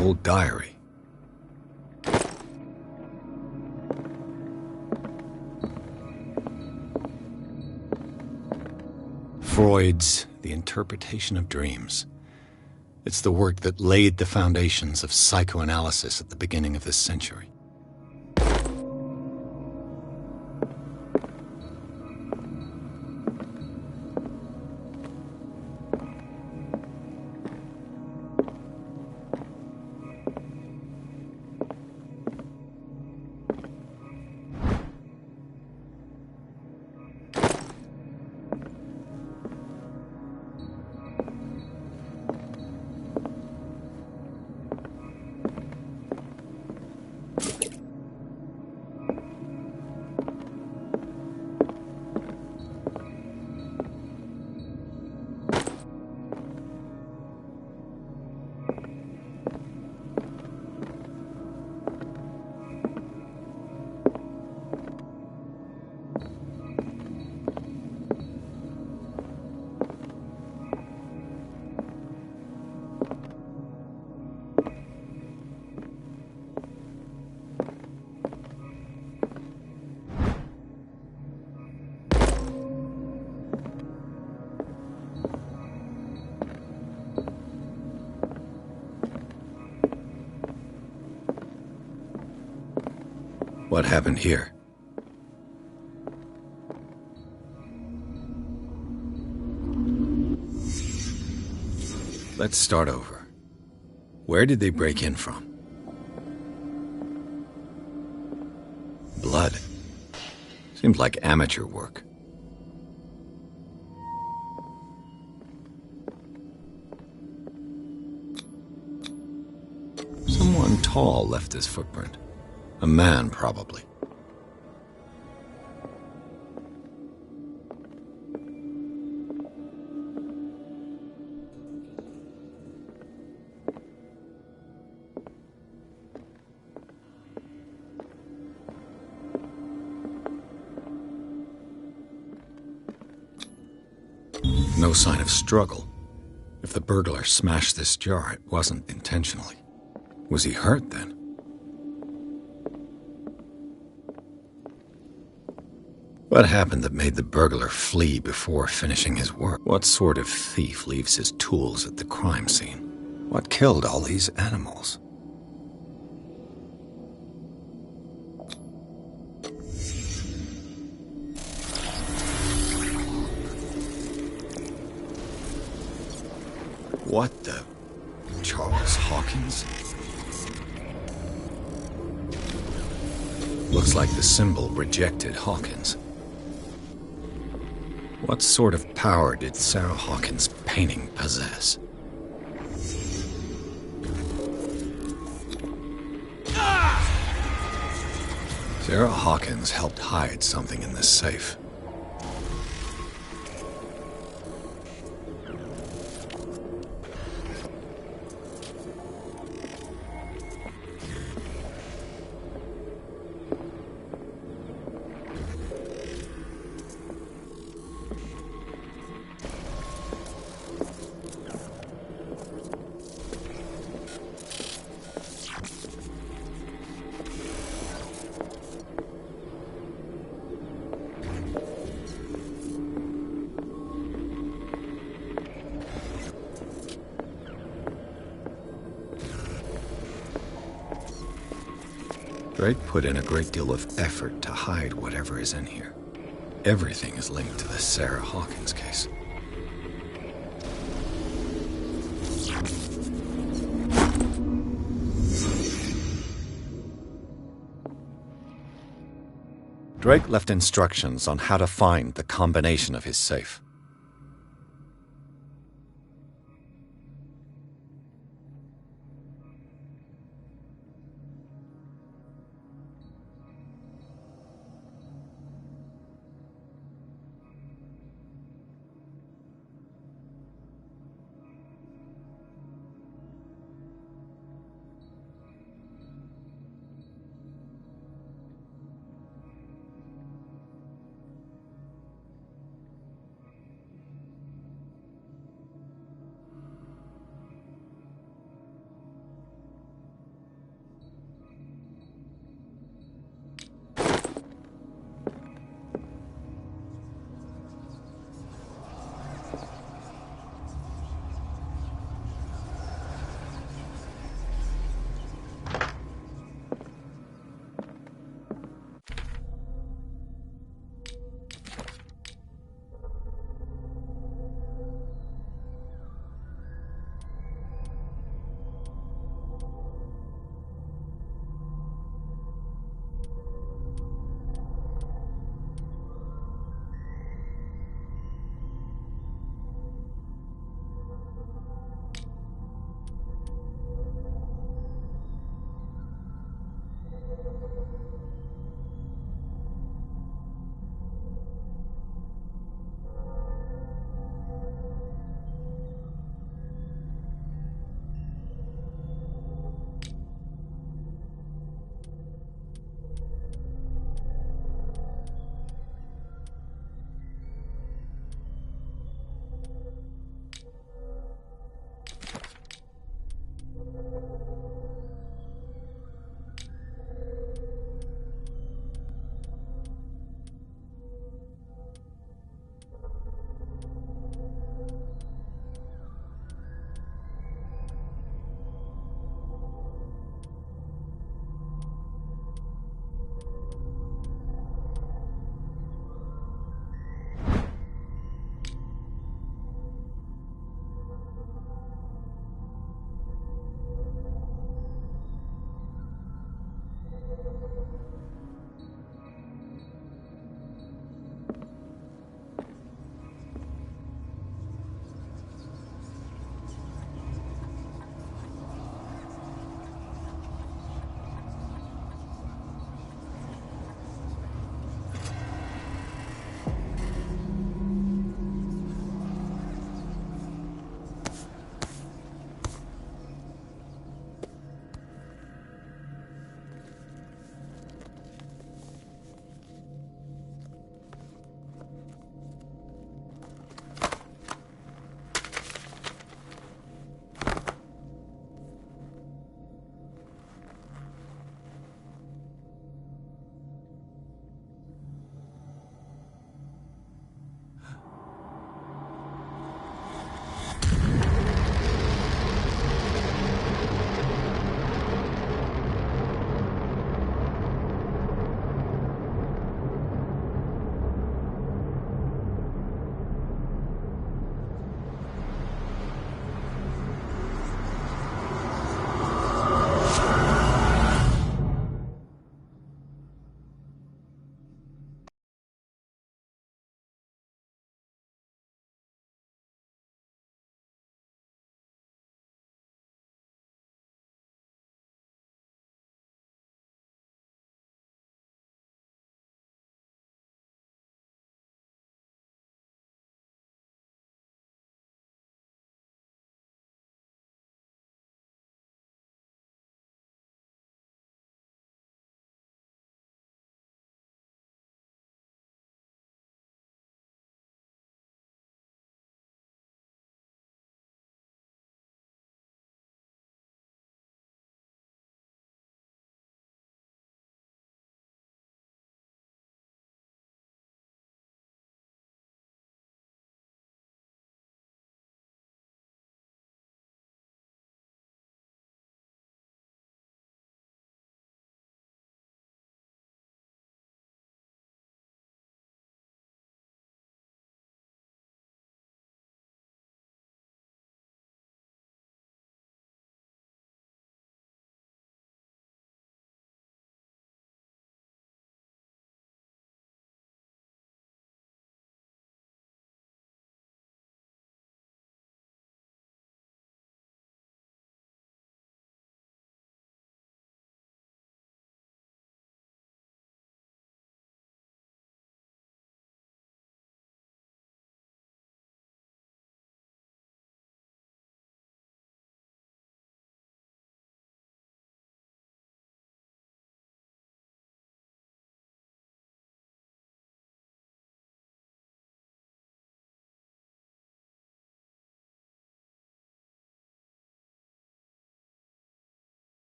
old diary. Freud's The Interpretation of Dreams. It's the work that laid the foundations of psychoanalysis at the beginning of this century. What happened here? Let's start over. Where did they break in from? Blood. Seems like amateur work. Someone tall left this footprint. A man, probably. No sign of struggle. If the burglar smashed this jar, it wasn't intentionally. Was he hurt then? What happened that made the burglar flee before finishing his work? What sort of thief leaves his tools at the crime scene? What killed all these animals? What the... Charles Hawkins? Looks like the symbol rejected Hawkins. What sort of power did Sarah Hawkins' painting possess? Sarah Hawkins helped hide something in this safe. Drake put in a great deal of effort to hide whatever is in here. Everything is linked to the Sarah Hawkins case. Drake left instructions on how to find the combination of his safe.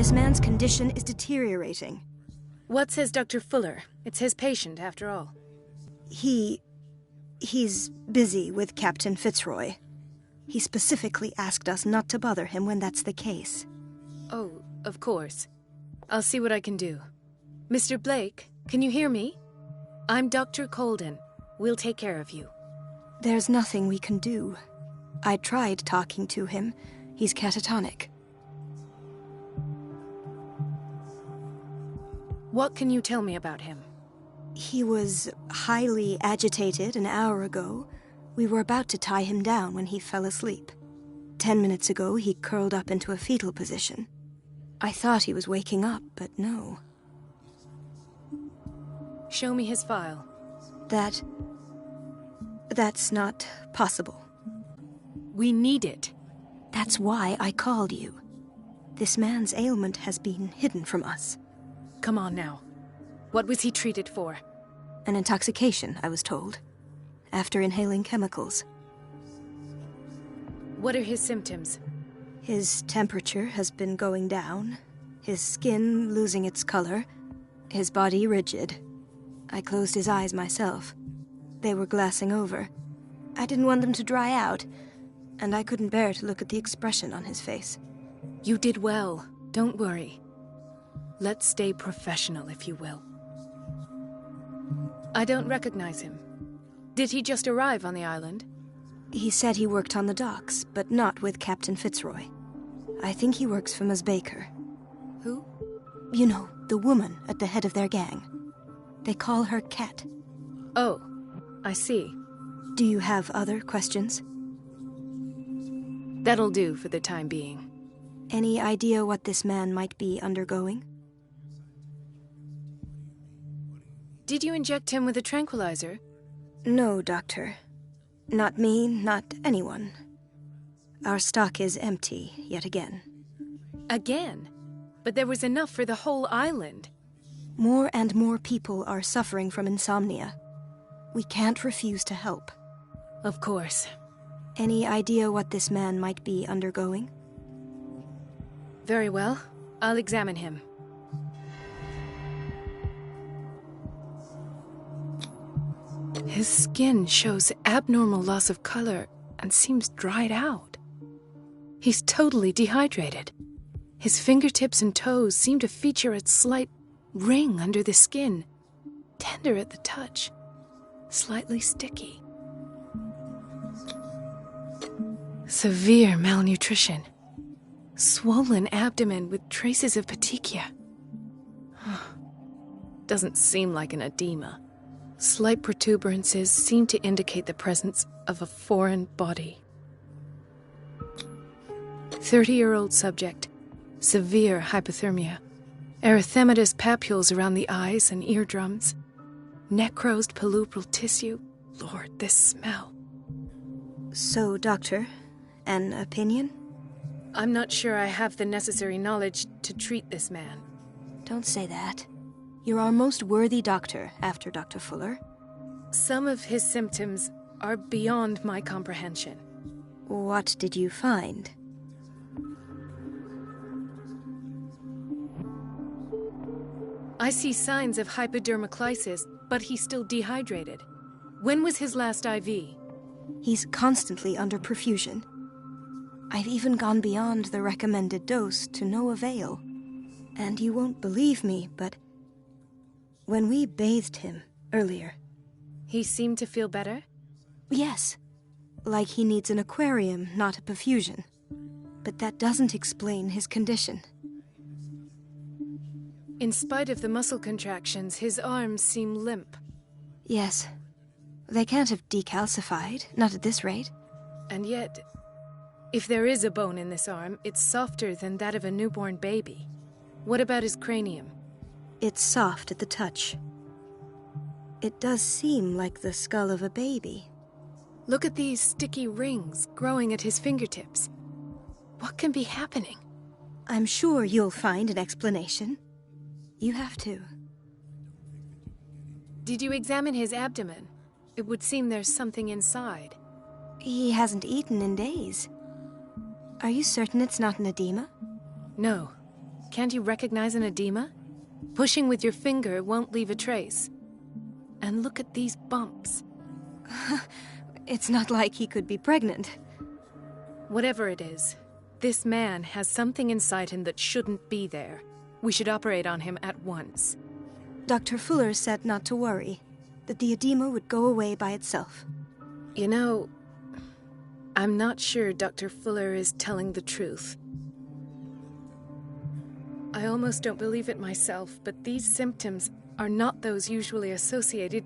This man's condition is deteriorating. What says Dr. Fuller? It's his patient, after all. He's busy with Captain Fitzroy. He specifically asked us not to bother him when that's the case. Oh, of course. I'll see what I can do. Mr. Blake, can you hear me? I'm Dr. Colden. We'll take care of you. There's nothing we can do. I tried talking to him. He's catatonic. What can you tell me about him? He was highly agitated an hour ago. We were about to tie him down when he fell asleep. 10 minutes ago, he curled up into a fetal position. I thought he was waking up, but no. Show me his file. That's not possible. We need it. That's why I called you. This man's ailment has been hidden from us. Come on now. What was he treated for? An intoxication, I was told, after inhaling chemicals. What are his symptoms? His temperature has been going down, his skin losing its color, his body rigid. I closed his eyes myself. They were glassing over. I didn't want them to dry out, and I couldn't bear to look at the expression on his face. You did well. Don't worry. Let's stay professional, if you will. I don't recognize him. Did he just arrive on the island? He said he worked on the docks, but not with Captain Fitzroy. I think he works for Ms. Baker. Who? You know, the woman at the head of their gang. They call her Cat. Oh, I see. Do you have other questions? That'll do for the time being. Any idea what this man might be undergoing? Did you inject him with a tranquilizer? No, Doctor. Not me, not anyone. Our stock is empty, yet again. Again? But there was enough for the whole island. More and more people are suffering from insomnia. We can't refuse to help. Of course. Any idea what this man might be undergoing? Very well. I'll examine him. His skin shows abnormal loss of color and seems dried out. He's totally dehydrated. His fingertips and toes seem to feature a slight ring under the skin, tender at the touch, slightly sticky. Severe malnutrition. Swollen abdomen with traces of petechia. Doesn't seem like an edema. Slight protuberances seem to indicate the presence of a foreign body. 30-year-old subject. Severe hypothermia. Erythematous papules around the eyes and eardrums. Necrosed palpebral tissue. Lord, this smell. So, Doctor, an opinion? I'm not sure I have the necessary knowledge to treat this man. Don't say that. You're our most worthy doctor after Dr. Fuller. Some of his symptoms are beyond my comprehension. What did you find? I see signs of hypodermoclysis, but he's still dehydrated. When was his last IV? He's constantly under perfusion. I've even gone beyond the recommended dose to no avail. And you won't believe me, but when we bathed him earlier... He seemed to feel better? Yes. Like he needs an aquarium, not a perfusion. But that doesn't explain his condition. In spite of the muscle contractions, his arms seem limp. Yes. They can't have decalcified, not at this rate. And yet, if there is a bone in this arm, it's softer than that of a newborn baby. What about his cranium? It's soft at the touch. It does seem like the skull of a baby. Look at these sticky rings growing at his fingertips. What can be happening? I'm sure you'll find an explanation. You have to. Did you examine his abdomen? It would seem there's something inside. He hasn't eaten in days. Are you certain it's not an edema? No. Can't you recognize an edema? Pushing with your finger won't leave a trace. And look at these bumps. It's not like he could be pregnant. Whatever it is, this man has something inside him that shouldn't be there. We should operate on him at once. Dr. Fuller said not to worry, that the edema would go away by itself. You know, I'm not sure Dr. Fuller is telling the truth. I almost don't believe it myself, but these symptoms are not those usually associated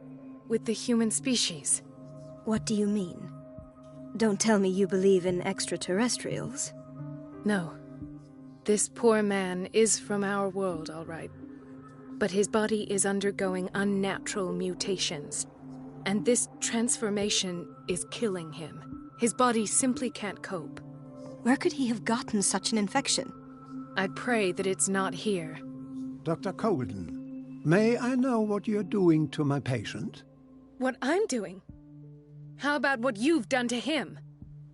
with the human species. What do you mean? Don't tell me you believe in extraterrestrials. No. This poor man is from our world, all right. But his body is undergoing unnatural mutations. And this transformation is killing him. His body simply can't cope. Where could he have gotten such an infection? I pray that it's not here. Dr. Colden, may I know what you're doing to my patient? What I'm doing? How about what you've done to him?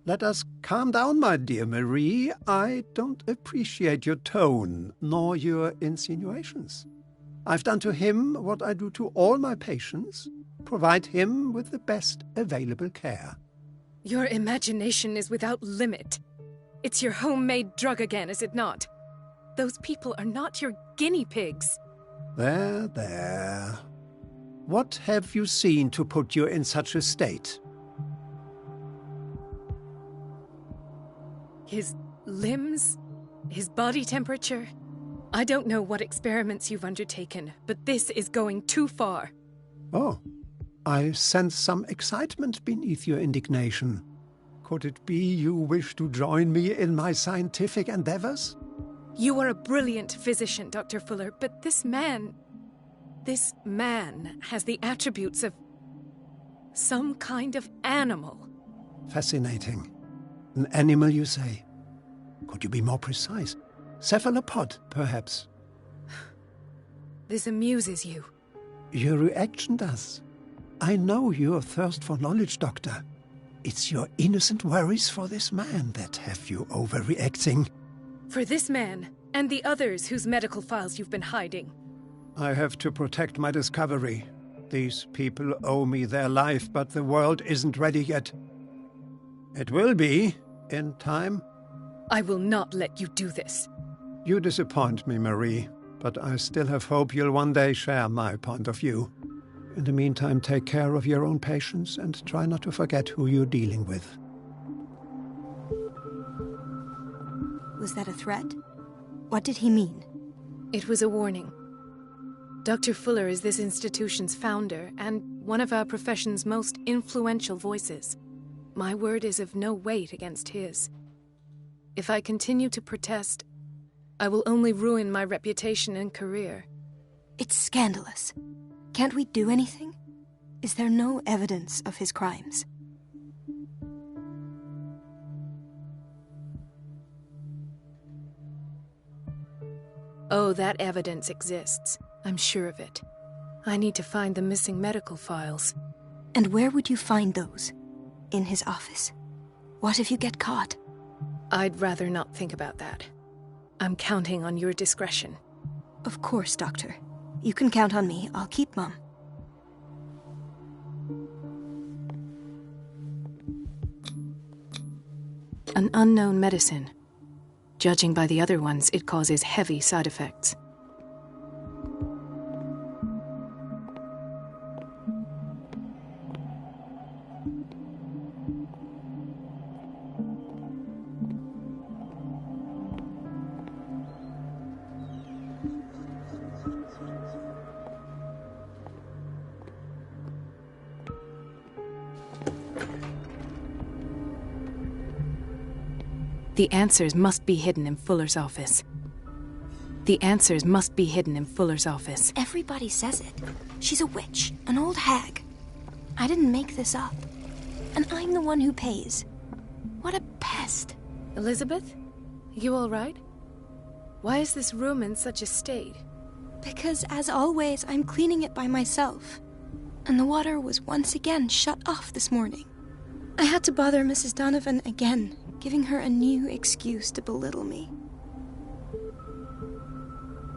Let us calm down, my dear Marie. I don't appreciate your tone, nor your insinuations. I've done to him what I do to all my patients, provide him with the best available care. Your imagination is without limit. It's your homemade drug again, is it not? Those people are not your guinea pigs. There, there. What have you seen to put you in such a state? His limbs? His body temperature? I don't know what experiments you've undertaken, but this is going too far. Oh, I sense some excitement beneath your indignation. Could it be you wish to join me in my scientific endeavors? You are a brilliant physician, Dr. Fuller, but this man has the attributes of some kind of animal. Fascinating. An animal, you say? Could you be more precise? Cephalopod, perhaps? This amuses you. Your reaction does. I know your thirst for knowledge, Doctor. It's your innocent worries for this man that have you overreacting. For this man, and the others whose medical files you've been hiding. I have to protect my discovery. These people owe me their life, but the world isn't ready yet. It will be, in time. I will not let you do this. You disappoint me, Marie, but I still have hope you'll one day share my point of view. In the meantime, take care of your own patients and try not to forget who you're dealing with. Was that a threat? What did he mean? It was a warning. Dr. Fuller is this institution's founder and one of our profession's most influential voices. My word is of no weight against his. If I continue to protest, I will only ruin my reputation and career. It's scandalous. Can't we do anything? Is there no evidence of his crimes? Oh, that evidence exists. I'm sure of it. I need to find the missing medical files. And where would you find those? In his office? What if you get caught? I'd rather not think about that. I'm counting on your discretion. Of course, Doctor. You can count on me. I'll keep mum. An unknown medicine. Judging by the other ones, it causes heavy side effects. The answers must be hidden in Fuller's office. The answers must be hidden in Fuller's office. Everybody says it. She's a witch, an old hag. I didn't make this up. And I'm the one who pays. What a pest. Elizabeth? You all right? Why is this room in such a state? Because, as always, I'm cleaning it by myself. And the water was once again shut off this morning. I had to bother Mrs. Donovan again, giving her a new excuse to belittle me.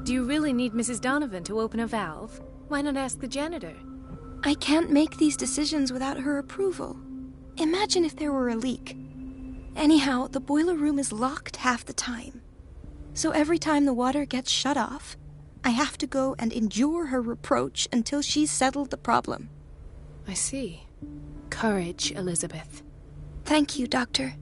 Do you really need Mrs. Donovan to open a valve? Why not ask the janitor? I can't make these decisions without her approval. Imagine if there were a leak. Anyhow, the boiler room is locked half the time. So every time the water gets shut off, I have to go and endure her reproach until she's settled the problem. I see. Courage, Elizabeth. Thank you, Doctor.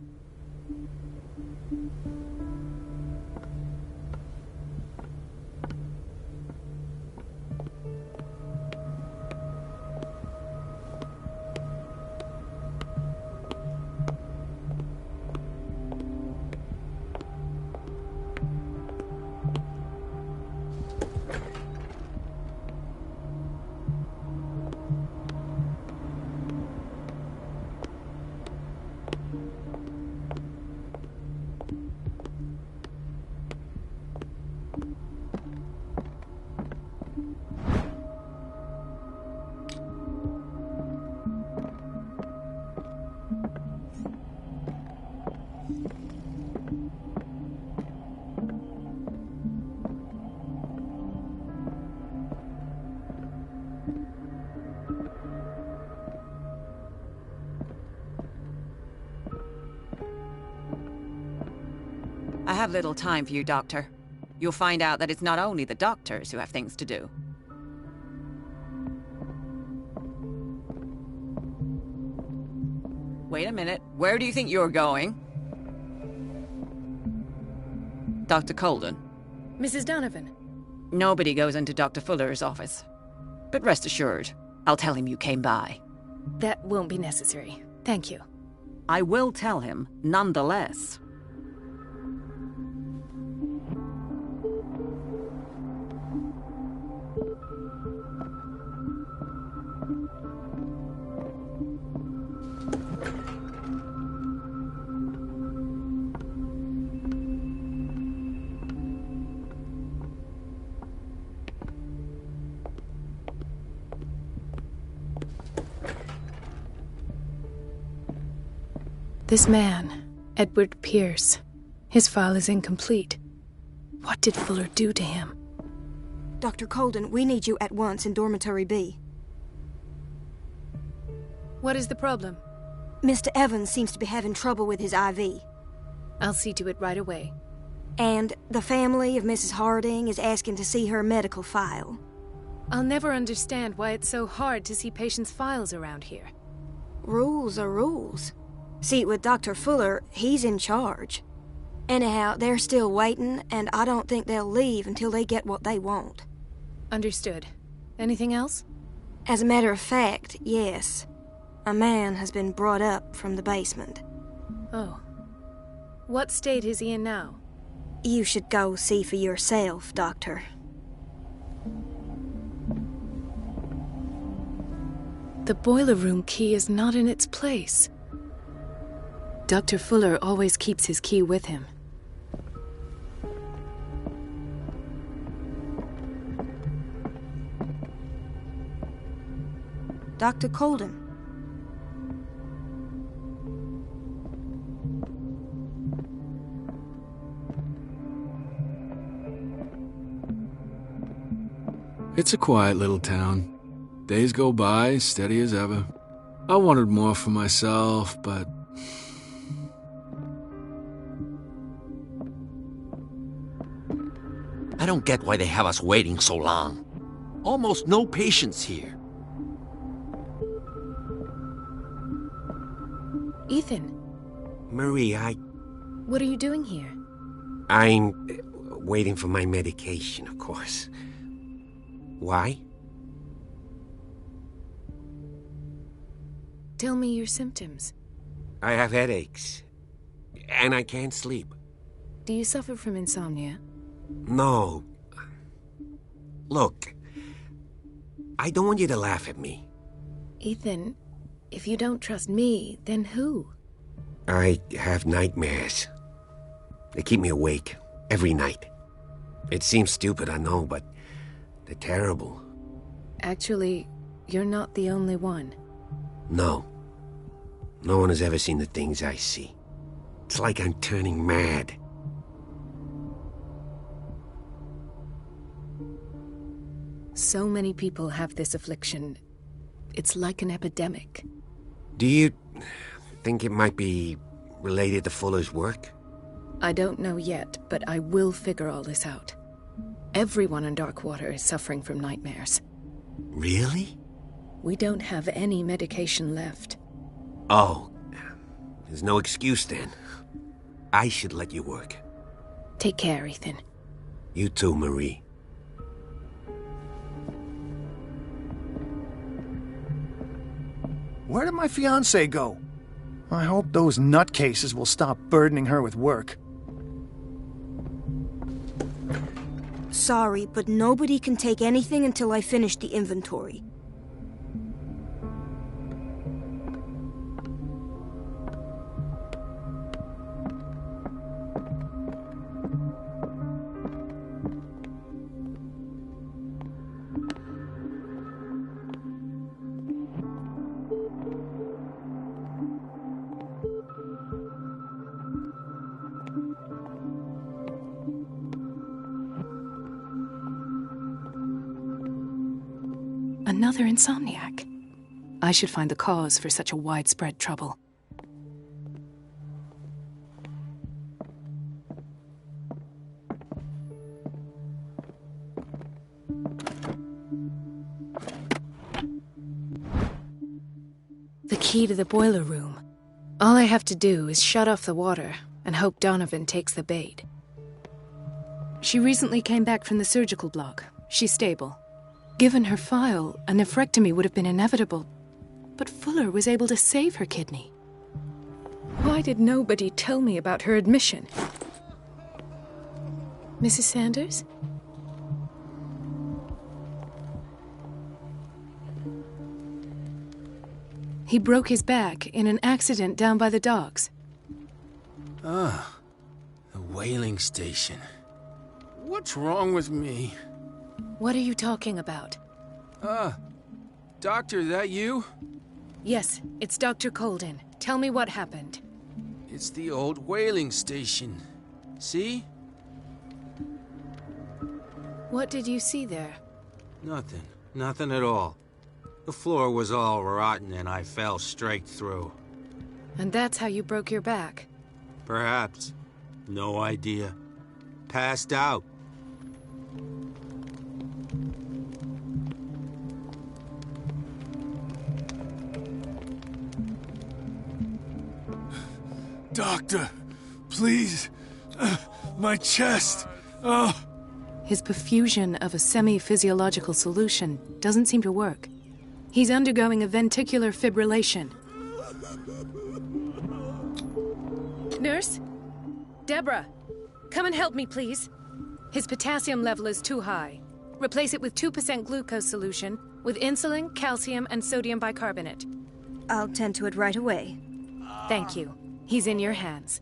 I have little time for you, Doctor. You'll find out that it's not only the doctors who have things to do. Wait a minute. Where do you think you're going? Dr. Colden. Mrs. Donovan. Nobody goes into Dr. Fuller's office. But rest assured, I'll tell him you came by. That won't be necessary. Thank you. I will tell him, nonetheless. This man, Edward Pierce, his file is incomplete. What did Fuller do to him? Dr. Colden, we need you at once in Dormitory B. What is the problem? Mr. Evans seems to be having trouble with his IV. I'll see to it right away. And the family of Mrs. Harding is asking to see her medical file. I'll never understand why it's so hard to see patients' files around here. Rules are rules. See, with Dr. Fuller, he's in charge. Anyhow, they're still waiting, and I don't think they'll leave until they get what they want. Understood. Anything else? As a matter of fact, yes. A man has been brought up from the basement. Oh. What state is he in now? You should go see for yourself, Doctor. The boiler room key is not in its place. Dr. Fuller always keeps his key with him. Dr. Colden. It's a quiet little town. Days go by, steady as ever. I wanted more for myself, but... I don't get why they have us waiting so long. Almost no patients here. Ethan. Marie, What are you doing here? I'm waiting for my medication, of course. Why? Tell me your symptoms. I have headaches. And I can't sleep. Do you suffer from insomnia? No. Look, I don't want you to laugh at me. Ethan, if you don't trust me, then who? I have nightmares. They keep me awake every night. It seems stupid, I know, but they're terrible. Actually, you're not the only one. No. No one has ever seen the things I see. It's like I'm turning mad. So many people have this affliction. It's like an epidemic. Do you think it might be related to Fuller's work? I don't know yet, but I will figure all this out. Everyone in Darkwater is suffering from nightmares. Really? We don't have any medication left. Oh, there's no excuse then. I should let you work. Take care, Ethan. You too, Marie. Where did my fiancé go? I hope those nutcases will stop burdening her with work. Sorry, but nobody can take anything until I finish the inventory. Another insomniac. I should find the cause for such a widespread trouble. The key to the boiler room. All I have to do is shut off the water and hope Donovan takes the bait. She recently came back from the surgical block. She's stable. Given her file, a nephrectomy would have been inevitable, but Fuller was able to save her kidney. Why did nobody tell me about her admission? Mrs. Sanders? He broke his back in an accident down by the docks. Ah, the whaling station. What's wrong with me? What are you talking about? Doctor, that you? Yes, it's Dr. Colden. Tell me what happened. It's the old whaling station. See? What did you see there? Nothing. Nothing at all. The floor was all rotten and I fell straight through. And that's how you broke your back? Perhaps. No idea. Passed out. Doctor, please. My chest. Oh. His perfusion of a semi-physiological solution doesn't seem to work. He's undergoing a ventricular fibrillation. Nurse? Deborah, come and help me, please. His potassium level is too high. Replace it with 2% glucose solution with insulin, calcium, and sodium bicarbonate. I'll tend to it right away. Thank you. He's in your hands.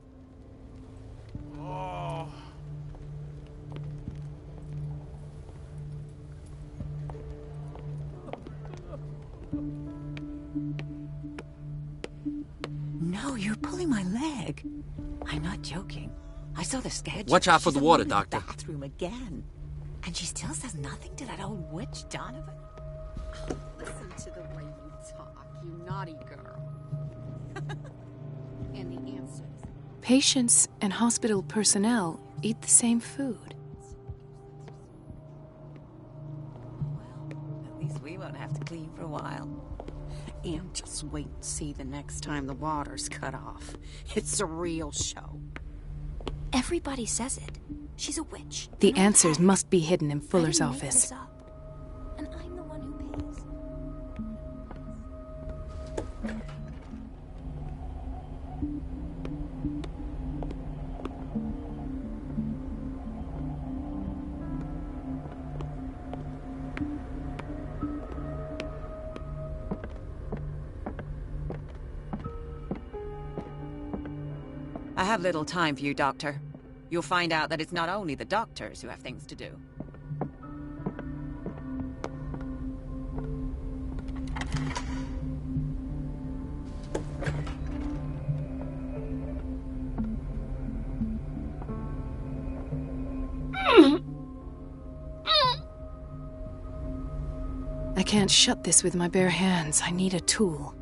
No, you're pulling my leg. I'm not joking. I saw the schedule. Watch out for She's the water, alone in Doctor. The bathroom again. And she still says nothing to that old witch, Donovan. Listen to the way you talk, you naughty girl. And the answers. Patients and hospital personnel eat the same food. Well, at least we won't have to clean for a while. And just wait and see the next time the water's cut off. It's a real show. Everybody says it. She's a witch. The answers must be hidden in Fuller's I didn't make office. this up. And I'm the one who pays. I have little time for you, Doctor. You'll find out that it's not only the doctors who have things to do. can't shut this with my bare hands. I need a tool.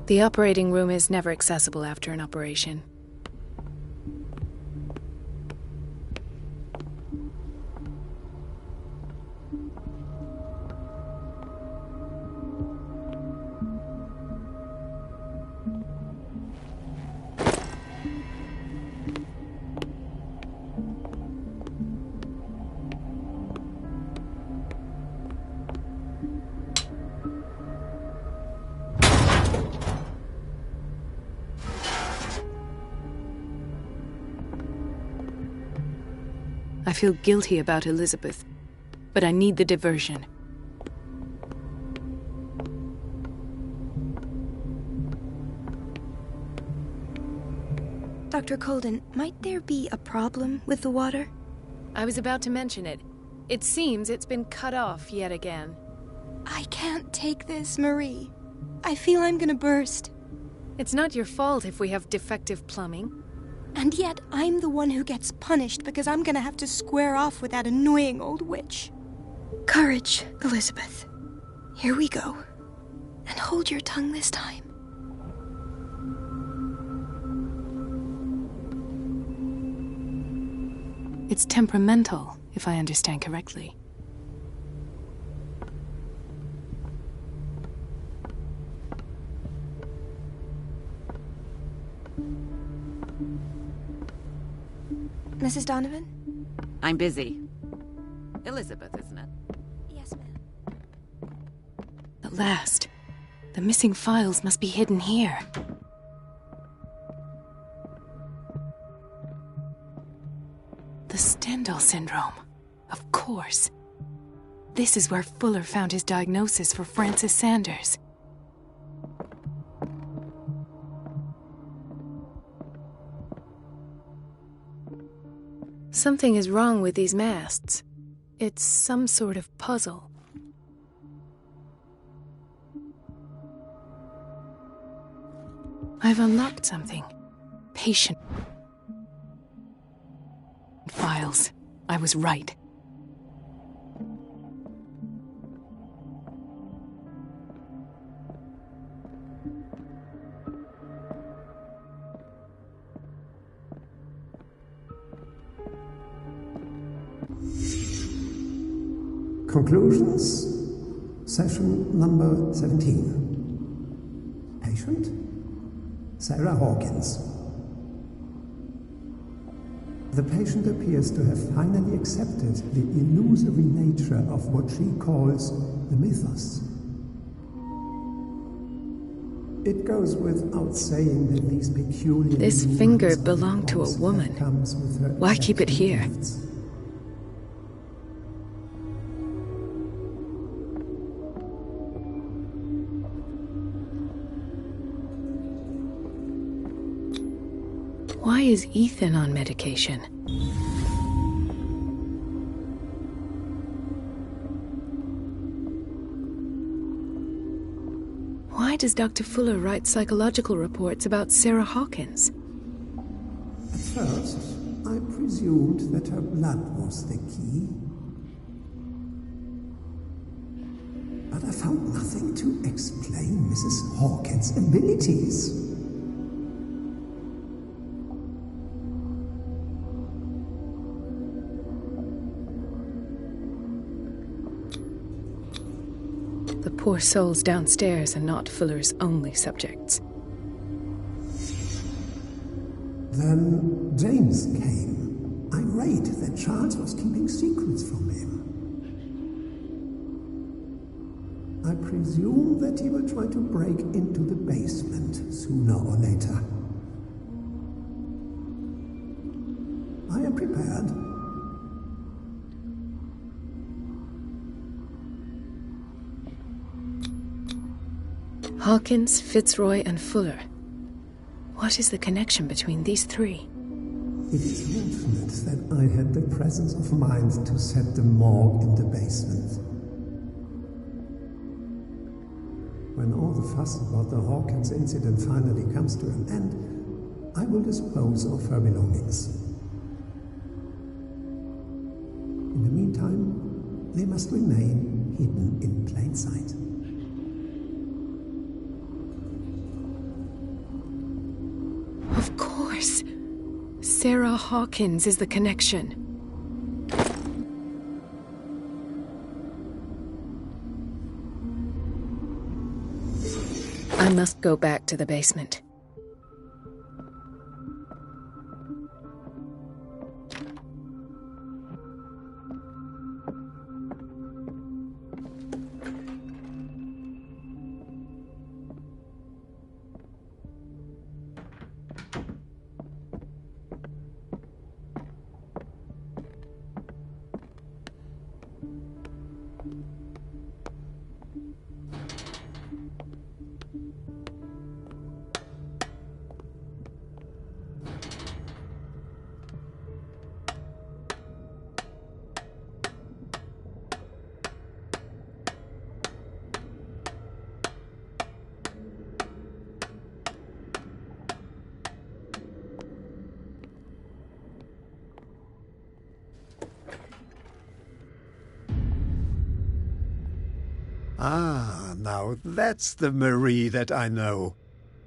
The operating room is never accessible after an operation. I feel guilty about Elizabeth, but I need the diversion. Dr. Colden, might there be a problem with the water? I was about to mention it. It seems it's been cut off yet again. I can't take this, Marie. I feel I'm gonna burst. It's not your fault if we have defective plumbing. And yet, I'm the one who gets punished because I'm gonna have to square off with that annoying old witch. Courage, Elizabeth. Here we go. And hold your tongue this time. It's temperamental, if I understand correctly. Mrs. Donovan? I'm busy. Elizabeth, isn't it? Yes, ma'am. At last. The missing files must be hidden here. The Stendhal syndrome. Of course. This is where Fuller found his diagnosis for Francis Sanders. Something is wrong with these masts. It's some sort of puzzle. I've unlocked something. Patient files. I was right. Conclusions, session number 17. Patient, Sarah Hawkins. The patient appears to have finally accepted the illusory nature of what she calls the mythos. It goes without saying that these peculiar... This finger belonged to a woman. Why keep it here? Gifts. Why is Ethan on medication? Why does Dr. Fuller write psychological reports about Sarah Hawkins? At first, I presumed that her blood was the key. But I found nothing to explain Mrs. Hawkins' abilities. poor souls downstairs are not Fuller's only subjects. Then James came, irate that Charles was keeping secrets from him. I presume that he will try to break into the basement sooner or later. I am prepared. Hawkins, Fitzroy, and Fuller. What is the connection between these three? It is fortunate that I had the presence of mind to set the morgue in the basement. When all the fuss about the Hawkins incident finally comes to an end, I will dispose of her belongings. In the meantime, they must remain hidden in plain sight. Of course. Sarah Hawkins is the connection. I must go back to the basement. Ah, now that's the Marie that I know.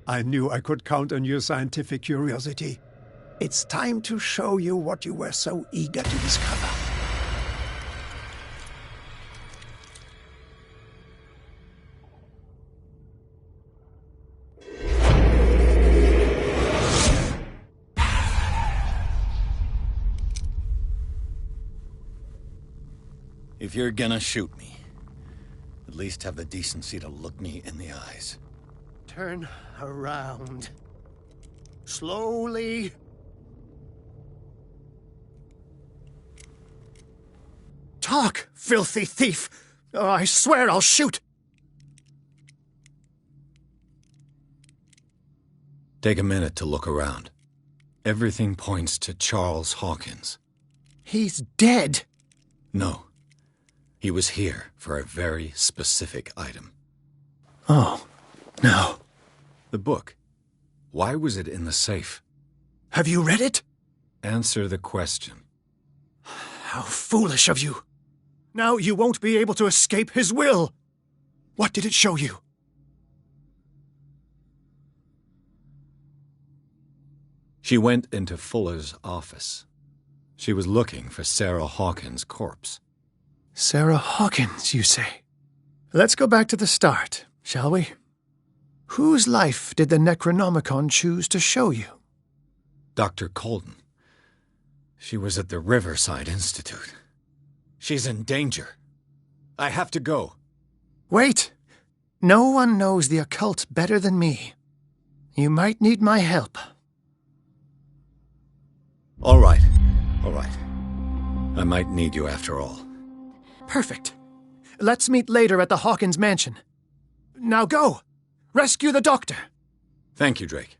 I knew I could count on your scientific curiosity. It's time to show you what you were so eager to discover. If you're gonna shoot me, at least have the decency to look me in the eyes. Turn around. Slowly. Talk, filthy thief! Oh, I swear I'll shoot! Take a minute to look around. Everything points to Charles Hawkins. He's dead! No. He was here for a very specific item. Oh, no. The book. Why was it in the safe? Have you read it? Answer the question. How foolish of you. Now you won't be able to escape his will. What did it show you? She went into Fuller's office. She was looking for Sarah Hawkins' corpse. Sarah Hawkins, you say? Let's go back to the start, shall we? Whose life did the Necronomicon choose to show you? Dr. Colden. She was at the Riverside Institute. She's in danger. I have to go. Wait! No one knows the occult better than me. You might need my help. All right. All right. I might need you after all. Perfect. Let's meet later at the Hawkins mansion. Now go! Rescue the doctor! Thank you, Drake.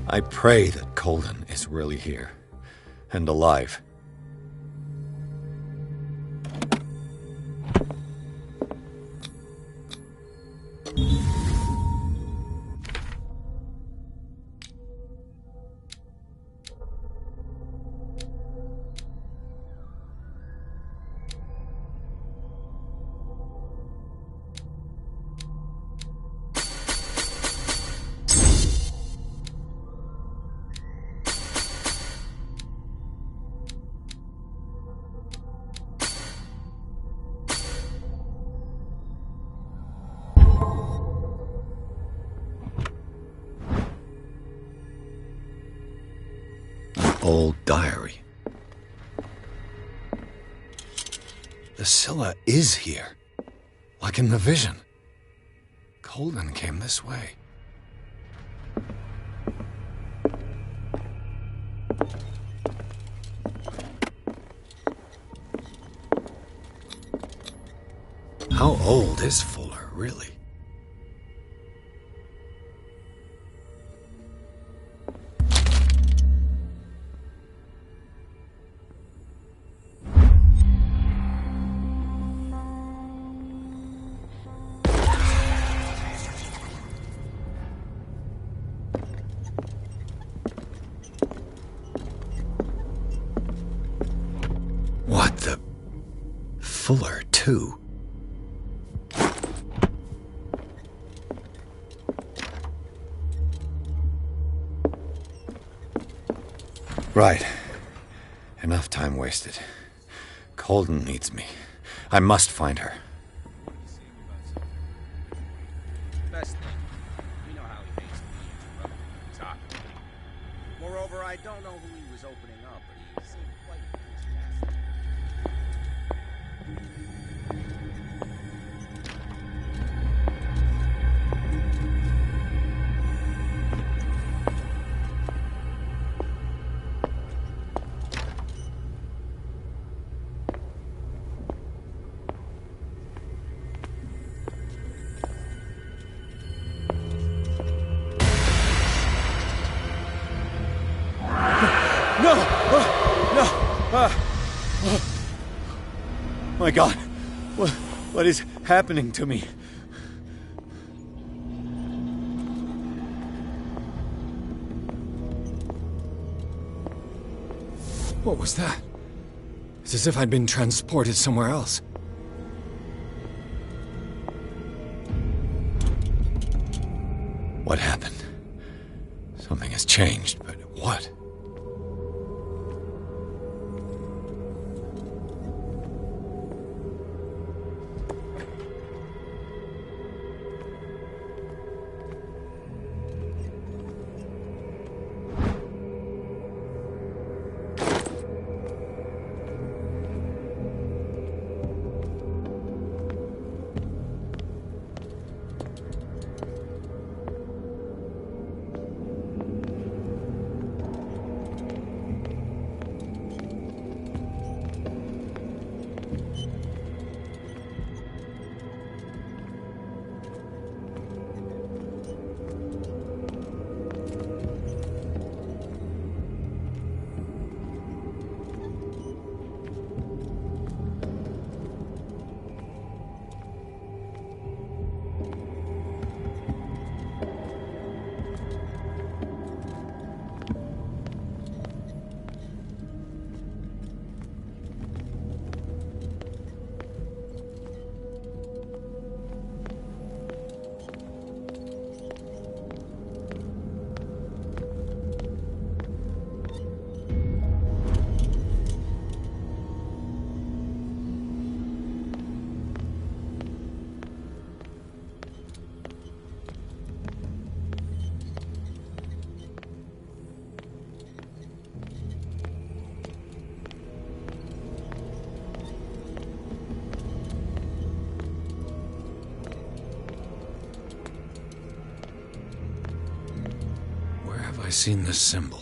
I pray that Colden is really here, and alive. Old diary. The Scylla is here, like in the vision. Colden came this way. How old is Fuller, really? What the... Fuller, too? Right. Enough time wasted. Colden needs me. I must find her. Best thing. You know how he hates to be interrupted when he's talking. Moreover, I don't know who he was opening up, but he seemed quite enthusiastic. My God, what is happening to me? What was that? It's as if I'd been transported somewhere else. What happened? Something has changed, but what? I've seen this symbol.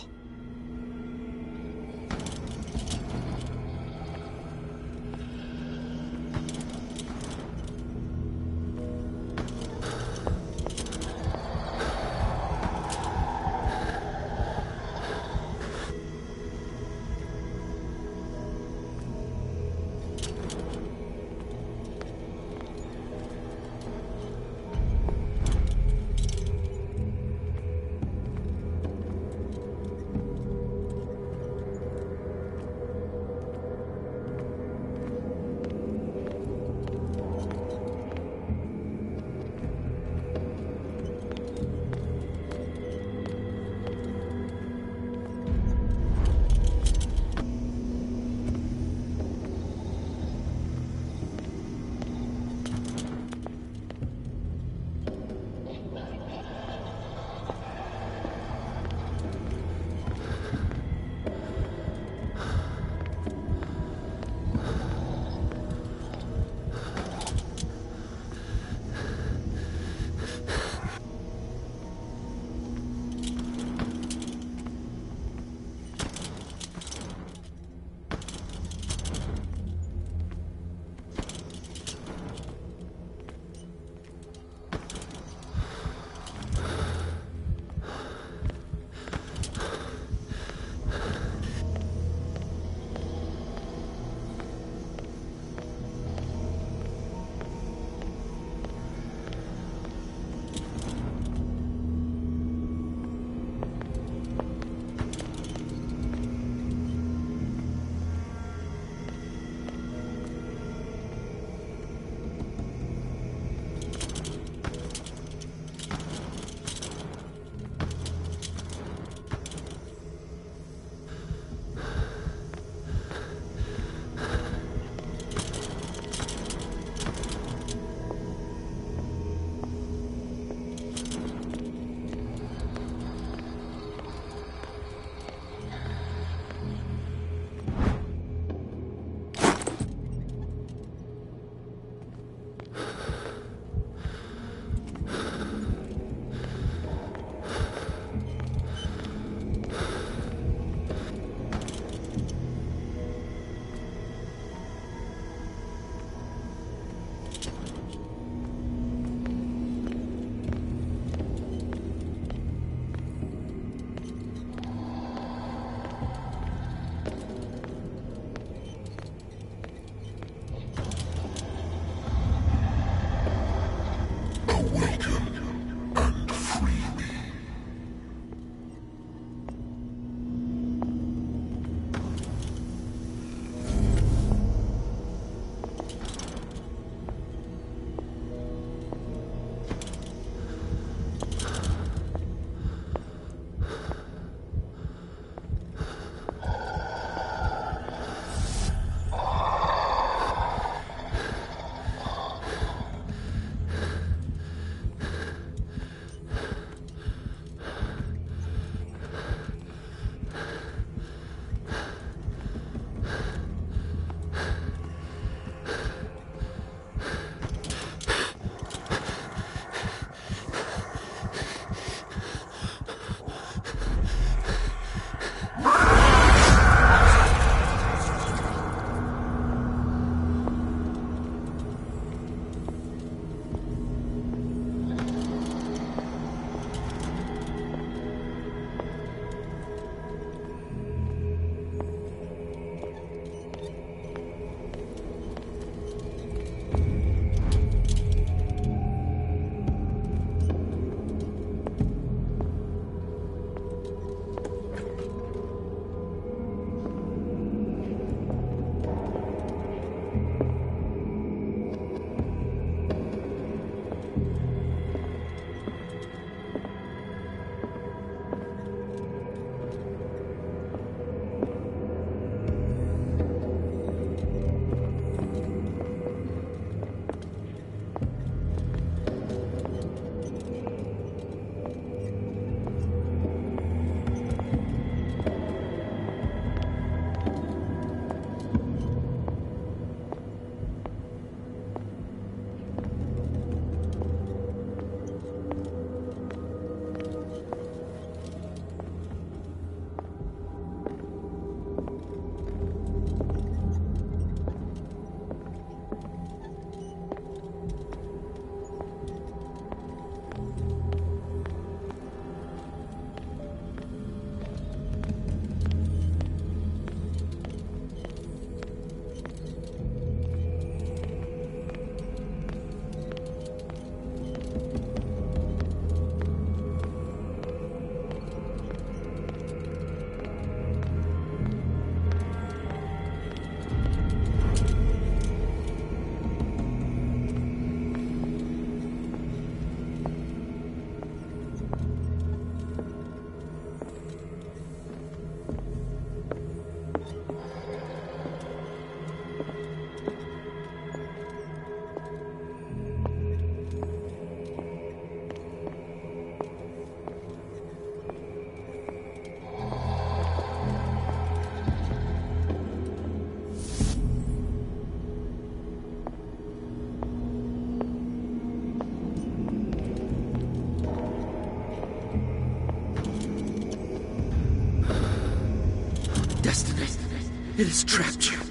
It has trapped you.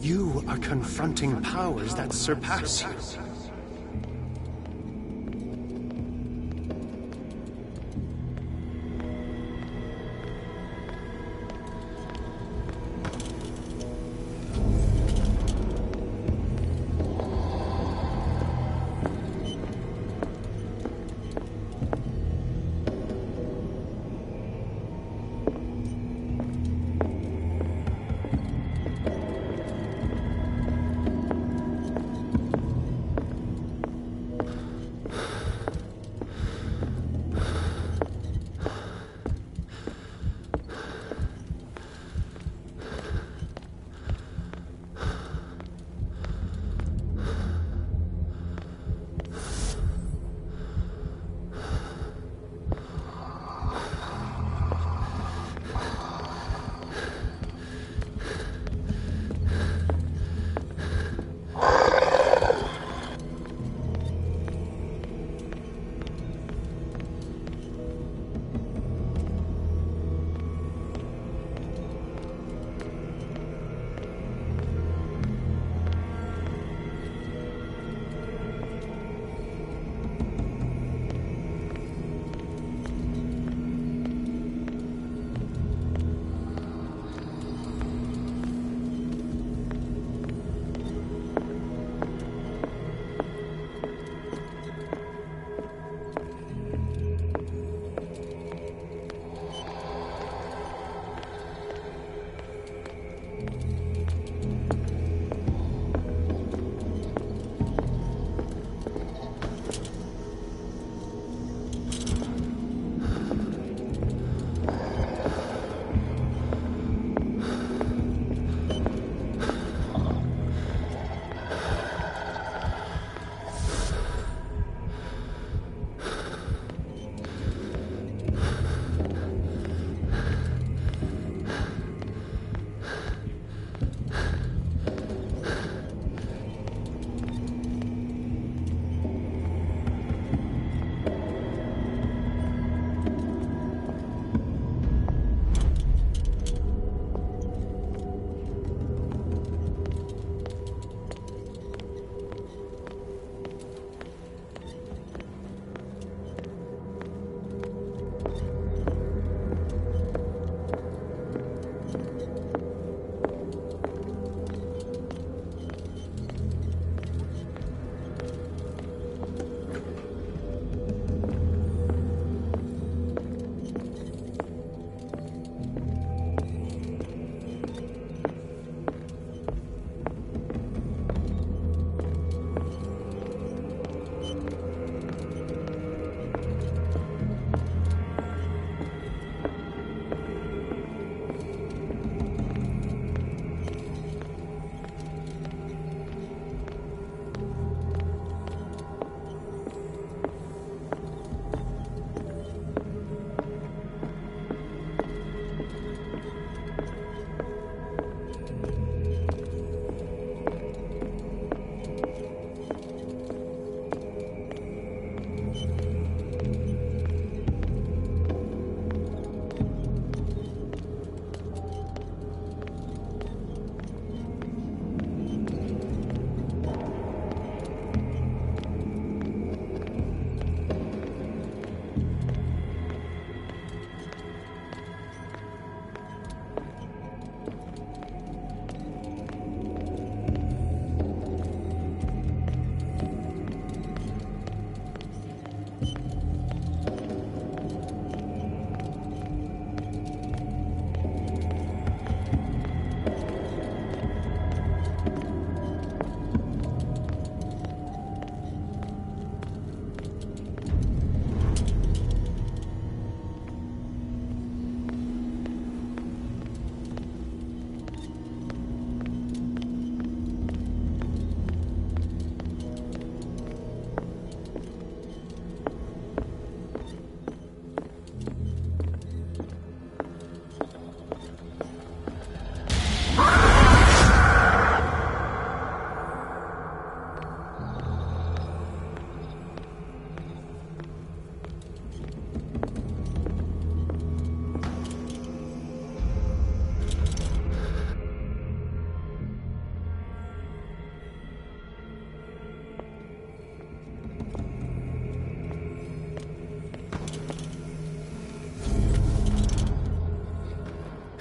You are confronting powers that surpass you.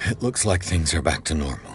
It looks like things are back to normal.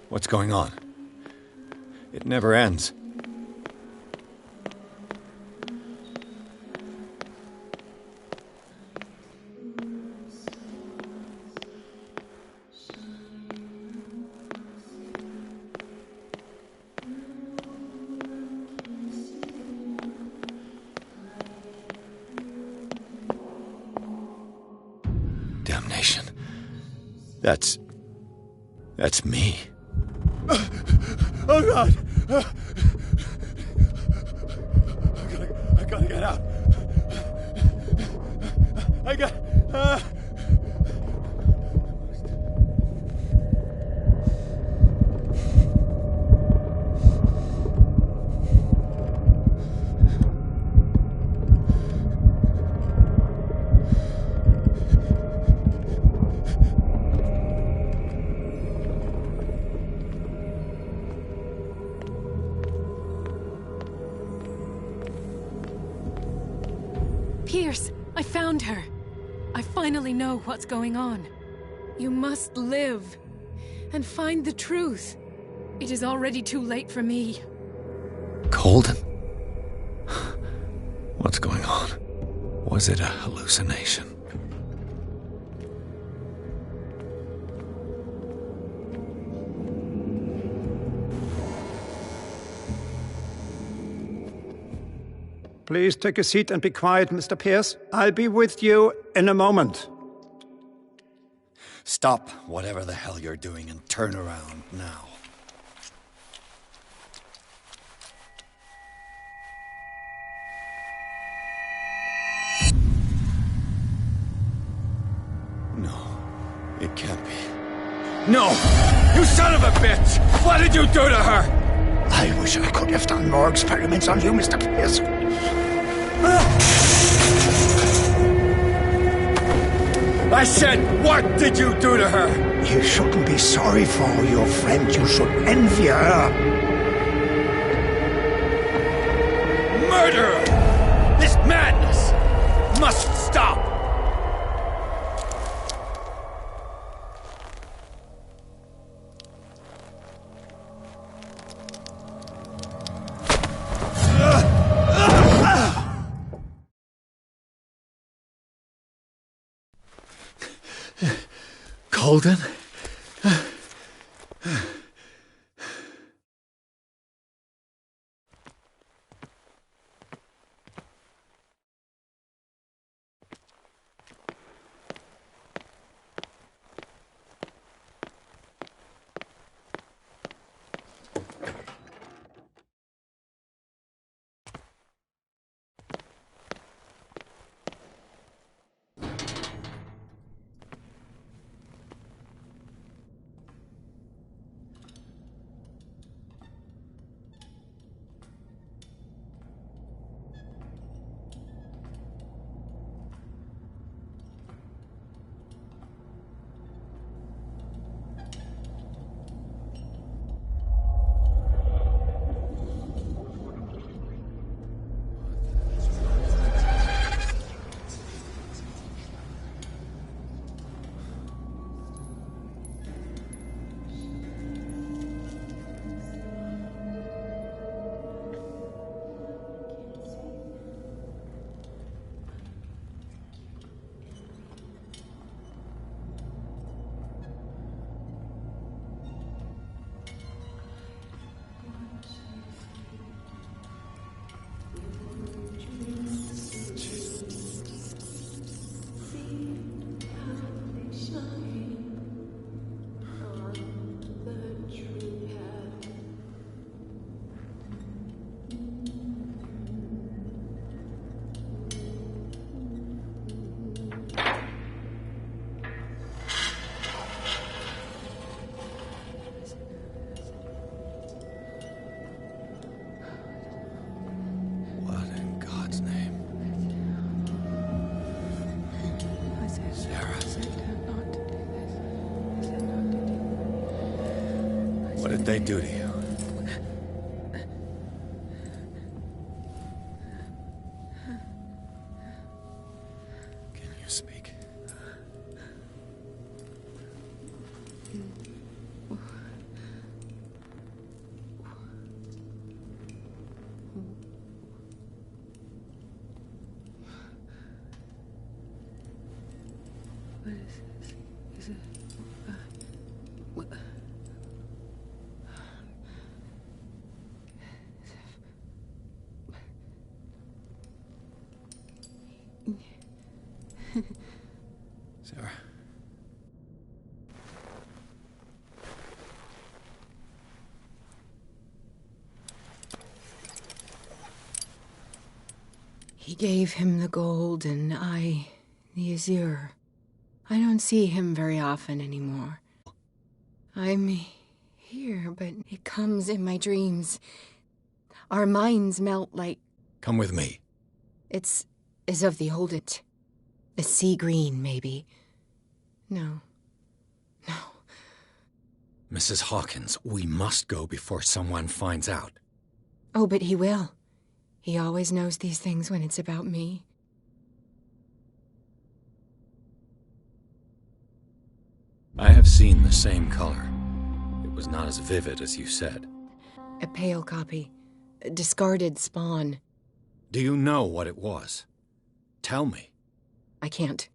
What's going on? It never ends. Damnation. That's me. Oh, God! I gotta get out. I got... Pierce, I found her. I finally know what's going on. You must live and find the truth. It is already too late for me. Colden? What's going on? Was it a hallucination? Please take a seat and be quiet, Mr. Pierce. I'll be with you in a moment. Stop whatever the hell you're doing and turn around now. No, it can't be. No! You son of a bitch! What did you do to her? I wish I could have done more experiments on you, Mr. Pierce. I said, what did you do to her? You shouldn't be sorry for your friend. You should envy her. Murderer! This madness must stop! Colden? What did they do to you? Can you speak? What is this? Is it... what? Sarah. He gave him the gold and I the azure. I don't see him very often anymore. I'm here, but it comes in my dreams. Our minds melt like... Come with me. It's as of the old it. A sea green, maybe. No. No. Mrs. Hawkins, we must go before someone finds out. Oh, but he will. He always knows these things when it's about me. I have seen the same color. It was not as vivid as you said. A pale copy. A discarded spawn. Do you know what it was? Tell me. I can't.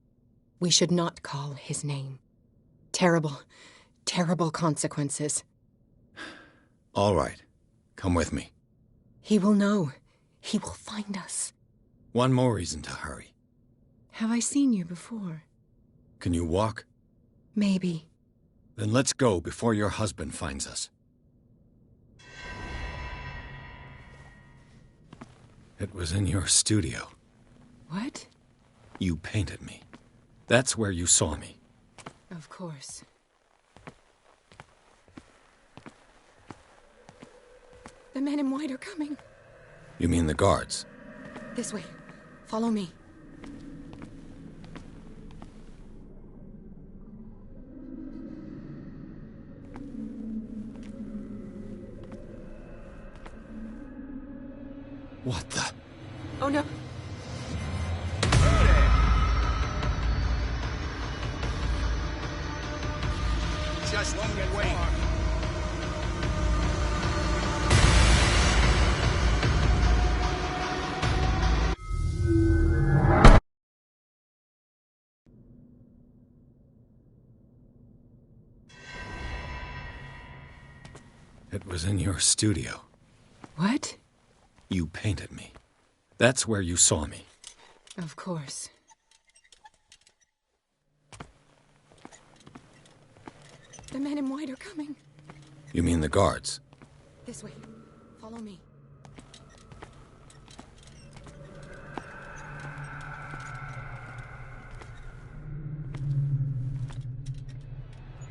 We should not call his name. Terrible, terrible consequences. All right. Come with me. He will know. He will find us. One more reason to hurry. Have I seen you before? Can you walk? Maybe. Then let's go before your husband finds us. It was in your studio. What? You painted me. That's where you saw me. Of course. The men in white are coming. You mean the guards? This way. Follow me. What the? Oh no. Just wait. It was in your studio. What? You painted me. That's where you saw me. Of course. The men in white are coming. You mean the guards? This way. Follow me.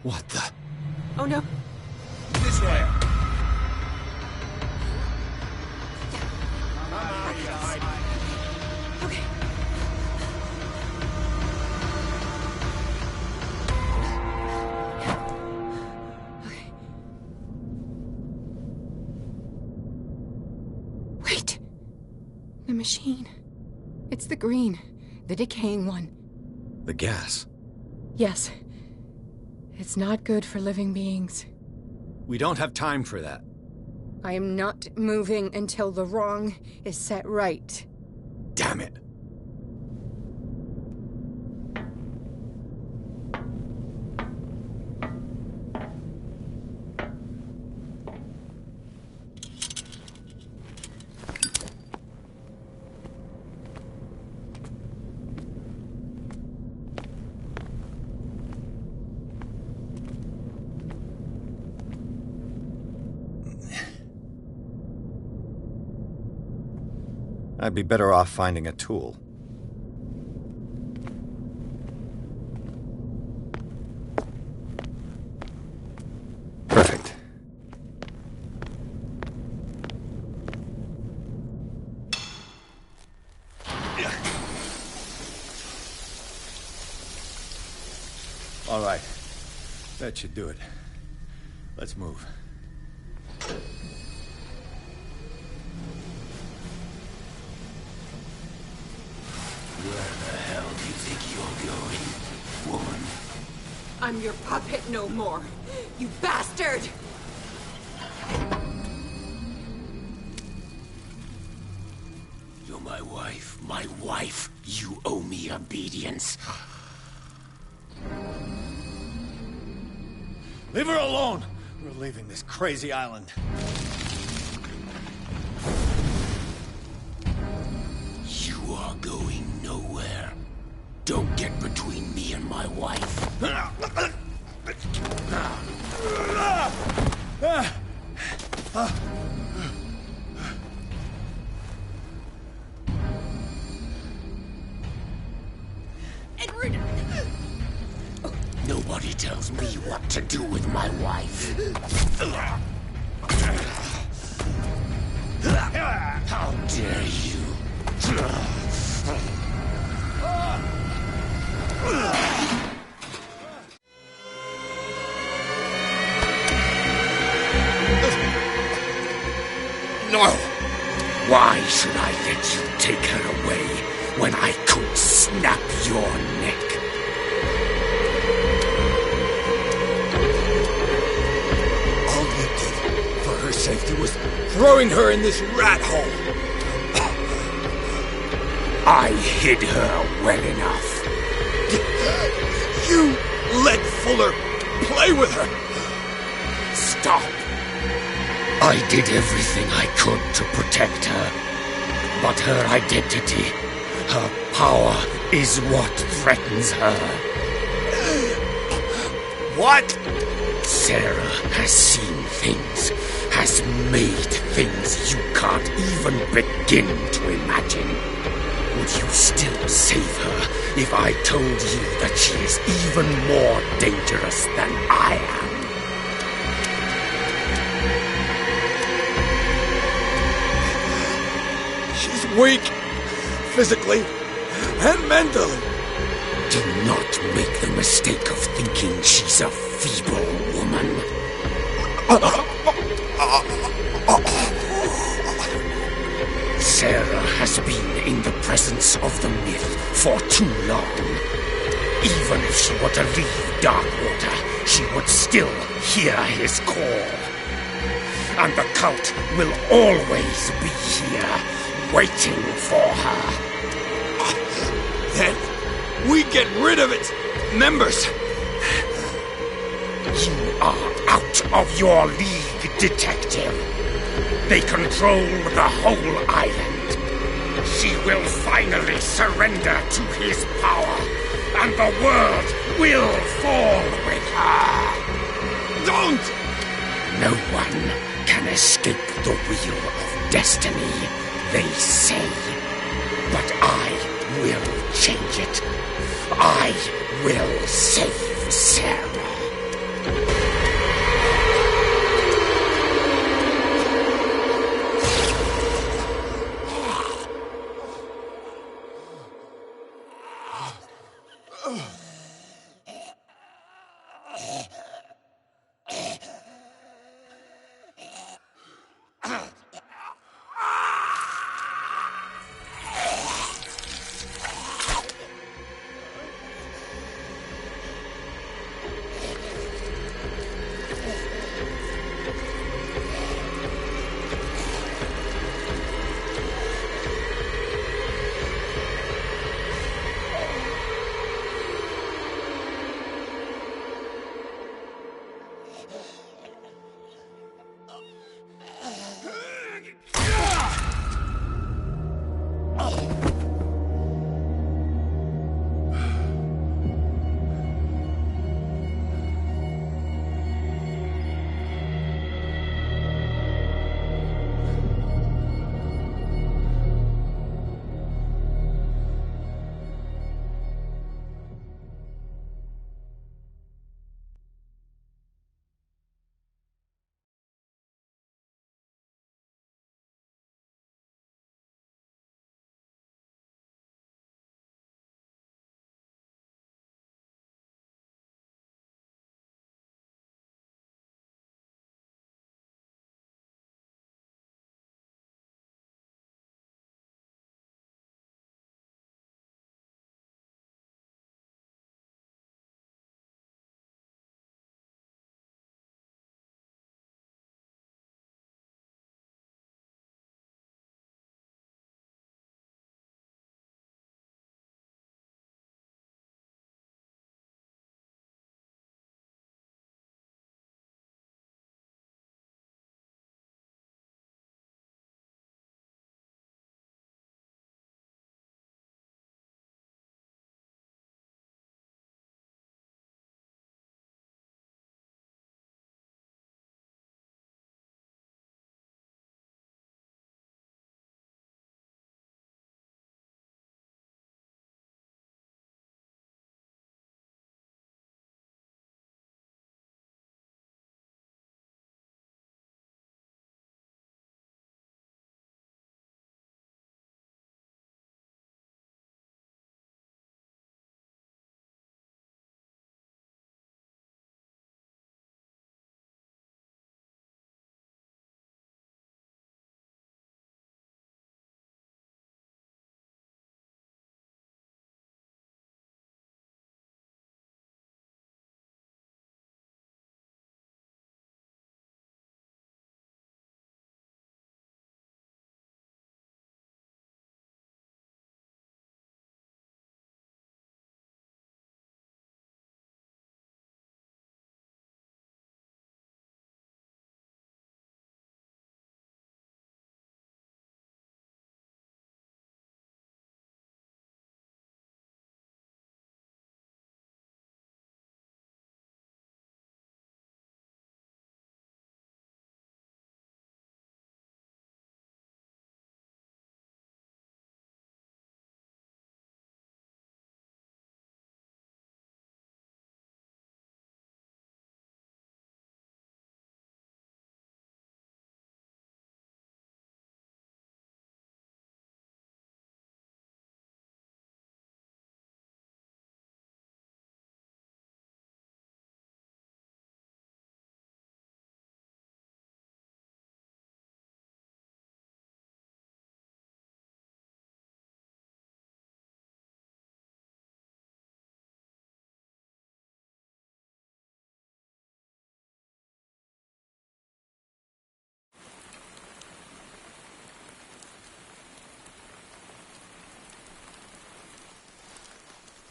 What the? Oh no. This way. Okay. Okay. Wait. The machine. It's the green. The decaying one. The gas. Yes. It's not good for living beings. We don't have time for that. I am not moving until the wrong is set right. Damn it. I'd be better off finding a tool. Perfect. All right. That should do it. Let's move. Where the hell do you think you're going, woman? I'm your puppet no more, you bastard! You're my wife. My wife. You owe me obedience. Leave her alone! We're leaving this crazy island. You are going nowhere. Don't get between me and my wife. Nobody tells me what to do with my wife. How dare you? No! Why should I let you take her away when I could snap your neck? All you did for her safety was throwing her in this rat hole. I hid her well enough. You let Fuller play with her. Stop. I did everything I could to protect her. But her identity, her power, is what threatens her. What? Sarah has seen things, has made things you can't even begin to imagine. Would you still save her if I told you that she is even more dangerous than I am? She's weak, physically and mentally. Do not make the mistake of thinking she's a feeble woman. Sarah has been in the presence of the myth for too long. Even if she were to leave Darkwater, she would still hear his call. And the cult will always be here, waiting for her. Then we get rid of its members. You are out of your league, detective. They control the whole island. She will finally surrender to his power, and the world will fall with her. Don't! No one can escape the wheel of destiny, they say. But I will change it. I will save Sarah.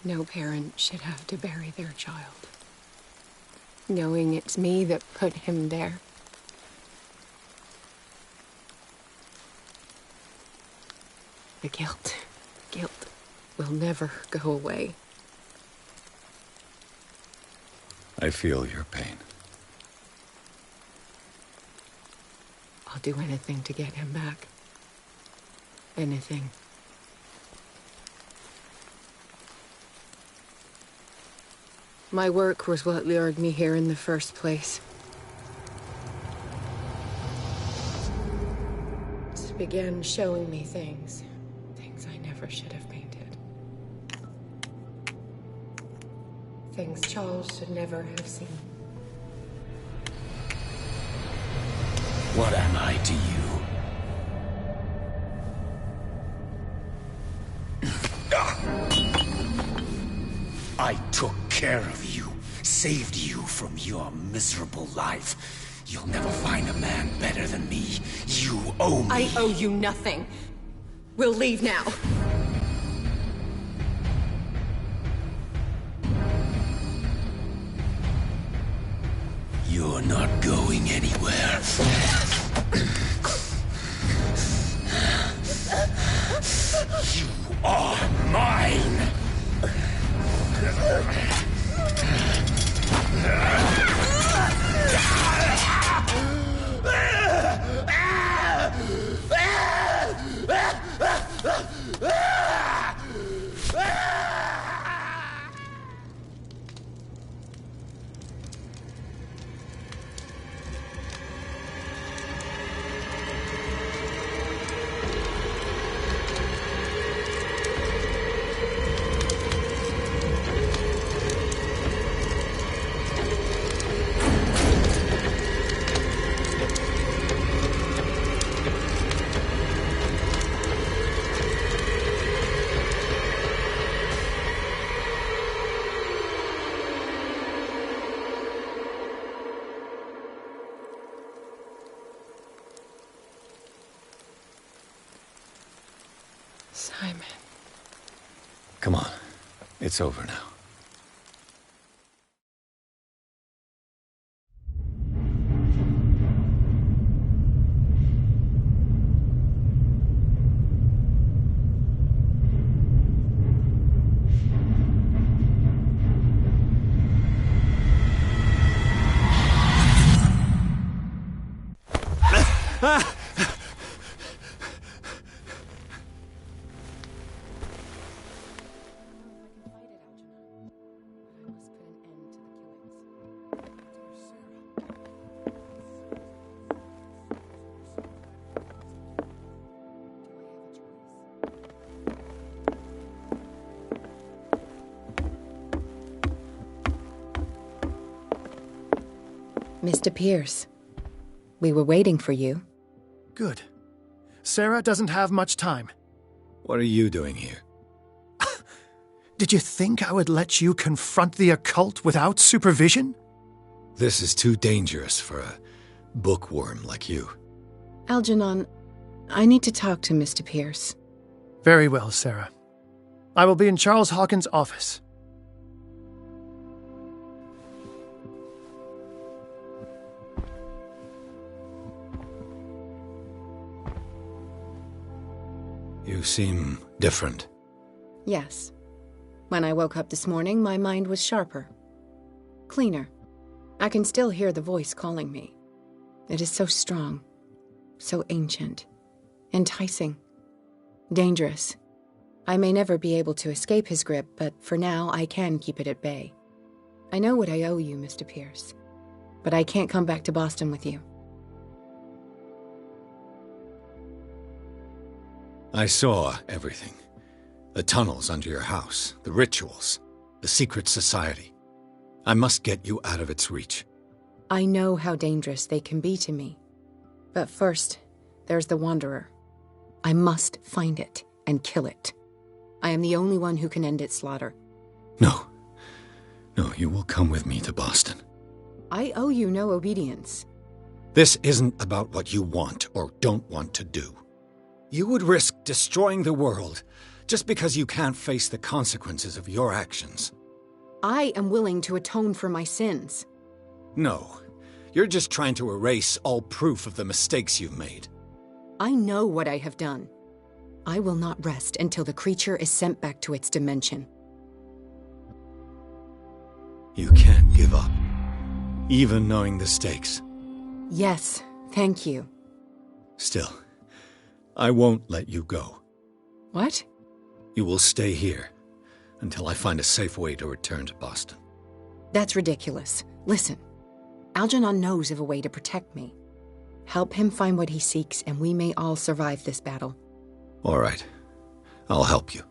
No parent should have to bury their child, knowing it's me that put him there. The guilt will never go away. I feel your pain. I'll do anything to get him back. Anything. My work was what lured me here in the first place. It began showing me things I never should have painted. Things Charles should never have seen. What am I to you? I took care of you, saved you from your miserable life. You'll never find a man better than me. You owe me. I owe you nothing. We'll leave now. You're not going anywhere. You are mine! Simon. Come on. It's over now. Mr. Pierce, we were waiting for you. Good. Sarah doesn't have much time. What are you doing here? Did you think I would let you confront the occult without supervision? This is too dangerous for a bookworm like you. Algernon, I need to talk to Mr. Pierce. Very well, Sarah. I will be in Charles Hawkins' office. You seem different. Yes. When I woke up this morning, my mind was sharper. Cleaner. I can still hear the voice calling me. It is so strong. So ancient. Enticing. Dangerous. I may never be able to escape his grip, but for now I can keep it at bay. I know what I owe you, Mr. Pierce. But I can't come back to Boston with you. I saw everything. The tunnels under your house, the rituals, the secret society. I must get you out of its reach. I know how dangerous they can be to me. But first, there's the Wanderer. I must find it and kill it. I am the only one who can end its slaughter. No. No, you will come with me to Boston. I owe you no obedience. This isn't about what you want or don't want to do. You would risk destroying the world Just because you can't face the consequences of your actions. I am willing to atone for my sins. No. You're just trying to erase all proof of the mistakes you've made. I know what I have done. I will not rest until the creature is sent back to its dimension. You can't give up, even knowing the stakes. Yes, thank you. Still, I won't let you go. What? You will stay here until I find a safe way to return to Boston. That's ridiculous. Listen, Algernon knows of a way to protect me. Help him find what he seeks, and we may all survive this battle. All right. I'll help you.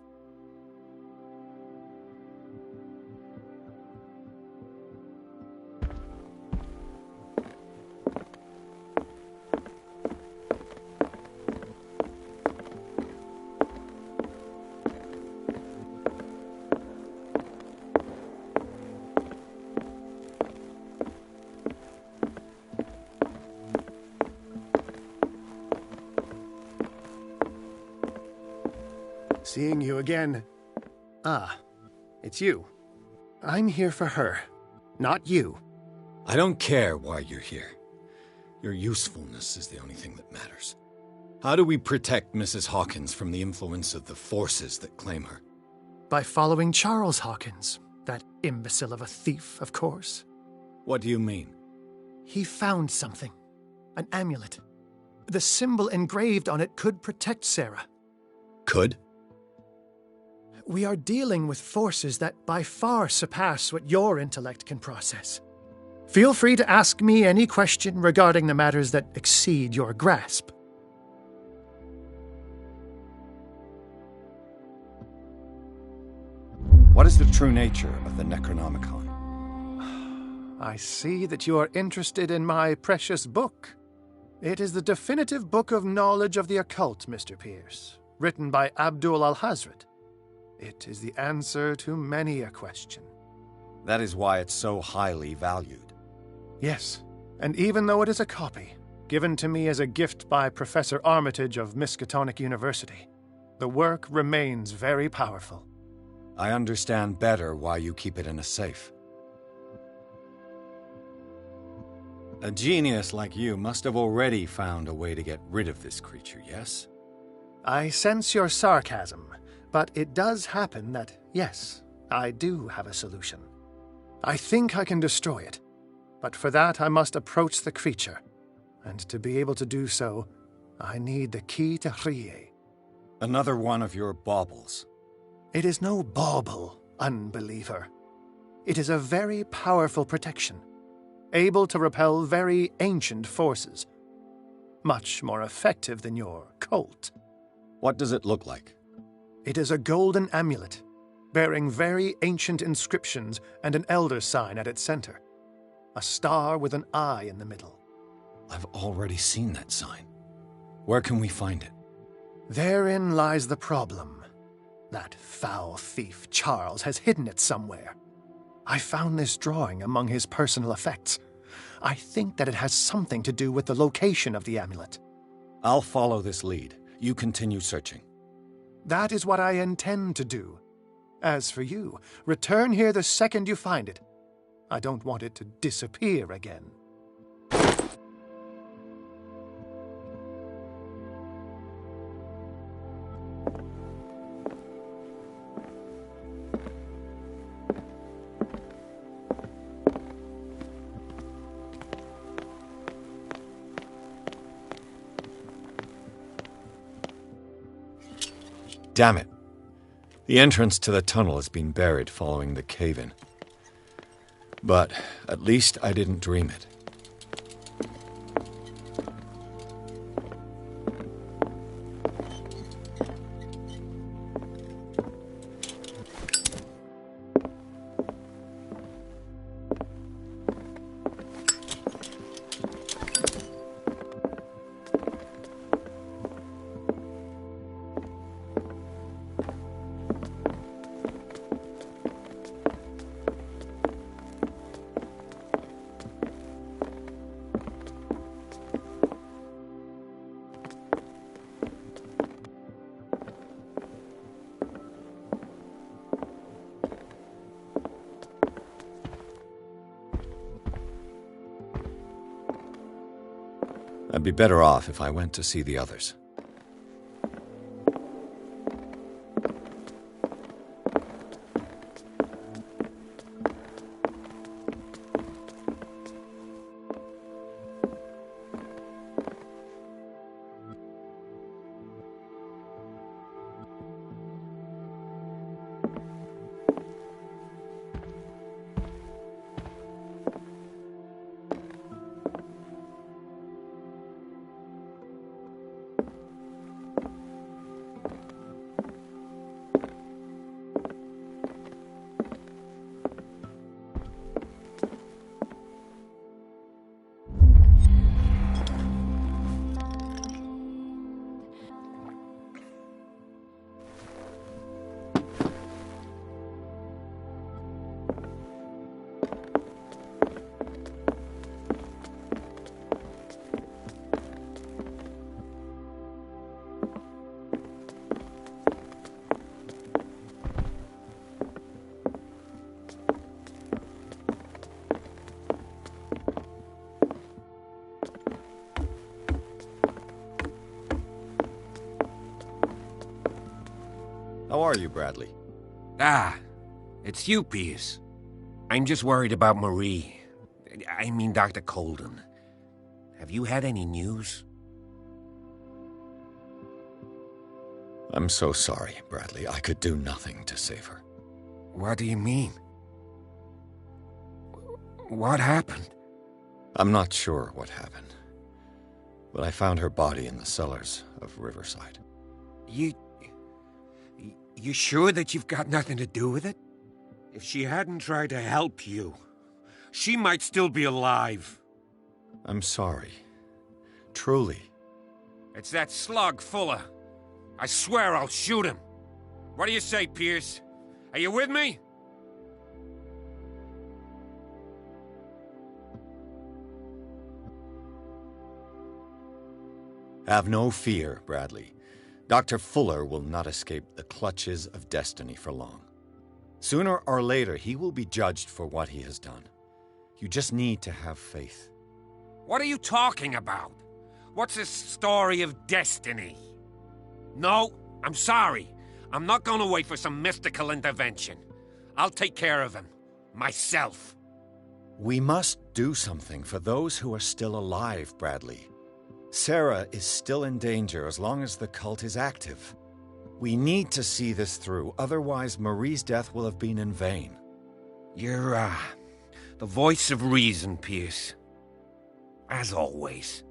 Seeing you again. Ah, it's you. I'm here for her, not you. I don't care why you're here. Your usefulness is the only thing that matters. How do we protect Mrs. Hawkins from the influence of the forces that claim her? By following Charles Hawkins, that imbecile of a thief, of course. What do you mean? He found something. An amulet. The symbol engraved on it could protect Sarah. Could? We are dealing with forces that by far surpass what your intellect can process. Feel free to ask me any question regarding the matters that exceed your grasp. What is the true nature of the Necronomicon? I see that you are interested in my precious book. It is the definitive book of knowledge of the occult, Mr. Pierce, written by Abdul al-Hazred. It is the answer to many a question. That is why it's so highly valued. Yes, and even though it is a copy, given to me as a gift by Professor Armitage of Miskatonic University, the work remains very powerful. I understand better why you keep it in a safe. A genius like you must have already found a way to get rid of this creature, yes? I sense your sarcasm, but it does happen that, yes, I do have a solution. I think I can destroy it, but for that I must approach the creature, and to be able to do so, I need the key to Rie. Another one of your baubles. It is no bauble, unbeliever. It is a very powerful protection, able to repel very ancient forces. Much more effective than your Colt. What does it look like? It is a golden amulet, bearing very ancient inscriptions and an elder sign at its center. A star with an eye in the middle. I've already seen that sign. Where can we find it? Therein lies the problem. That foul thief Charles has hidden it somewhere. I found this drawing among his personal effects. I think that it has something to do with the location of the amulet. I'll follow this lead. You continue searching. That is what I intend to do. As for you, return here the second you find it. I don't want it to disappear again. Damn it. The entrance to the tunnel has been buried following the cave-in. But at least I didn't dream it. I'd be better off if I went to see the others. How are you, Bradley? Ah, it's you, Pierce. I'm just worried about Marie. I mean, Dr. Colden. Have you had any news? I'm so sorry, Bradley. I could do nothing to save her. What do you mean? What happened? I'm not sure what happened, but I found her body in the cellars of Riverside. You sure that you've got nothing to do with it? If she hadn't tried to help you, she might still be alive. I'm sorry. Truly. It's that slug, Fuller. I swear I'll shoot him. What do you say, Pierce? Are you with me? Have no fear, Bradley. Dr. Fuller will not escape the clutches of destiny for long. Sooner or later, he will be judged for what he has done. You just need to have faith. What are you talking about? What's this story of destiny? No, I'm sorry. I'm not going to wait for some mystical intervention. I'll take care of him. Myself. We must do something for those who are still alive, Bradley. Sarah is still in danger as long as the cult is active. We need to see this through, otherwise Marie's death will have been in vain. You're, the voice of reason, Pierce. As always.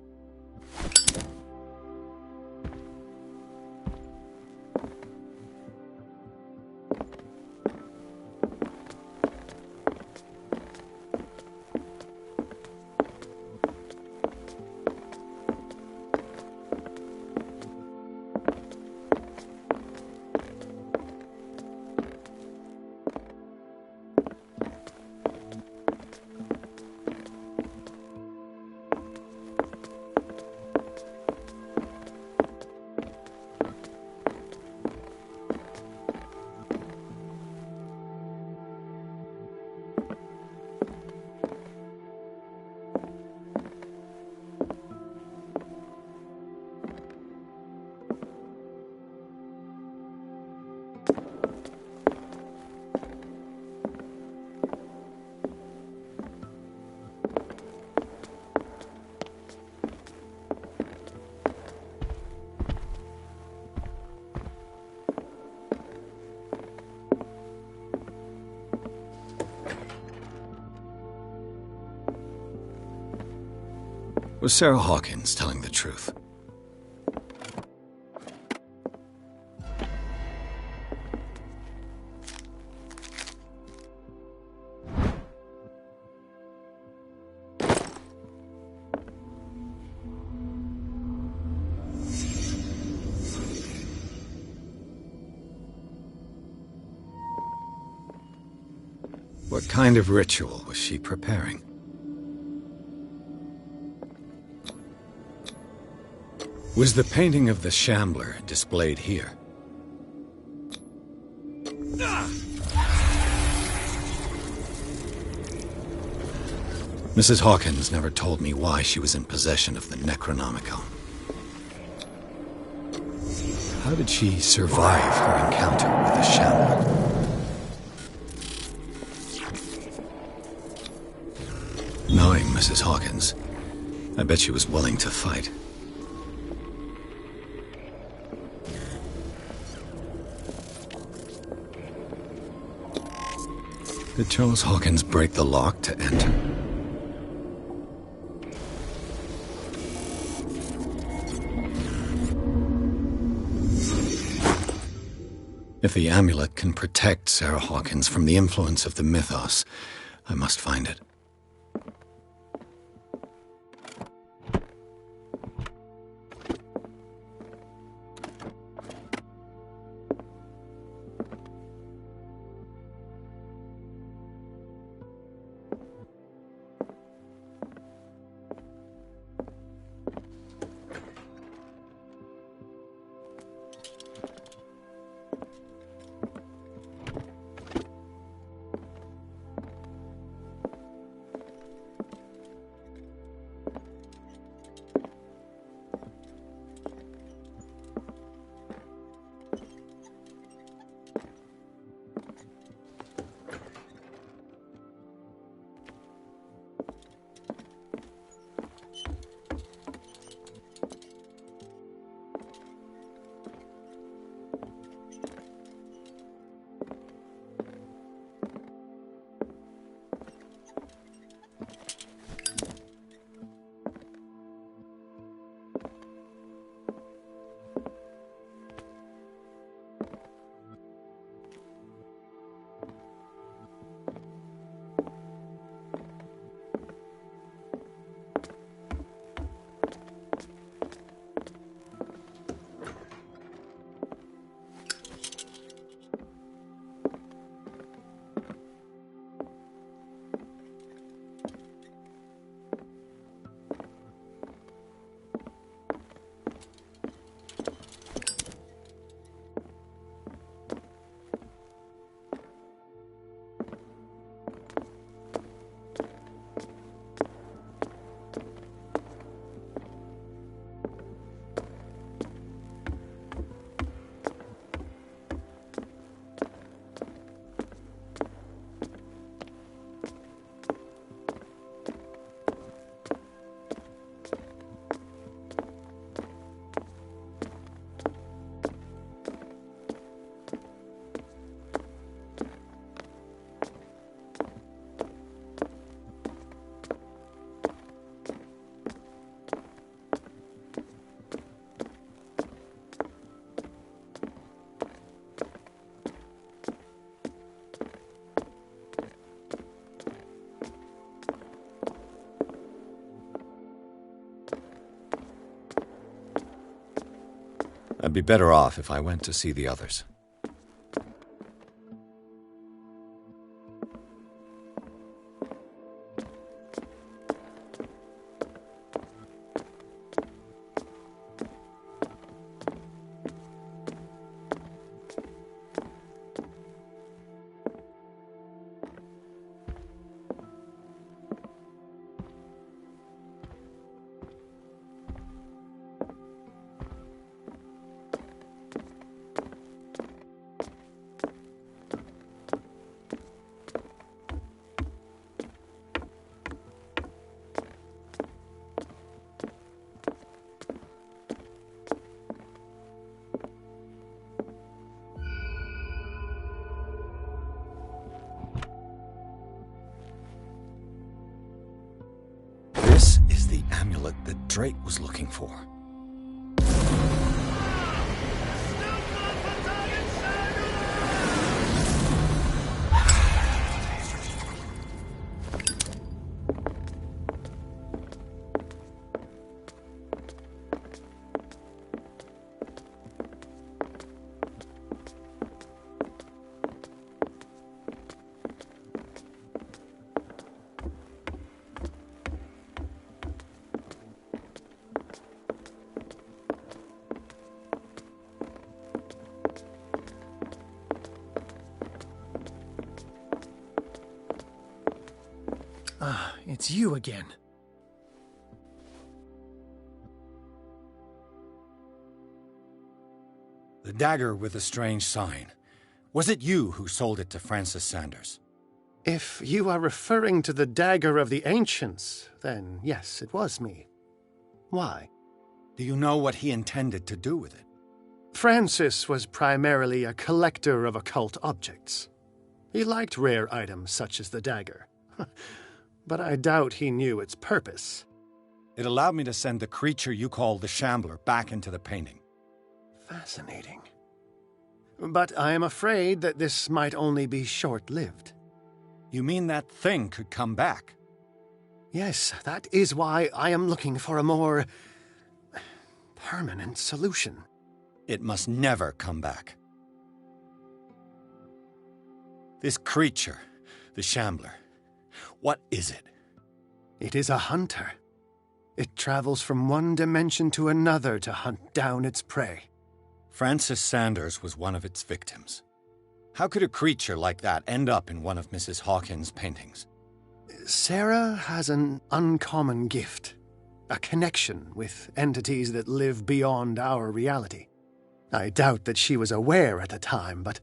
Was Sarah Hawkins telling the truth? What kind of ritual was she preparing? Was the painting of the Shambler displayed here? Mrs. Hawkins never told me why she was in possession of the Necronomicon. How did she survive her encounter with the shaman? Knowing Mrs. Hawkins, I bet she was willing to fight. Did Charles Hawkins break the lock to enter? If the amulet can protect Sarah Hawkins from the influence of the mythos, I must find it. I'd be better off if I went to see the others. This is the amulet that Drake was looking for. Ah, it's you again. The dagger with the strange sign. Was it you who sold it to Francis Sanders? If you are referring to the dagger of the ancients, then yes, it was me. Why? Do you know what he intended to do with it? Francis was primarily a collector of occult objects. He liked rare items such as the dagger. But I doubt he knew its purpose. It allowed me to send the creature you call the Shambler back into the painting. Fascinating. But I am afraid that this might only be short-lived. You mean that thing could come back? Yes, that is why I am looking for a more permanent solution. It must never come back. This creature, the Shambler, what is it? It is a hunter. It travels from one dimension to another to hunt down its prey. Francis Sanders was one of its victims. How could a creature like that end up in one of Mrs. Hawkins' paintings? Sarah has an uncommon gift. A connection with entities that live beyond our reality. I doubt that she was aware at the time, but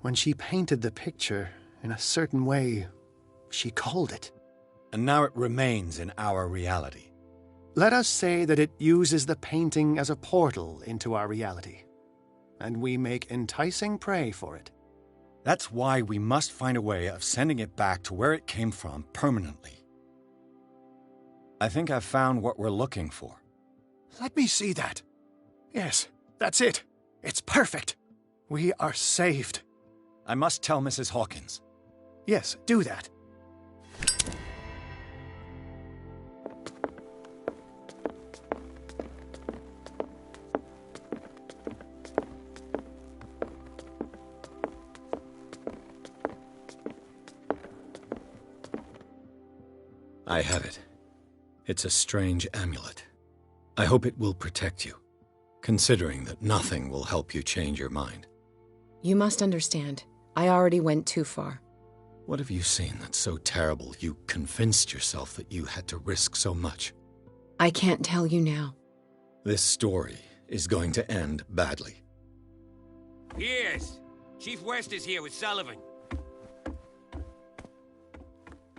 when she painted the picture in a certain way, she called it. And now it remains in our reality. Let us say that it uses the painting as a portal into our reality, and we make enticing prey for it. That's why we must find a way of sending it back to where it came from permanently. I think I've found what we're looking for. Let me see that. Yes, that's it. It's perfect. We are saved. I must tell Mrs. Hawkins. Yes, do that. I have it. It's a strange amulet. I hope it will protect you, considering that nothing will help you change your mind. You must understand, I already went too far. What have you seen that's so terrible you convinced yourself that you had to risk so much? I can't tell you now. This story is going to end badly. Yes! Chief West is here with Sullivan.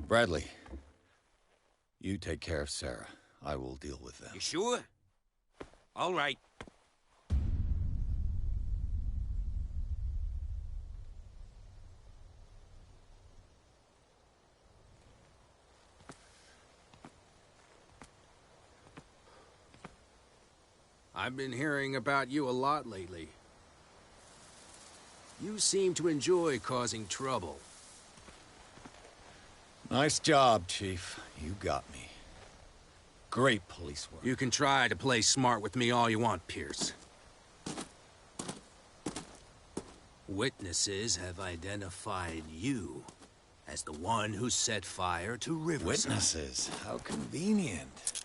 Bradley, you take care of Sarah. I will deal with them. You sure? All right. I've been hearing about you a lot lately. You seem to enjoy causing trouble. Nice job, Chief. You got me. Great police work. You can try to play smart with me all you want, Pierce. Witnesses have identified you as the one who set fire to Riverside. Witnesses? How convenient.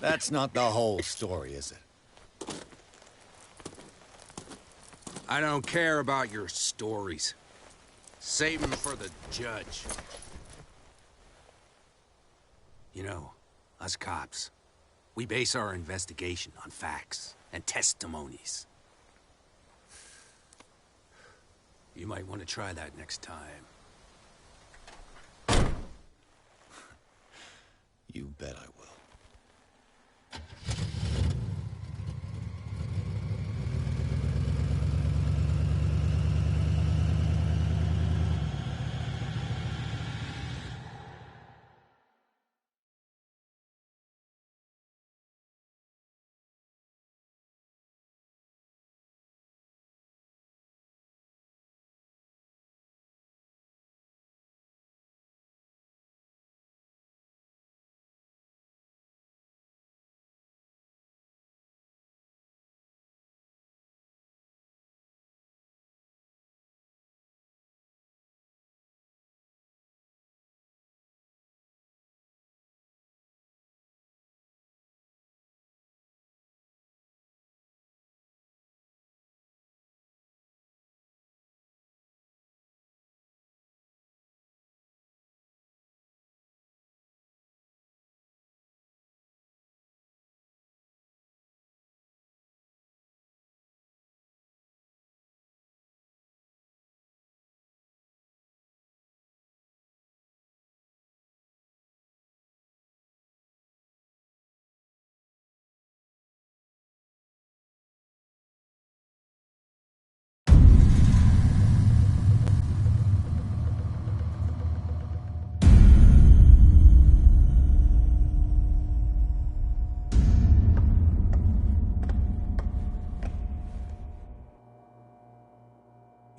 That's not the whole story, is it? I don't care about your stories. Save them for the judge. You know, us cops, we base our investigation on facts and testimonies. You might want to try that next time. You bet I will.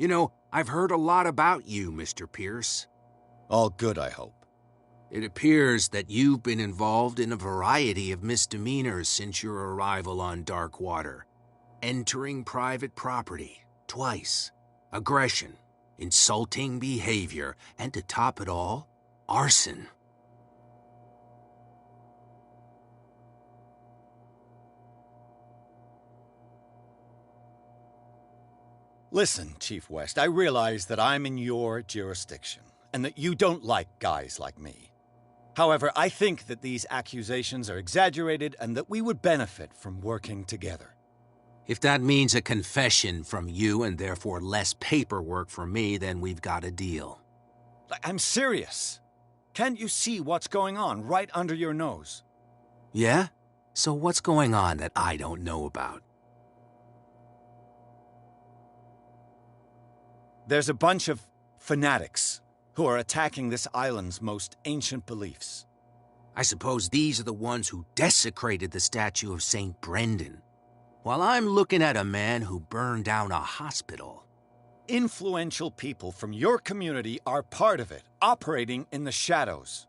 You know, I've heard a lot about you, Mr. Pierce. All good, I hope. It appears that you've been involved in a variety of misdemeanors since your arrival on Darkwater. Entering private property, twice. Aggression, insulting behavior, and to top it all, arson. Listen, Chief West, I realize that I'm in your jurisdiction, and that you don't like guys like me. However, I think that these accusations are exaggerated and that we would benefit from working together. If that means a confession from you and therefore less paperwork for me, then we've got a deal. I'm serious. Can't you see what's going on right under your nose? Yeah? So what's going on that I don't know about? There's a bunch of fanatics who are attacking this island's most ancient beliefs. I suppose these are the ones who desecrated the statue of St. Brendan, while I'm looking at a man who burned down a hospital. Influential people from your community are part of it, operating in the shadows.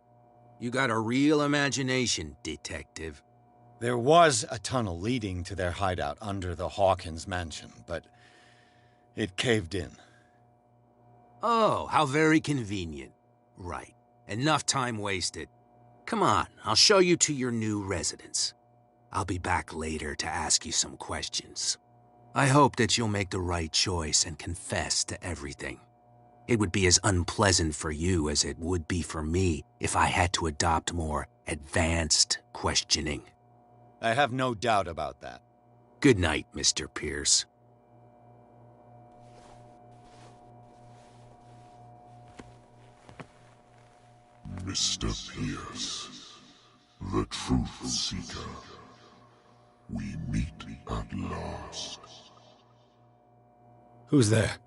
You got a real imagination, detective. There was a tunnel leading to their hideout under the Hawkins mansion, but it caved in. Oh, how very convenient. Right. Enough time wasted. Come on, I'll show you to your new residence. I'll be back later to ask you some questions. I hope that you'll make the right choice and confess to everything. It would be as unpleasant for you as it would be for me if I had to adopt more advanced questioning. I have no doubt about that. Good night, Mr. Pierce. Mr. Pierce, the Truth Seeker, we meet at last. Who's there?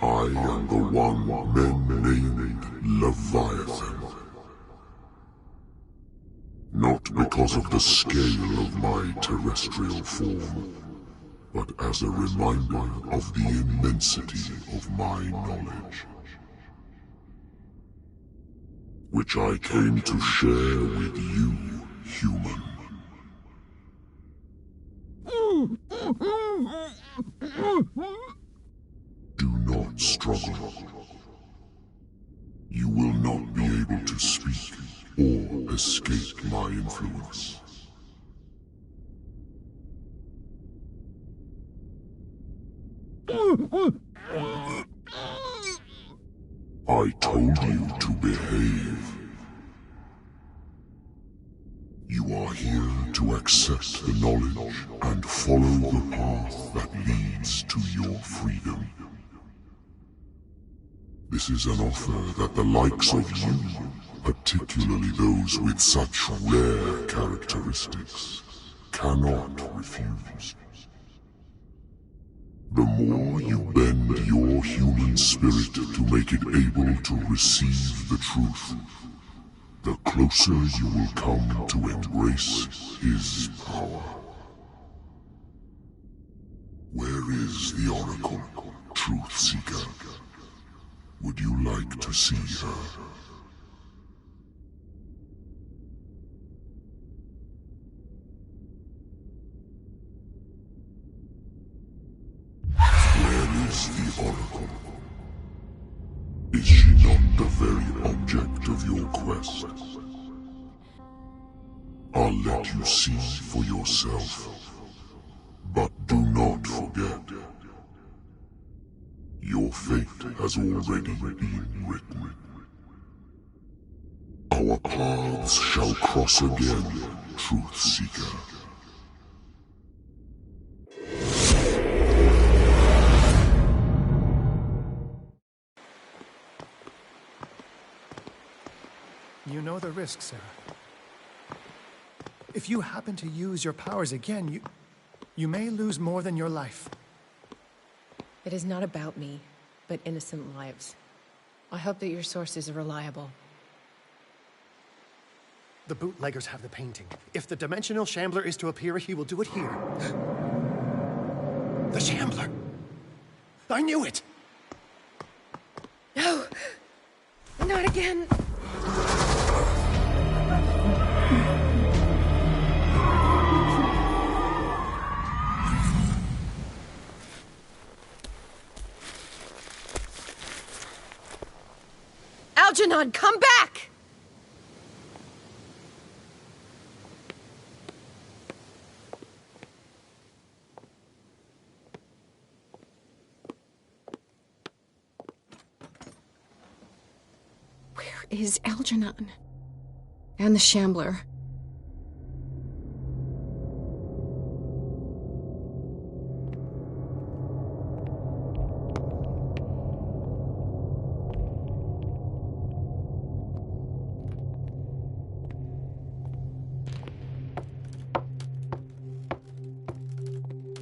I am the one men named Leviathan. Not because of the scale of my terrestrial form, but as a reminder of the immensity of my knowledge, which I came to share with you, human. Do not struggle. You will not be able to speak or escape my influence. I told you to behave. You are here to accept the knowledge and follow the path that leads to your freedom. This is an offer that the likes of you, particularly those with such rare characteristics, cannot refuse. The more you bend your human spirit to make it able to receive the truth, the closer you will come to embrace his power. Where is the Oracle, Truth Seeker? Would you like to see her? Where is the Oracle? Is she not the very object of your quest? I'll let you see for yourself. But do not forget, your fate has already been written. Our paths shall cross again, Truth Seeker. You know the risk, Sarah. If you happen to use your powers again, you may lose more than your life. It is not about me, but innocent lives. I hope that your sources are reliable. The bootleggers have the painting. If the Dimensional Shambler is to appear, he will do it here. The Shambler! I knew it! No! Not again! Algernon, come back! Where is Algernon? And the Shambler?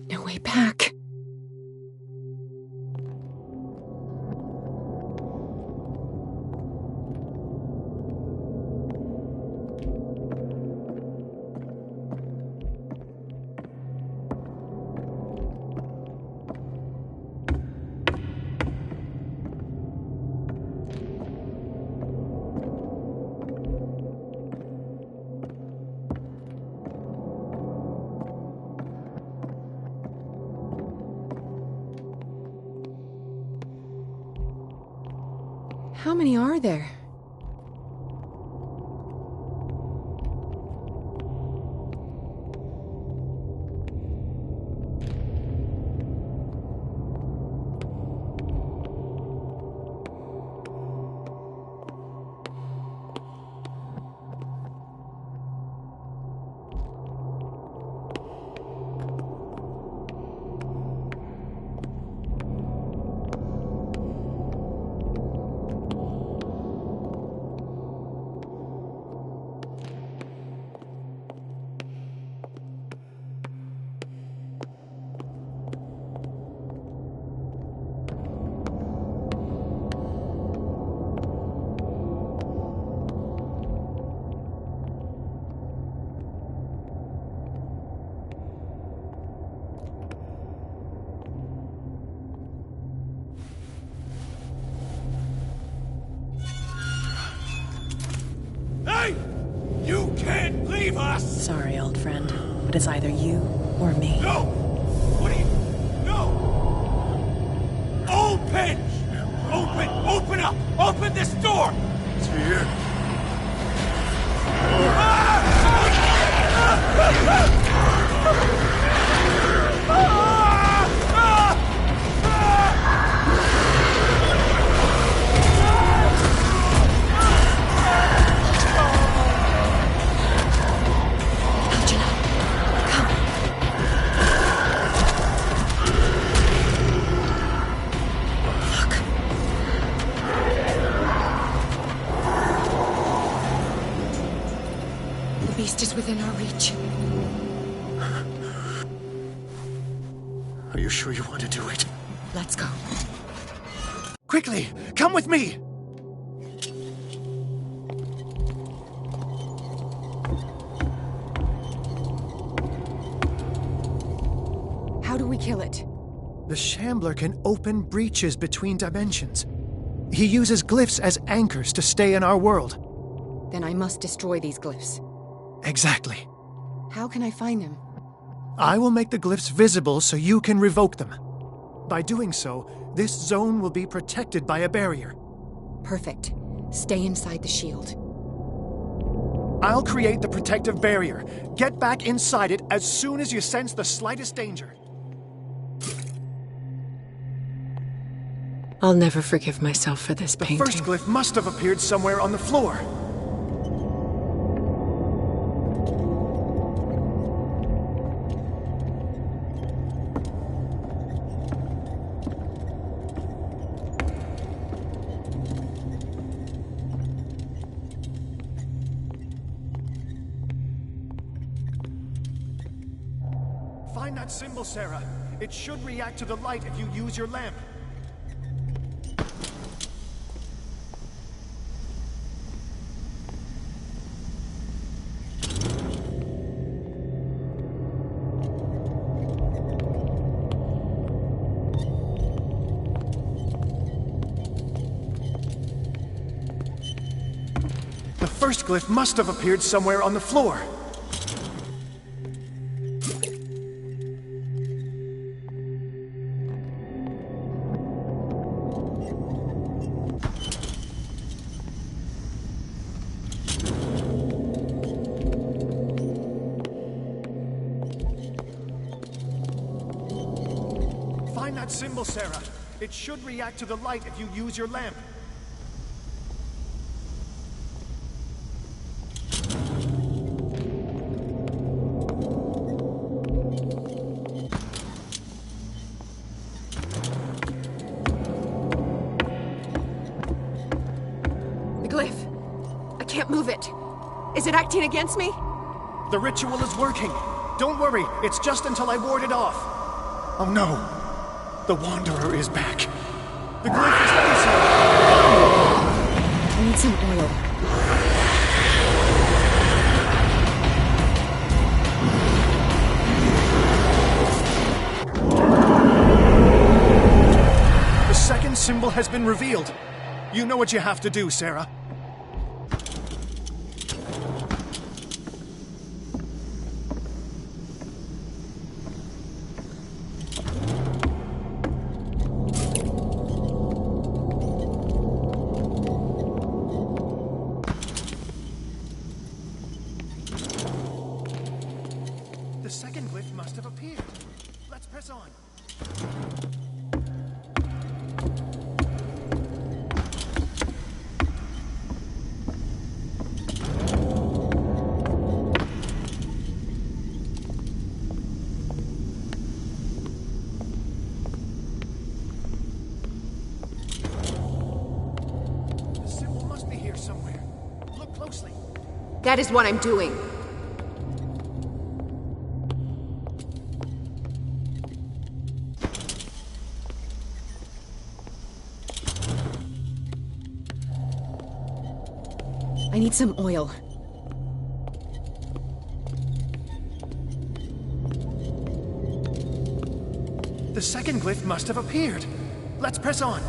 No way back. How many are there? Hey! You can't leave us! Sorry, old friend, but it's either you or me. No! What are you... No! Open! Open up! Open this door! It's here. The beast is within our reach. Are you sure you want to do it? Let's go. Quickly! Come with me! How do we kill it? The Shambler can open breaches between dimensions. He uses glyphs as anchors to stay in our world. Then I must destroy these glyphs. Exactly. How can I find them? I will make the glyphs visible so you can revoke them. By doing so, this zone will be protected by a barrier. Perfect. Stay inside the shield. I'll create the protective barrier. Get back inside it as soon as you sense the slightest danger. I'll never forgive myself for this painting. The first glyph must have appeared somewhere on the floor. Find that symbol, Sarah. It should react to the light if you use your lamp. The first glyph must have appeared somewhere on the floor. Find that symbol, Sarah. It should react to the light if you use your lamp. Is it acting against me? The ritual is working. Don't worry, it's just until I ward it off. Oh no, the Wanderer is back. The glyph is loose. I need some oil. The second symbol has been revealed. You know what you have to do, Sarah. The second glyph must have appeared. Let's press on. The symbol must be here somewhere. Look closely. That is what I'm doing. I need some oil. The second glyph must have appeared. Let's press on.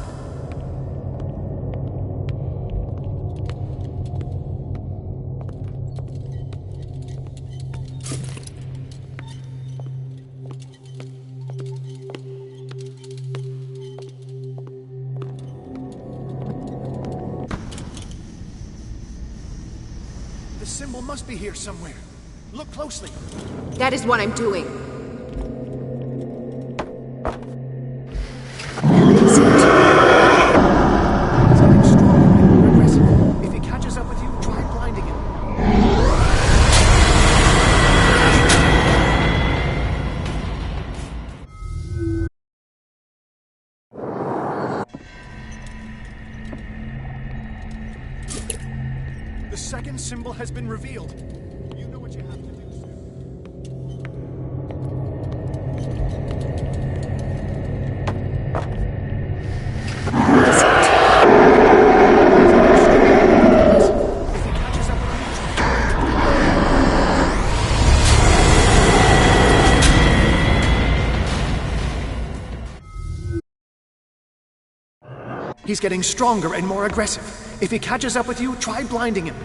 The symbol must be here somewhere. Look closely. That is what I'm doing. If he catches up with you, try blinding him. The second symbol has been revealed. You know what you have to do, sir. He's getting stronger and more aggressive. If he catches up with you, try blinding him.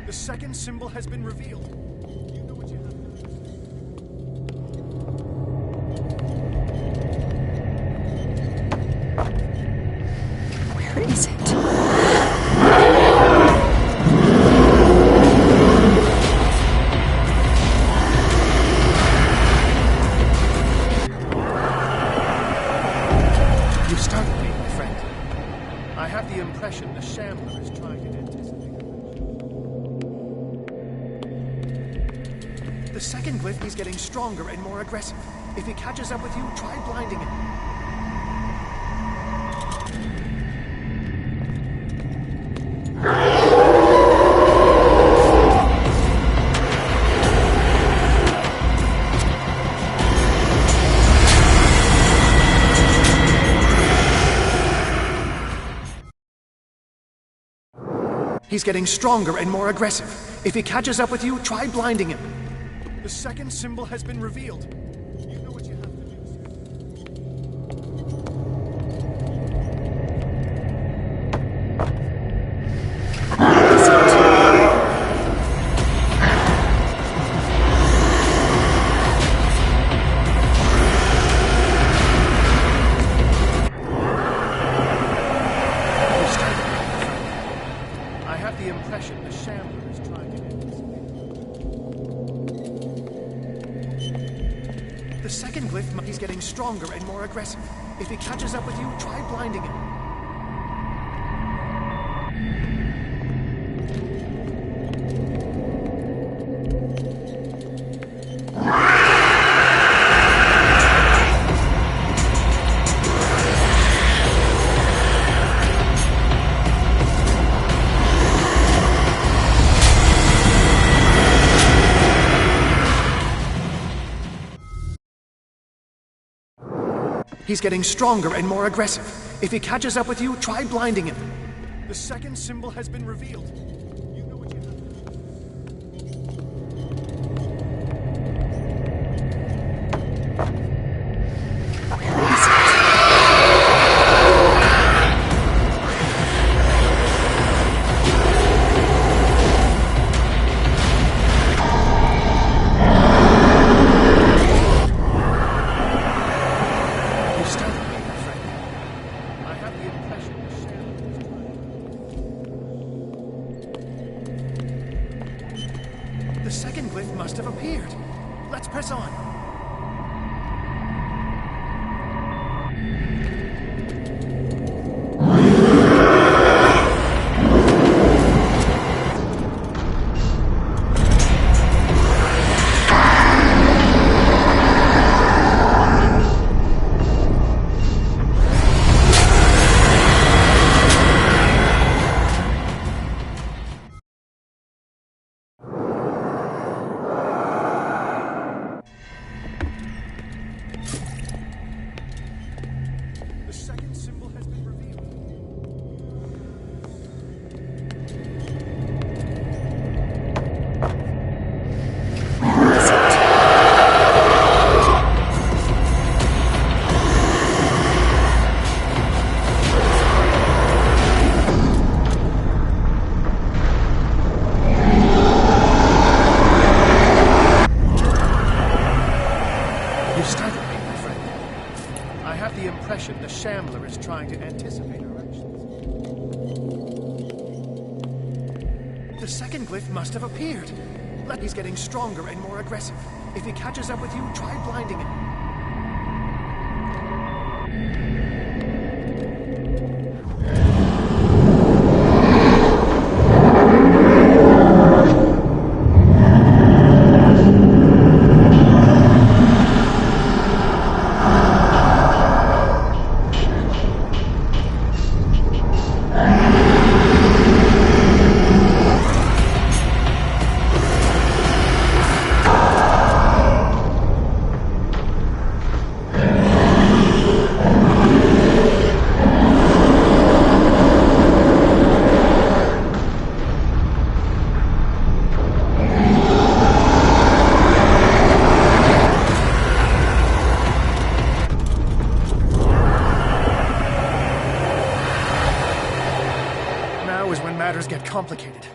The second symbol has been revealed. You know what you have to do. Where is it? You startled me, my friend. I have the impression the Shambler is trying to anticipate. The second glyph is getting stronger and more aggressive. If he catches up with you, try blinding him. He's getting stronger and more aggressive. If he catches up with you, try blinding him. The second symbol has been revealed. You know what you have to do, I have the impression the Shambler is trying to anticipate. The second glyph, he's getting stronger and more aggressive. If he catches up with you, try blinding him. He's getting stronger and more aggressive. If he catches up with you, try blinding him. The second symbol has been revealed. You know what you have to The second glyph must have appeared. Let's press on. The second symbol has been revealed. You startled me, my friend. I have the impression the Shambler is trying to anticipate our actions. The second glyph must have appeared. He's getting stronger and more aggressive. If he catches up with you, try blinding him. Now is when matters get complicated.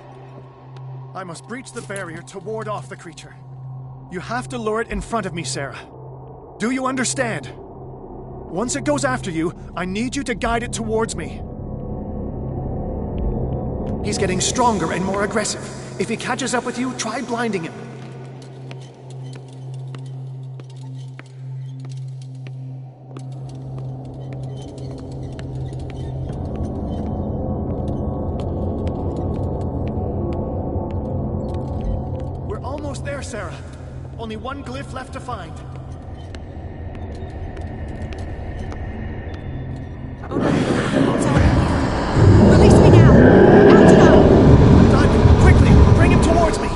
I must breach the barrier to ward off the creature. You have to lure it in front of me, Sarah. Do you understand? Once it goes after you, I need you to guide it towards me. He's getting stronger and more aggressive. If he catches up with you, try blinding him. We're almost there, Sarah. Only one glyph left to find. Release me now! Out to go! Done! Quickly! Bring him towards me!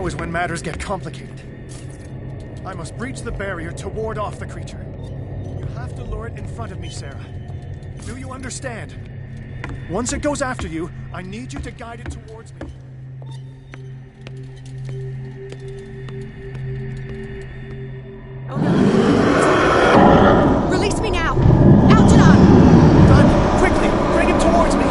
is when matters get complicated. I must breach the barrier to ward off the creature. You have to lure it in front of me, Sarah. Do you understand? Once it goes after you, I need you to guide it towards me. Oh no. Release me now! Algernon! Done! Quickly! Bring him towards me!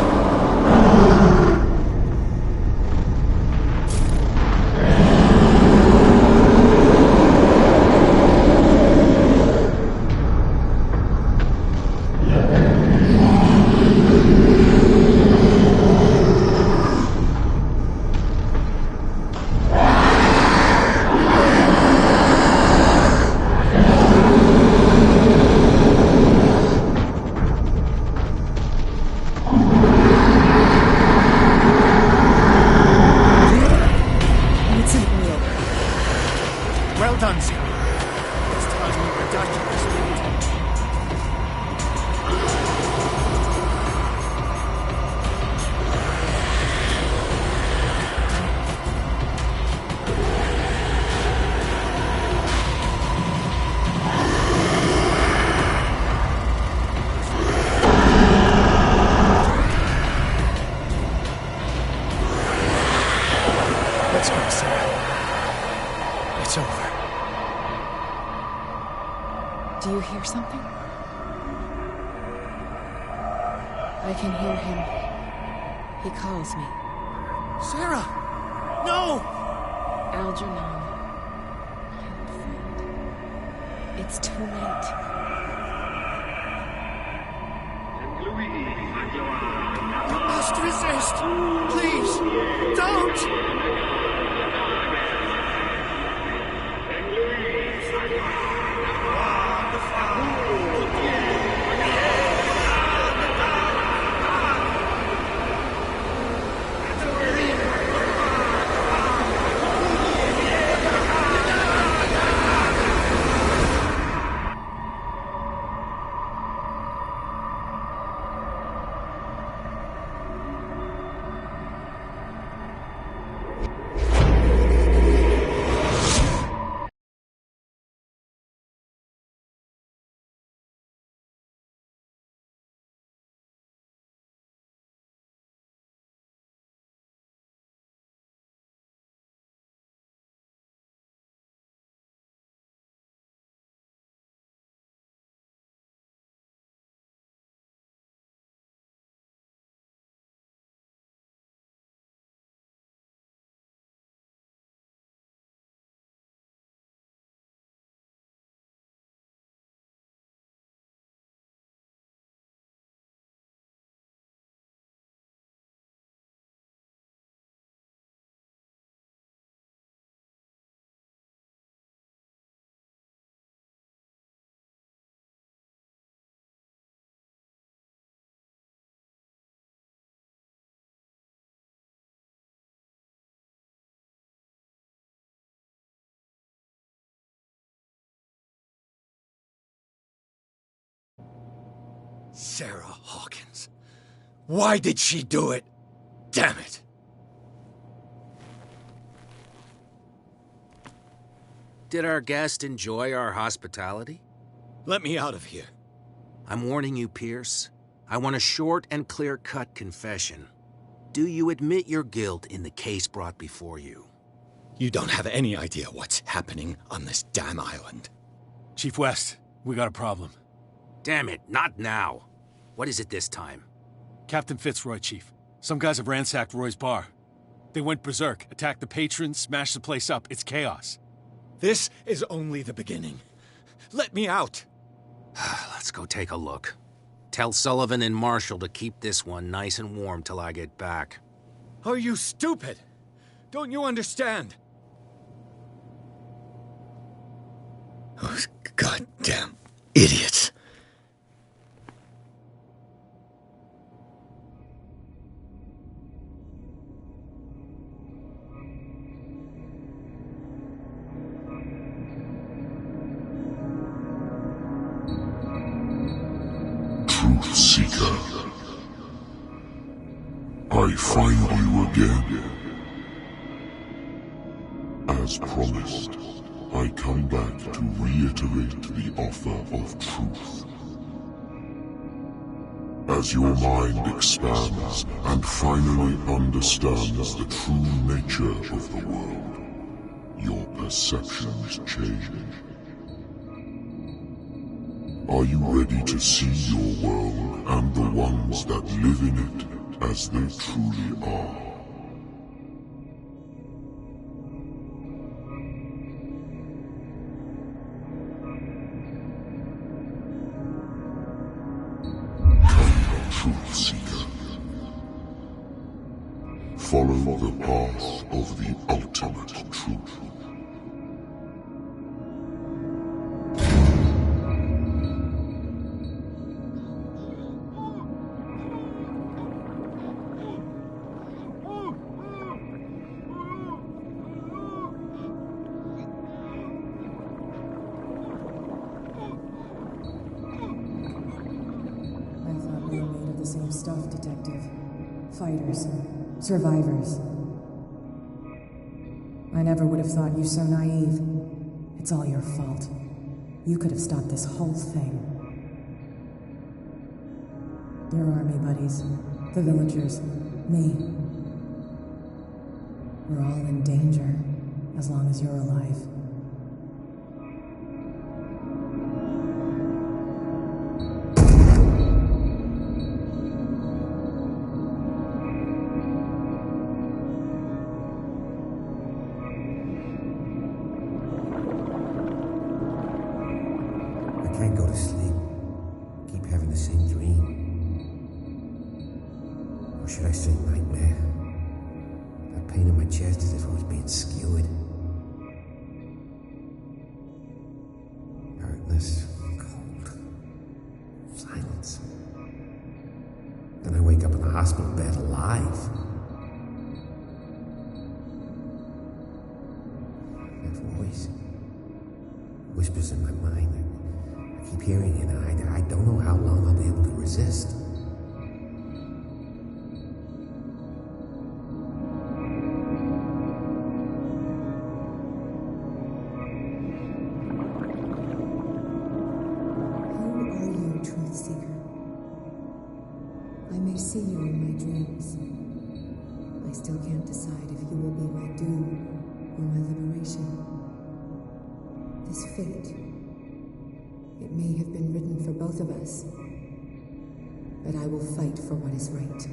Well done, Sarah. This time we were done to this meeting. Let's go, Sarah. It's over. Do you hear something? I can hear him. He calls me. Sarah! No! Algernon. My old friend. It's too late. You must resist! Please! Don't! Sarah Hawkins. Why did she do it? Damn it! Did our guest enjoy our hospitality? Let me out of here. I'm warning you, Pierce. I want a short and clear-cut confession. Do you admit your guilt in the case brought before you? You don't have any idea what's happening on this damn island. Chief West, we got a problem. Damn it, not now. What is it this time? Captain Fitzroy, Chief. Some guys have ransacked Roy's bar. They went berserk, attacked the patrons, smashed the place up. It's chaos. This is only the beginning. Let me out. Let's go take a look. Tell Sullivan and Marshall to keep this one nice and warm till I get back. Are you stupid? Don't you understand? Those goddamn idiots. Truth Seeker, I find you again. As promised, I come back to reiterate the offer of truth. As your mind expands and finally understands the true nature of the world, your perceptions change. Are you ready to see your world and the ones that live in it as they truly are? Truth Seeker. Follow the path of the ultimate truth. Same stuff, Detective. Fighters. Survivors. I never would have thought you so naive. It's all your fault. You could have stopped this whole thing. Your army buddies, the villagers, me. We're all in danger, as long as you're alive. Can't go to sleep. Keep having the same dream. Or should I say nightmare? That pain in my chest as if I was being skewered. Darkness, cold, silence. Then I wake up in the hospital bed alive. That voice whispers in my mind. I keep hearing it, and I don't know how long I'll be able to resist. Who are you, Truth Seeker? I may see you in my dreams. I still can't decide if you will be my doom or my liberation. This fate, it may have been written for both of us, but I will fight for what is right.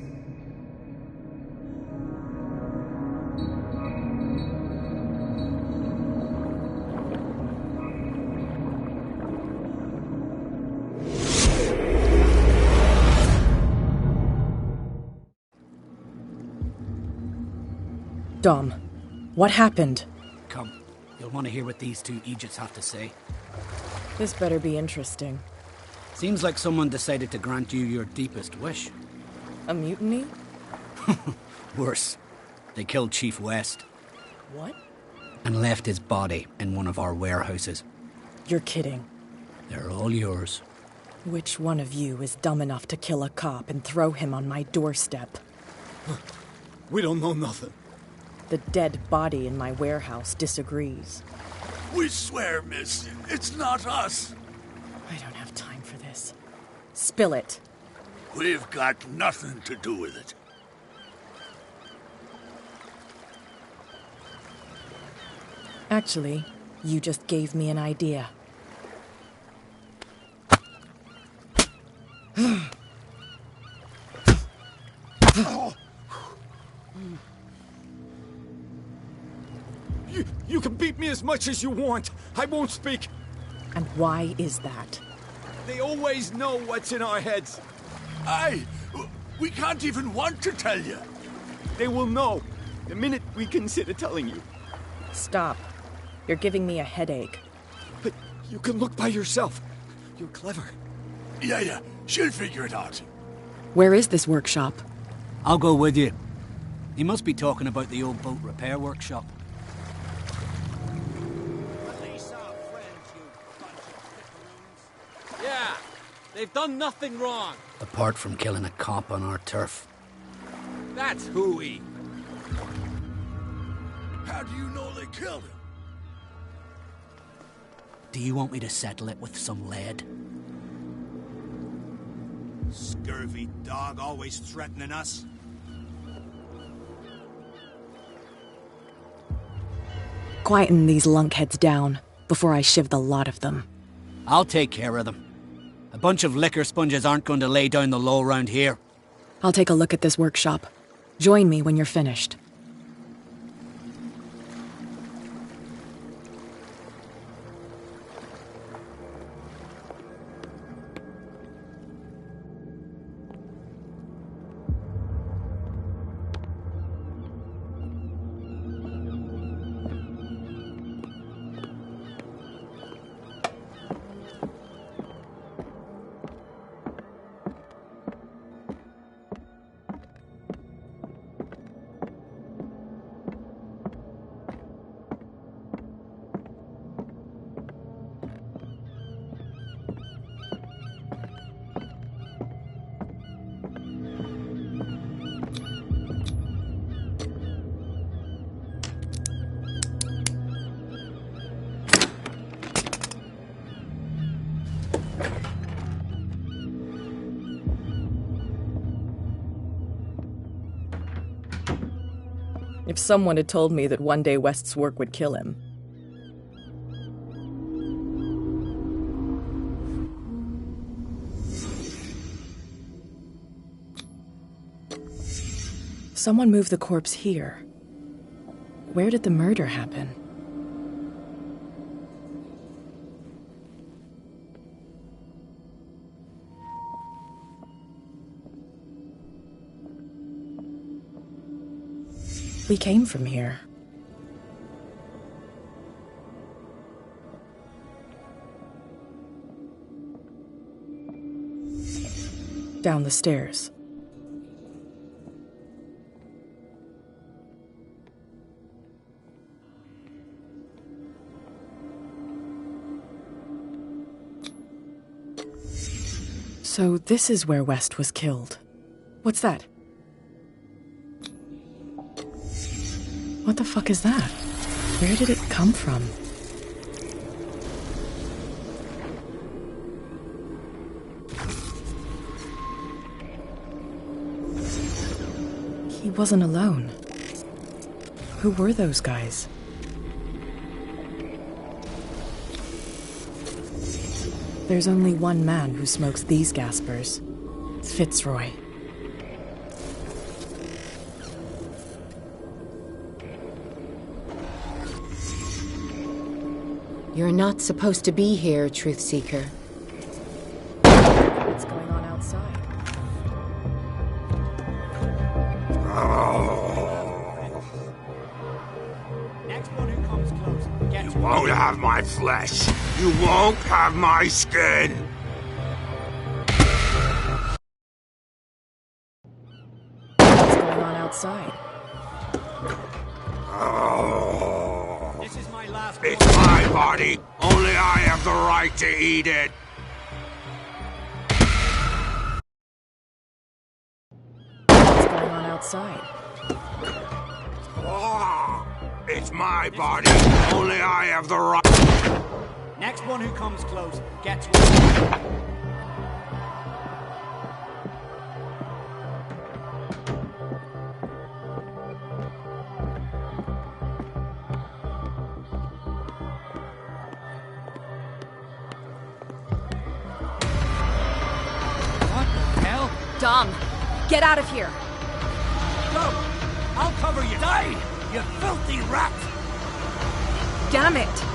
Dom, what happened? Come, you'll want to hear what these two Egypts have to say. This better be interesting. Seems like someone decided to grant you your deepest wish. A mutiny? Worse. They killed Chief West. What? And left his body in one of our warehouses. You're kidding. They're all yours. Which one of you is dumb enough to kill a cop and throw him on my doorstep? We don't know nothing. The dead body in my warehouse disagrees. We swear, miss, it's not us. I don't have time for this. Spill it. We've got nothing to do with it. Actually, you just gave me an idea. You can beat me as much as you want. I won't speak. And why is that? They always know what's in our heads. We can't even want to tell you. They will know the minute we consider telling you. Stop. You're giving me a headache. But you can look by yourself. You're clever. Yeah. She'll figure it out. Where is this workshop? I'll go with you. He must be talking about the old boat repair workshop. Yeah, they've done nothing wrong. Apart from killing a cop on our turf. That's hooey. How do you know they killed him? Do you want me to settle it with some lead? Scurvy dog always threatening us. Quieten these lunkheads down before I shiv the lot of them. I'll take care of them. A bunch of liquor sponges aren't going to lay down the law round here. I'll take a look at this workshop. Join me when you're finished. If someone had told me that one day West's work would kill him. Someone moved the corpse here. Where did the murder happen? We came from here. Down the stairs. So this is where West was killed. What's that? What the fuck is that? Where did it come from? He wasn't alone. Who were those guys? There's only one man who smokes these gaspers. Fitzroy. You're not supposed to be here, Truth Seeker. What's going on outside? Next one who comes close gets You won't have my flesh. You won't have my skin. What's going on outside? This is my last one. It's my body. Only I have the right to eat it. What's going on outside? It's my body. Only I have the right. Next one who comes close gets one. Dom, get out of here. Go! I'll cover you. Die, you filthy rat! Damn it.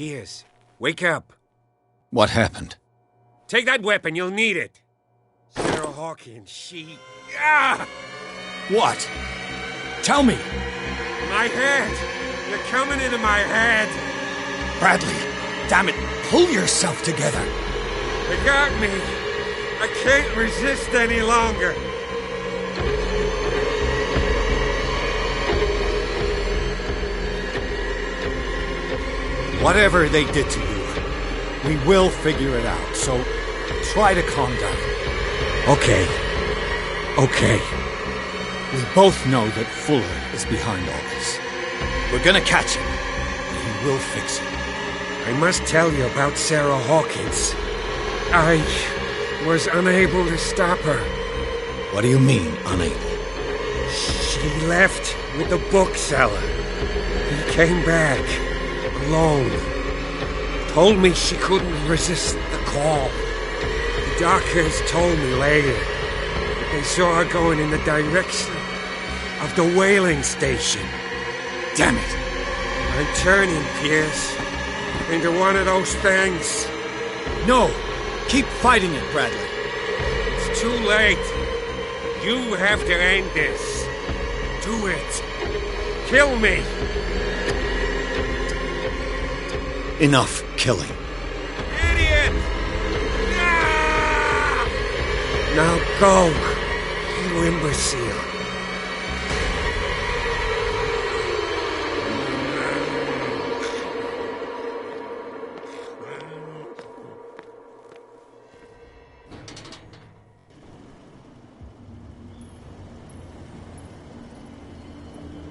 Piers, wake up. What happened? Take that weapon, you'll need it. Sarah Hawkins, she... Ah! What? Tell me. My head. You're coming into my head. Bradley, damn it, pull yourself together. They got me. I can't resist any longer. Whatever they did to you, we will figure it out, so try to calm down. Okay. We both know that Fuller is behind all this. We're gonna catch him, and he will fix it. I must tell you about Sarah Hawkins. I was unable to stop her. What do you mean, unable? She left with the bookseller. He came back, alone. Told me she couldn't resist the call. The doctors told me later that they saw her going in the direction of the whaling station. Damn it! I'm turning, Piers, into one of those things. No! Keep fighting it, Bradley. It's too late. You have to end this. Do it. Kill me. Enough killing. Idiot! Ah! Now go, you imbecile.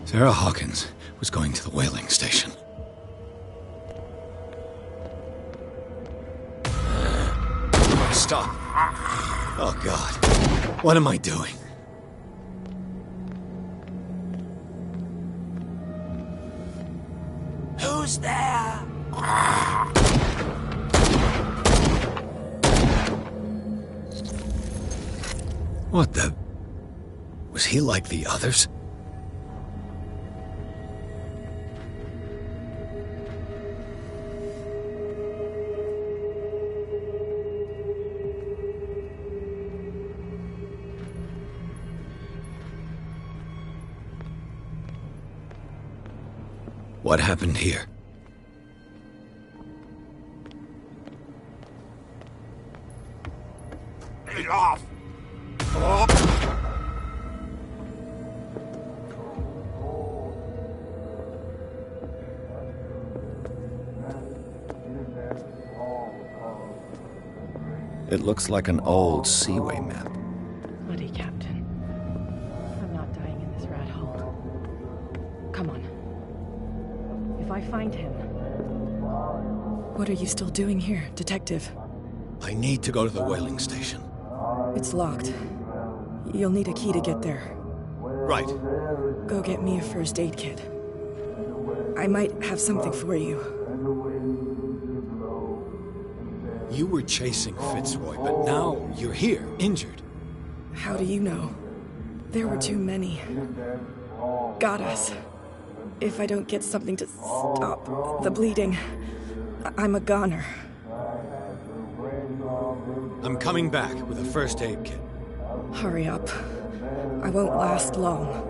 Sarah Hawkins was going to the whaling station. Stop. Oh, God. What am I doing? Who's there? What the... Was he like the others? What happened here? Get off! It looks like an old seaway map. Buddy, Captain. I'm not dying in this rat hole. Come on. If I find him... What are you still doing here, Detective? I need to go to the whaling station. It's locked. You'll need a key to get there. Right. Go get me a first aid kit. I might have something for you. You were chasing Fitzroy, but now you're here, injured. How do you know? There were too many. Got us. If I don't get something to stop the bleeding, I'm a goner. I'm coming back with a first aid kit. Hurry up. I won't last long.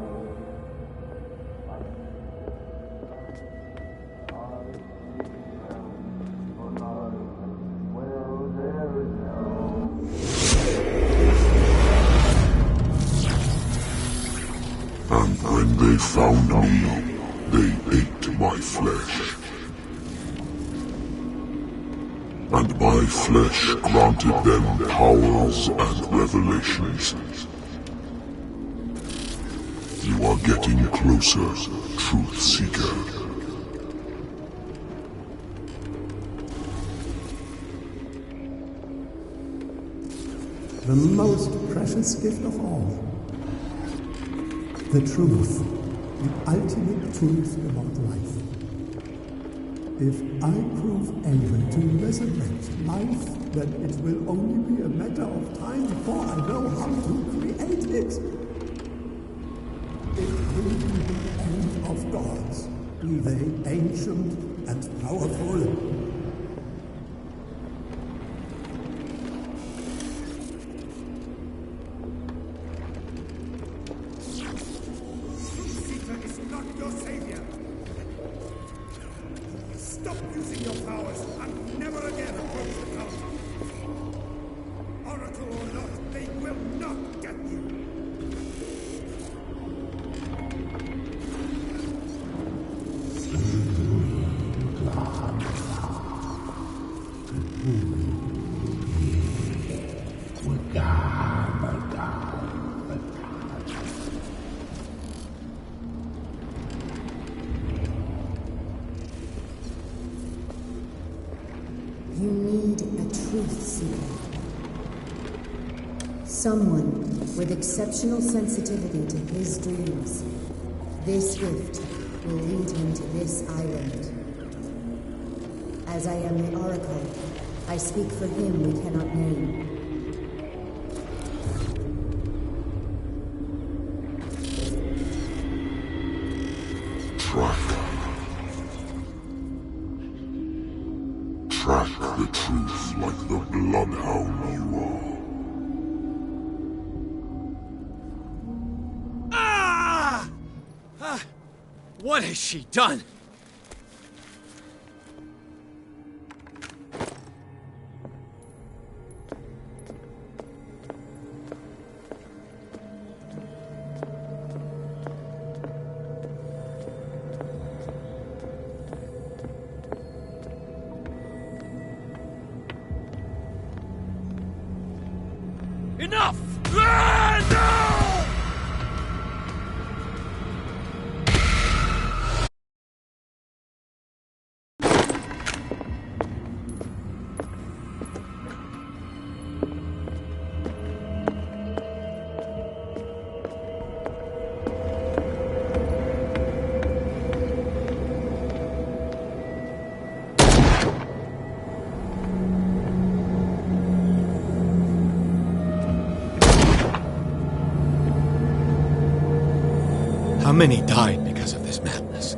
And when they found me, they ate my flesh. And my flesh granted them powers and revelations. You are getting closer, Truth Seeker. The most precious gift of all. The truth. The ultimate truth about life. If I prove able to resurrect life, then it will only be a matter of time before I know how to create it. It will be the end of gods, be they ancient and powerful. You need a truth seeker. Someone with exceptional sensitivity to his dreams. This gift will lead him to this island. As I am the Oracle, I speak for him we cannot name. Track the truth like the bloodhound you are. Ah! What has she done? Enough! How many died because of this madness?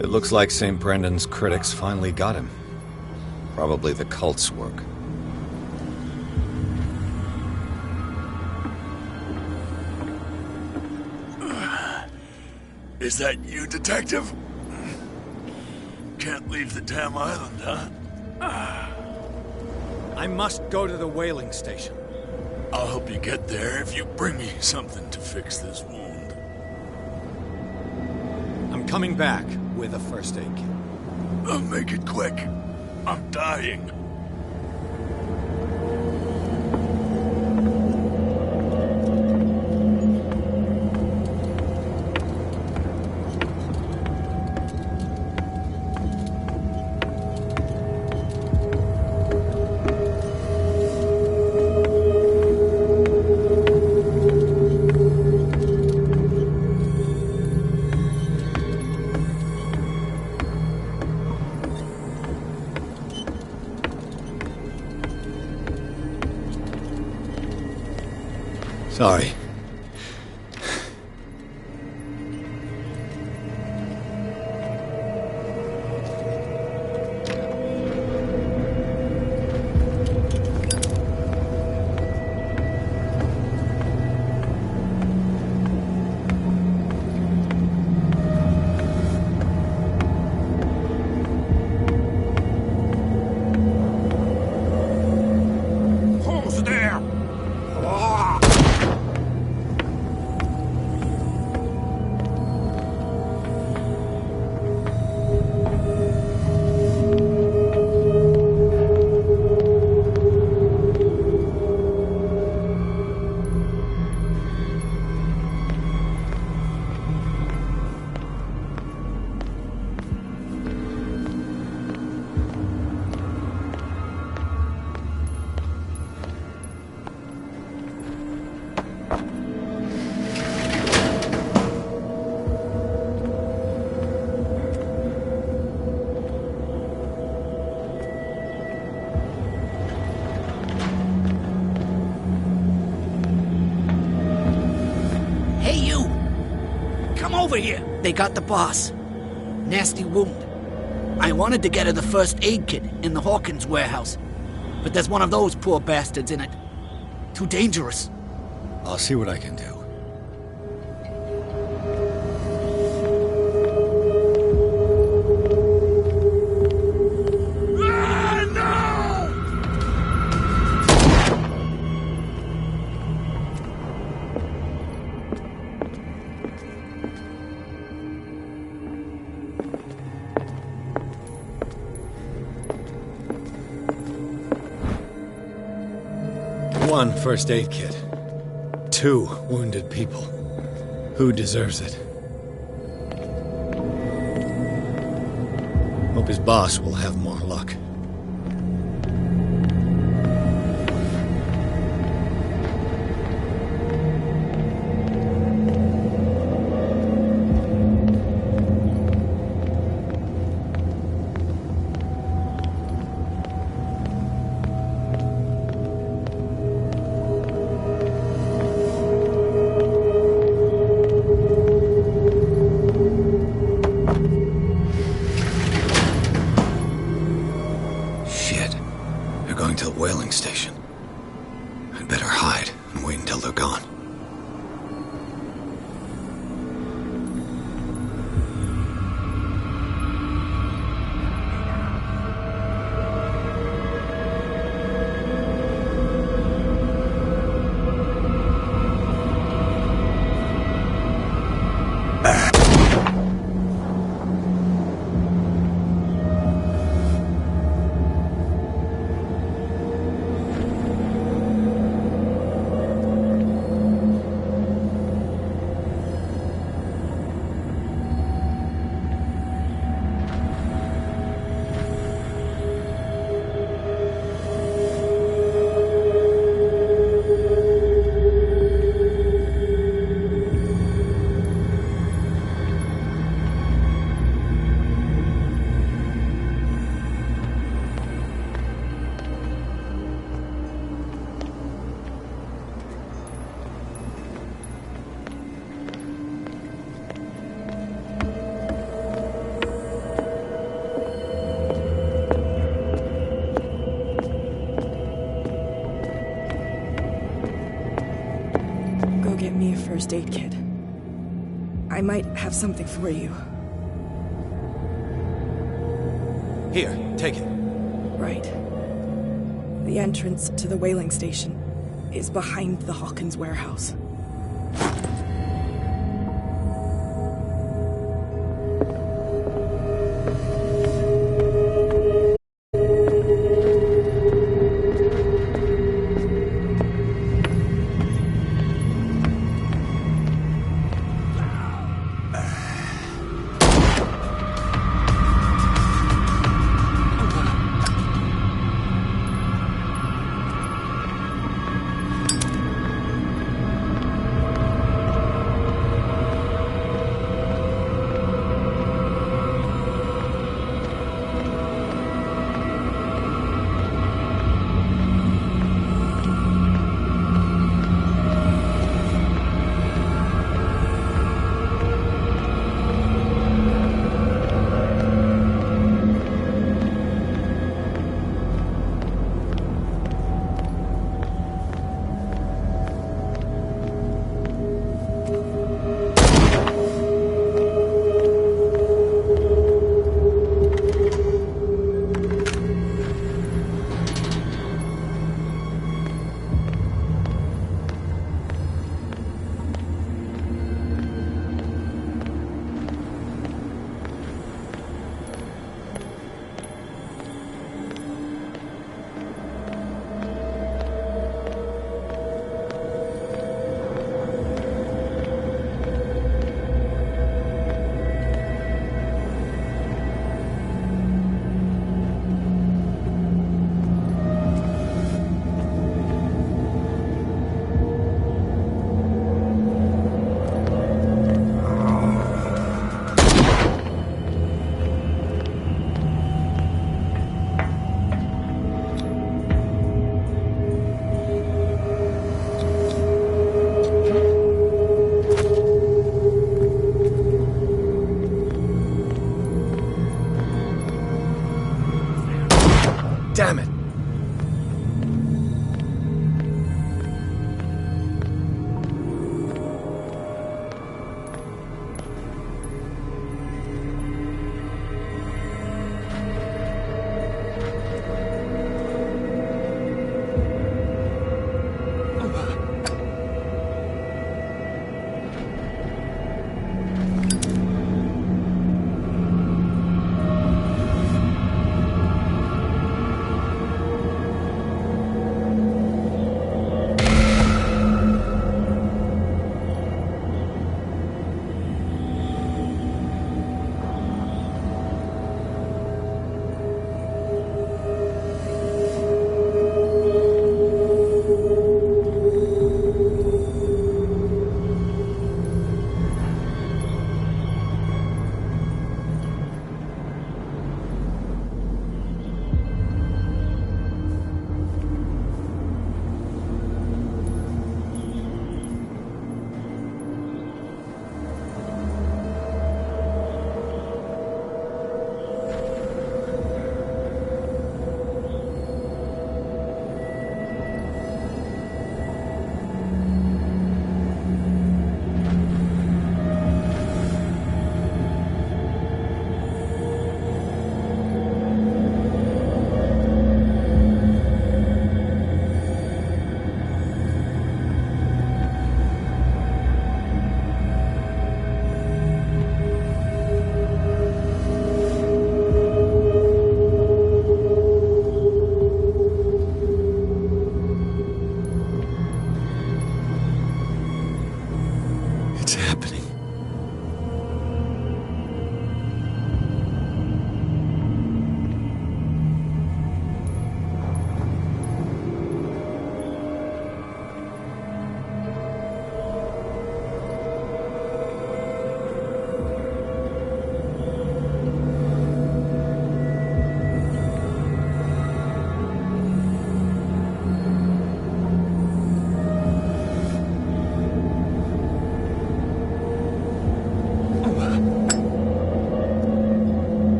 It looks like St. Brendan's critics finally got him. Probably the cult's work. Is that you, Detective? Can't leave the damn island, huh? I must go to the whaling station. I'll help you get there if you bring me something to fix this wound. I'm coming back with a first aid kit. Make it quick. I'm dying. Sorry. over here. They got the boss. Nasty wound. I wanted to get her the first aid kit in the Hawkins warehouse, but there's one of those poor bastards in it. Too dangerous. I'll see what I can do. One first aid kit. 2 wounded people. Who deserves it? Hope his boss will have more luck. Station. I'd better hide and wait until they're gone. Get me a first aid kit. I might have something for you. Here, take it. Right. The entrance to the whaling station is behind the Hawkins warehouse.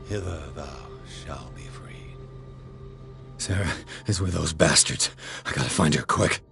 Hither thou shalt be freed. Sarah is with those bastards. I gotta find her quick.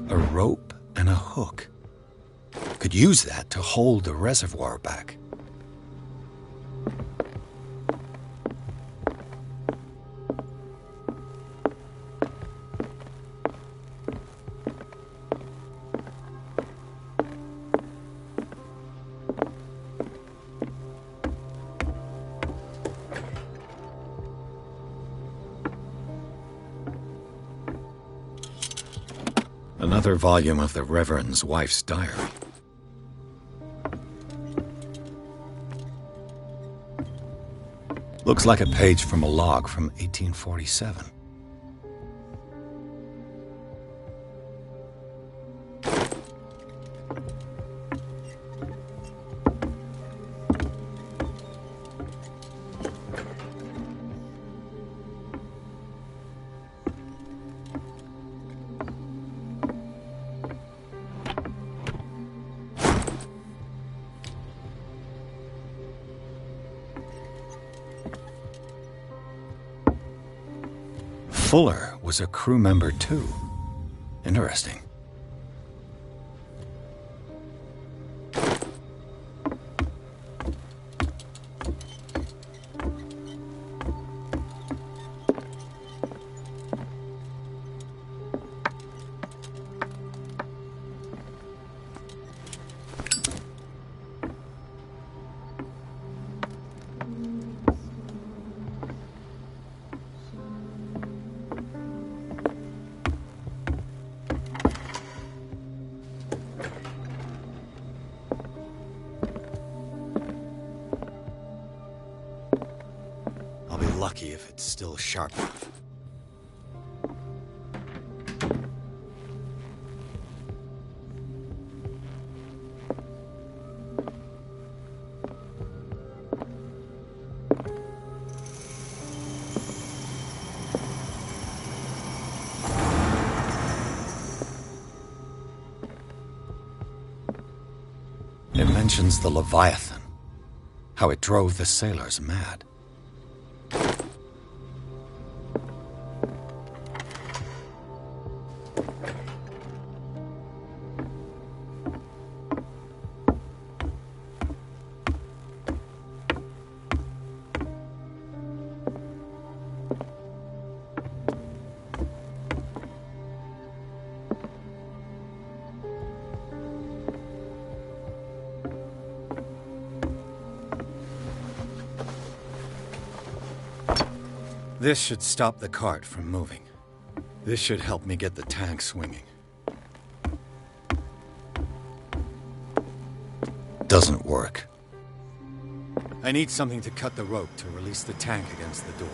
A rope and a hook. Could use that to hold the reservoir back. Another volume of the Reverend's wife's diary. Looks like a page from a log from 1847. Fuller was a crew member too. Interesting. I'll be lucky if it's still sharp enough. It mentions the Leviathan, how it drove the sailors mad. This should stop the cart from moving. This should help me get the tank swinging. Doesn't work. I need something to cut the rope to release the tank against the door.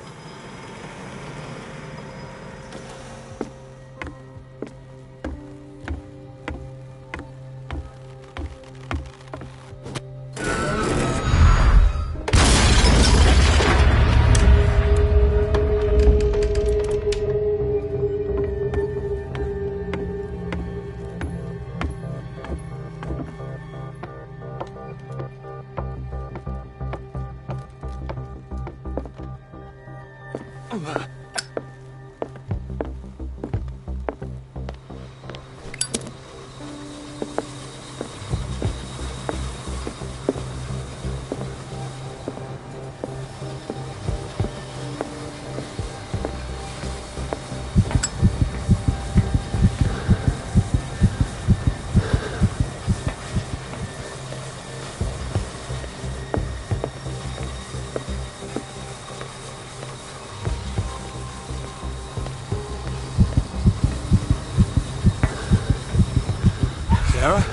Sarah?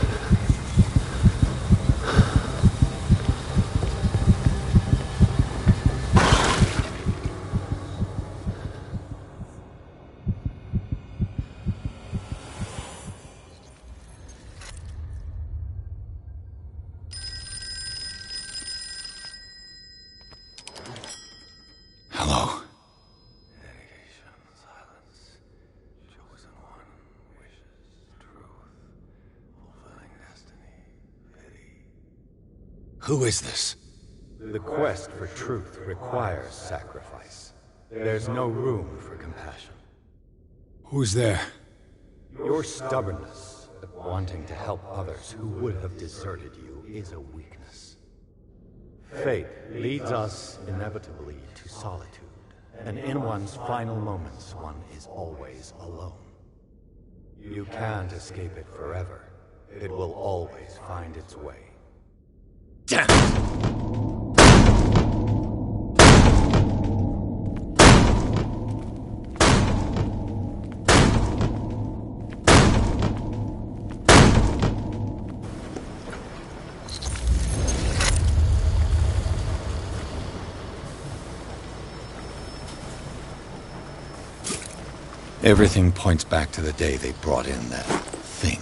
Who is this? The quest for truth requires sacrifice. There's no room for compassion. Who's there? Your stubbornness at wanting to help others who would have deserted you is a weakness. Fate leads us inevitably to solitude, and in one's final moments, one is always alone. You can't escape it forever. It will always find its way. Damn it! Everything points back to the day they brought in that thing.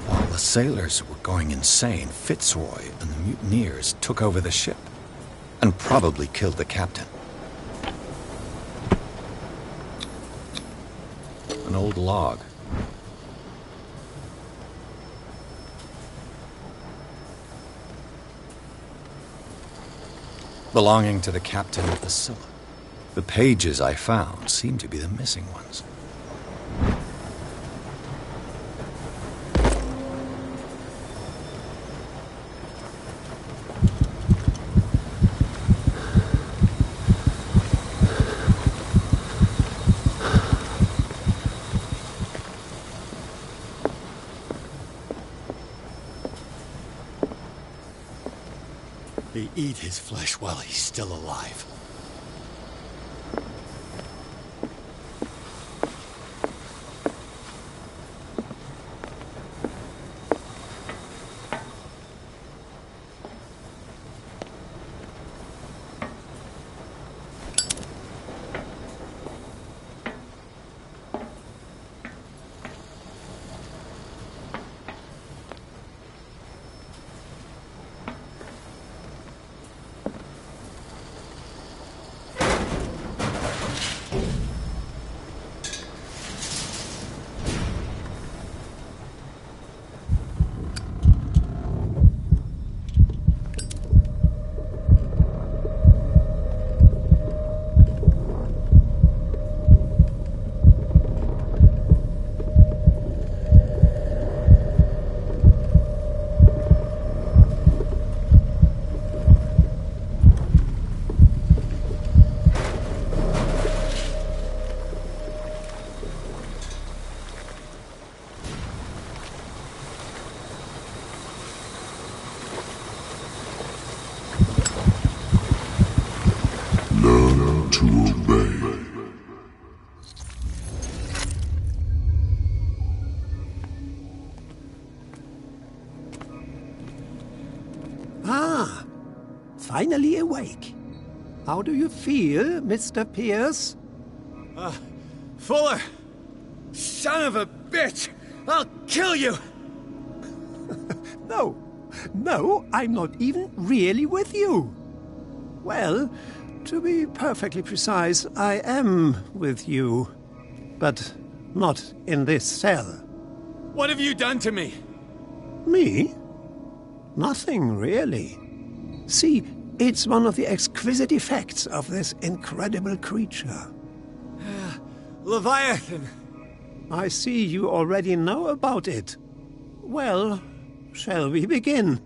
While the sailors were going insane, Fitzroy and the mutineers took over the ship and probably killed the captain. An old log. Belonging to the captain of the Scylla. The pages I found seem to be the missing ones. They eat his flesh while he's still alive. Learn to obey. Ah, finally awake. How do you feel, Mr. Pierce? Fuller! Son of a bitch! I'll kill you! No, I'm not even really with you. Well, to be perfectly precise, I am with you. But not in this cell. What have you done to me? Me? Nothing, really. See, it's one of the exquisite effects of this incredible creature. Leviathan! I see you already know about it. Well, shall we begin?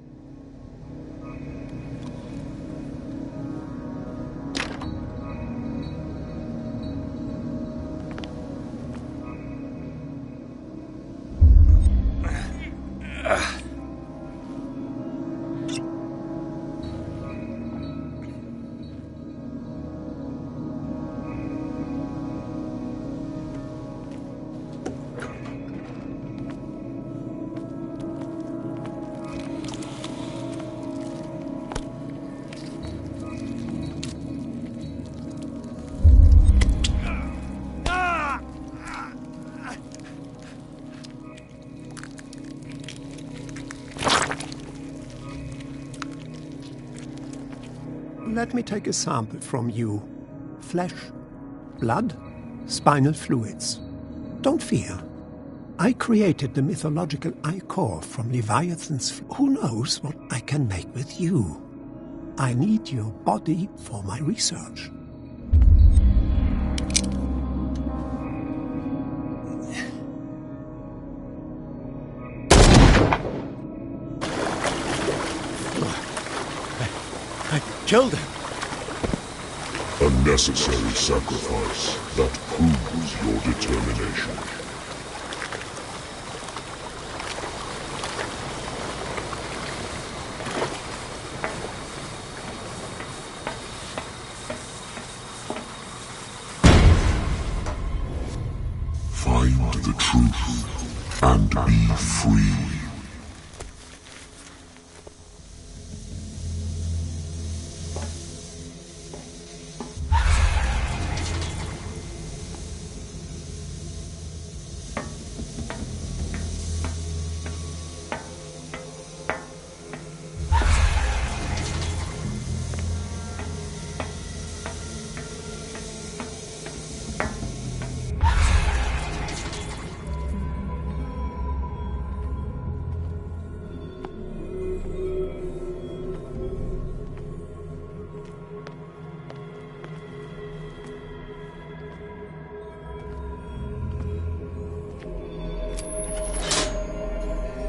Let me take a sample from you. Flesh, blood, spinal fluids. Don't fear. I created the mythological ichor from Leviathan's... Who knows what I can make with you? I need your body for my research. I killed him. A necessary sacrifice that proves your determination. Find the truth and be free.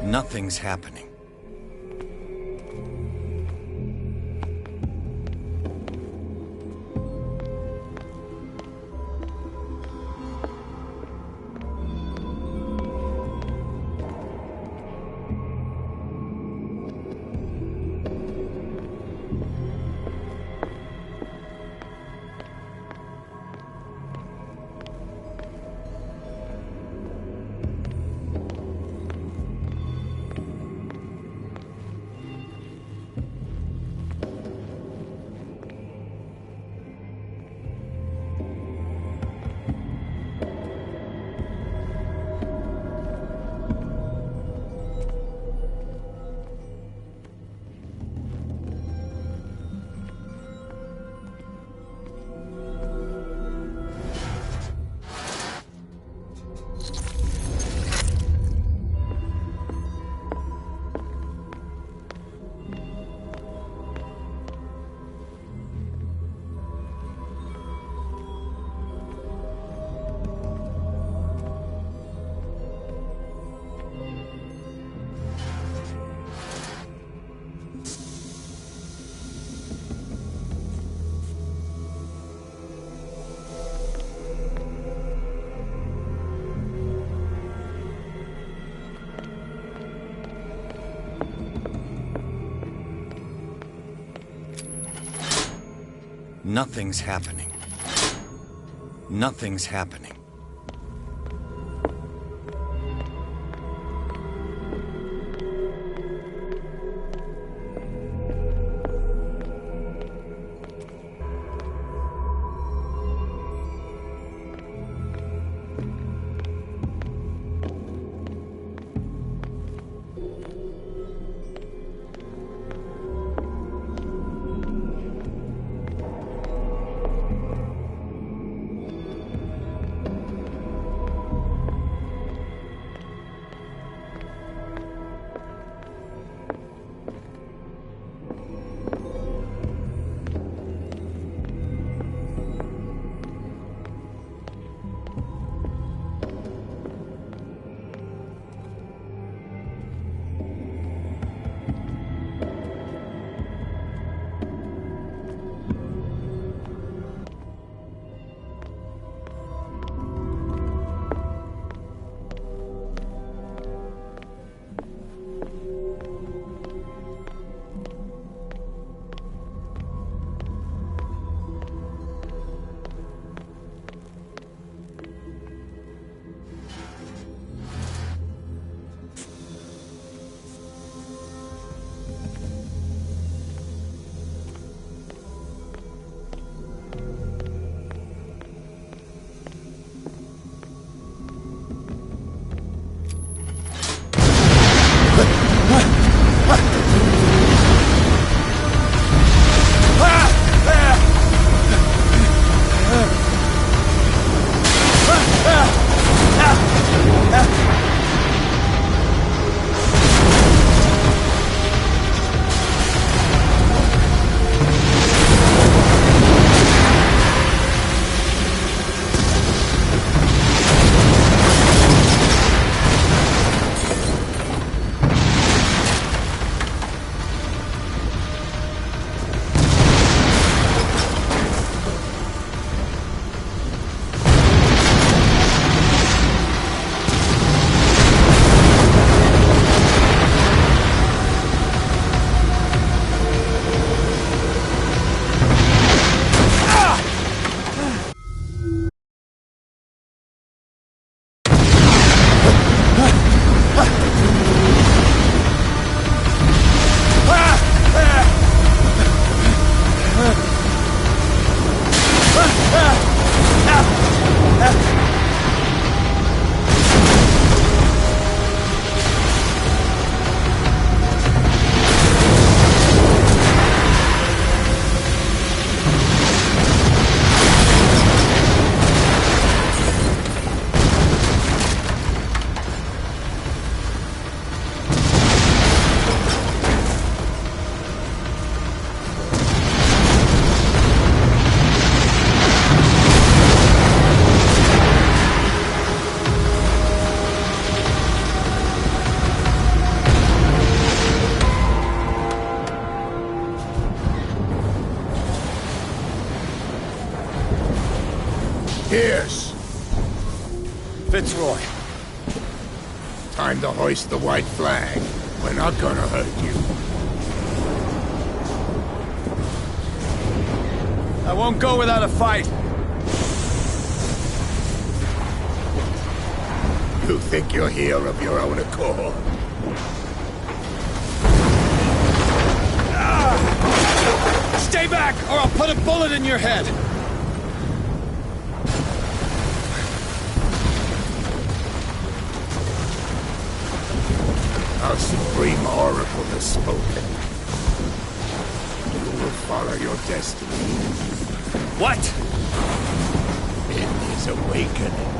Nothing's happening. Nothing's happening. Nothing's happening. to hoist the white flag. We're not gonna hurt you. I won't go without a fight. You think you're here of your own accord? Stay back, or I'll put a bullet in your head! Our supreme oracle has spoken. You will follow your destiny. What? In his awakening.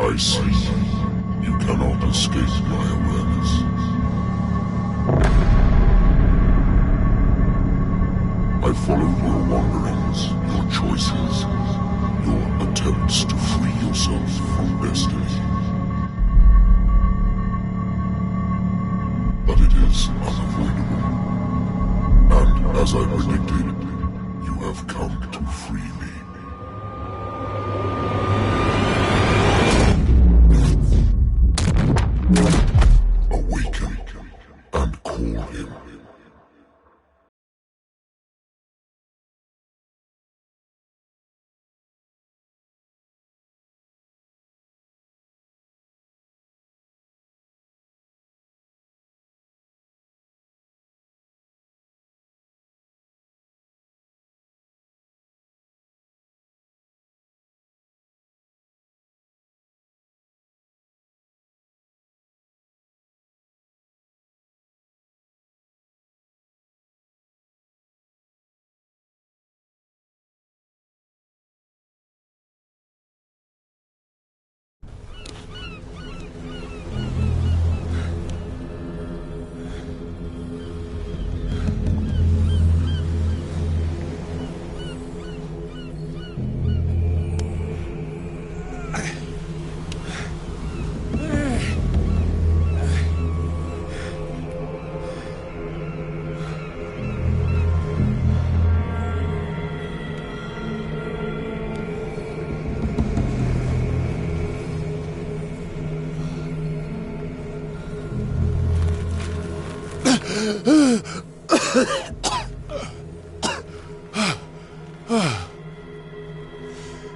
I see. You cannot escape my awareness. I follow your wanderings, your choices, your attempts to free yourself from destiny. But it is unavoidable. And as I predicted, you have come to free me. Awaken and call him.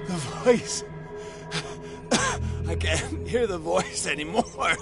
The voice. I can't hear the voice anymore.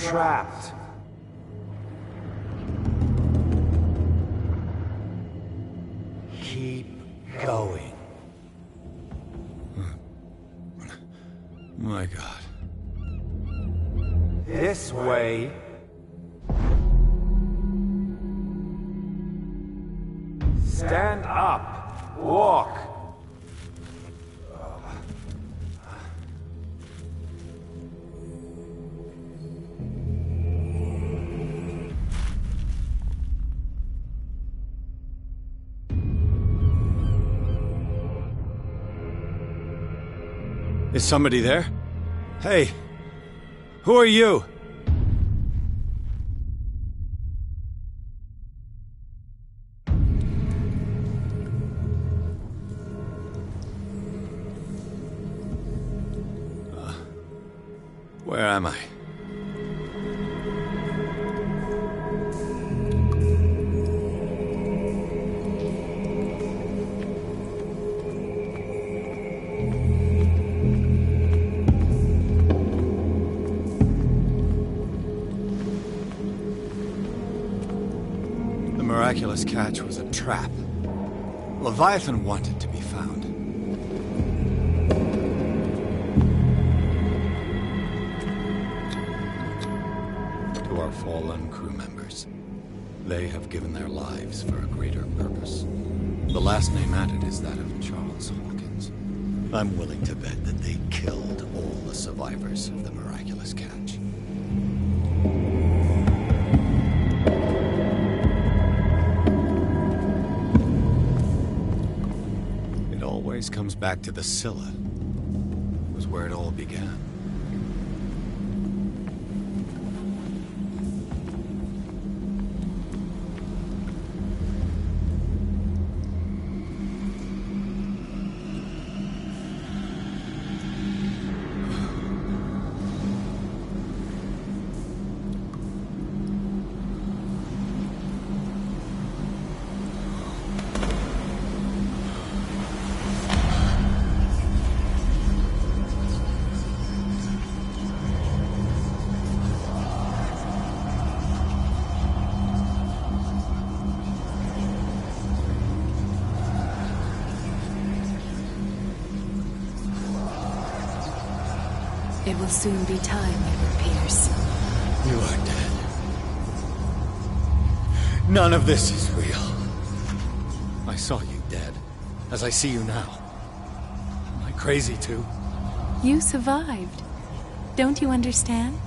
Trapped. Keep going. My God. This way. Stand up. Walk. Is somebody there? Hey, who are you? Where am I? miraculous catch was a trap. Leviathan wanted to be found. To our fallen crew members, they have given their lives for a greater purpose. The last name added is that of Charles Hawkins. I'm willing to bet that they killed all the survivors of the miraculous catch. It always comes back to the Scylla. It was where it all began. It will soon be time, Pierce. You are dead. None of this is real. I saw you dead, as I see you now. Am I crazy too? You survived. Don't you understand?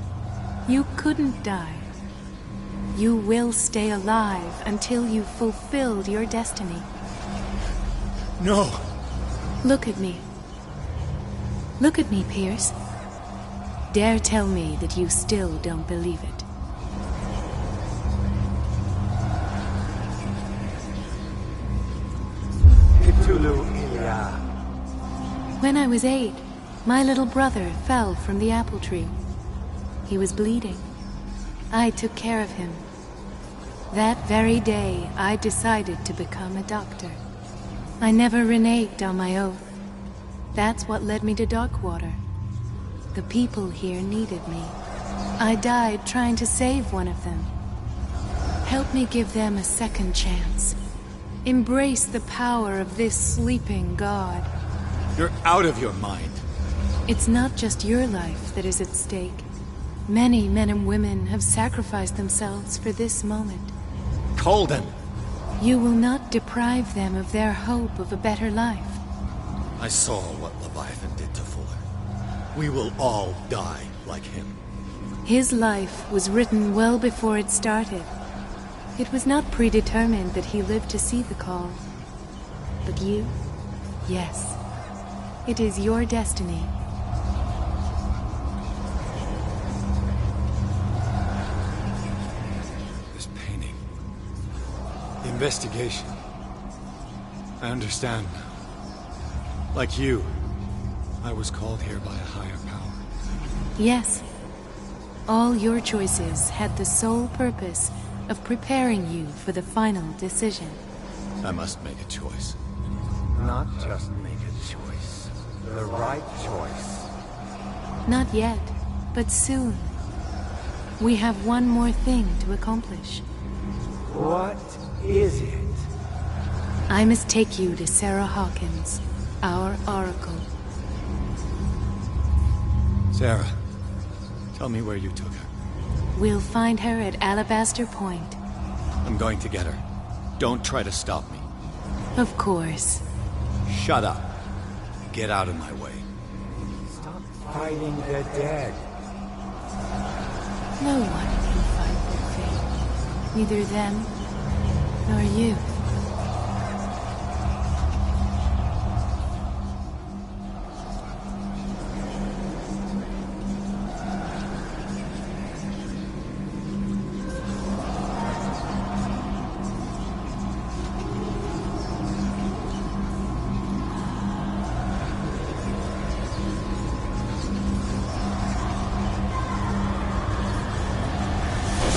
You couldn't die. You will stay alive until you've fulfilled your destiny. No! Look at me. Look at me, Pierce. Dare tell me that you still don't believe it. Cthulhu, Ilya. When I was 8, my little brother fell from the apple tree. He was bleeding. I took care of him. That very day, I decided to become a doctor. I never reneged on my oath. That's what led me to Darkwater. The people here needed me. I died trying to save one of them. Help me give them a second chance. Embrace the power of this sleeping god. You're out of your mind. It's not just your life that is at stake. Many men and women have sacrificed themselves for this moment. Colden! You will not deprive them of their hope of a better life. I saw what Leviathan did to Fuller. We will all die like him. His life was written well before it started. It was not predetermined that he lived to see the call. But you? Yes. It is your destiny. This painting. The investigation. I understand now. Like you, I was called here by a higher power. Yes. All your choices had the sole purpose of preparing you for the final decision. I must make a choice. Not just make a choice. The right choice. Not yet, but soon. We have one more thing to accomplish. What is it? I must take you to Sarah Hawkins, our oracle. Sarah, tell me where you took her. We'll find her at Alabaster Point. I'm going to get her. Don't try to stop me. Of course. Shut up. Get out of my way. Stop fighting the dead. No one can fight their fate. Neither them, nor you.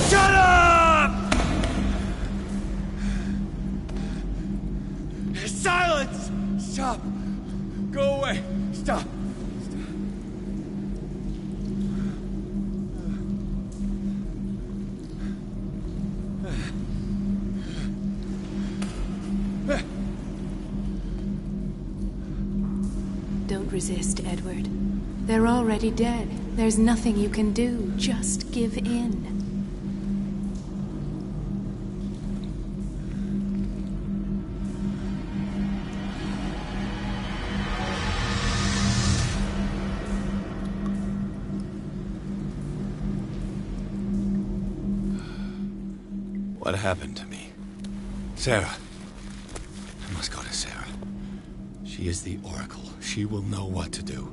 Shut up! Silence! Stop! Go away! Stop! Don't resist, Edward. They're already dead. There's nothing you can do. Just give in. What happened to me? Sarah. I must go to Sarah. She is the Oracle. She will know what to do.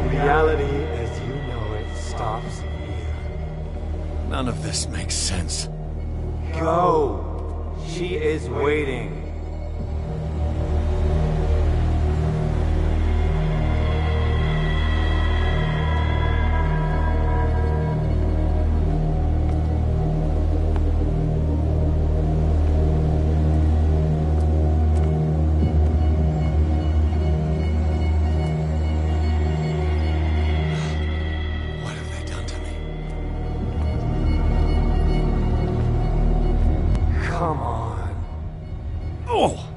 Reality as you know it stops here. None of this makes sense. Go! She is waiting. Come on. Oh!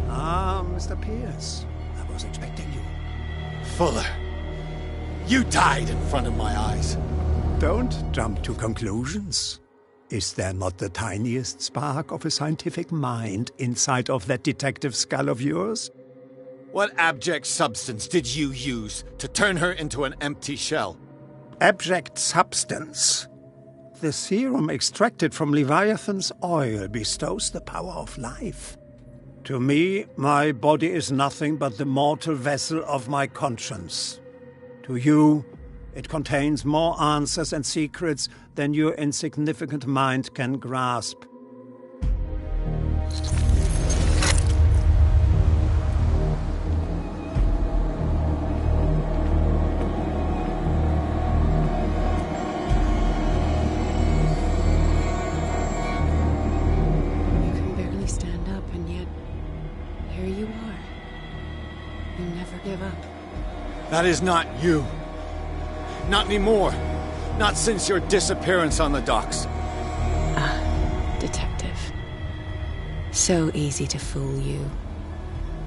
Ah, Mr. Pierce. I was expecting you. Fuller, you died in front of my eyes. Don't jump to conclusions. Is there not the tiniest spark of a scientific mind inside of that detective skull of yours? What abject substance did you use to turn her into an empty shell? Abject substance. The serum extracted from Leviathan's oil bestows the power of life. To me, my body is nothing but the mortal vessel of my conscience. To you, it contains more answers and secrets than your insignificant mind can grasp. That is not you. Not anymore. Not since your disappearance on the docks. Ah, detective. So easy to fool you.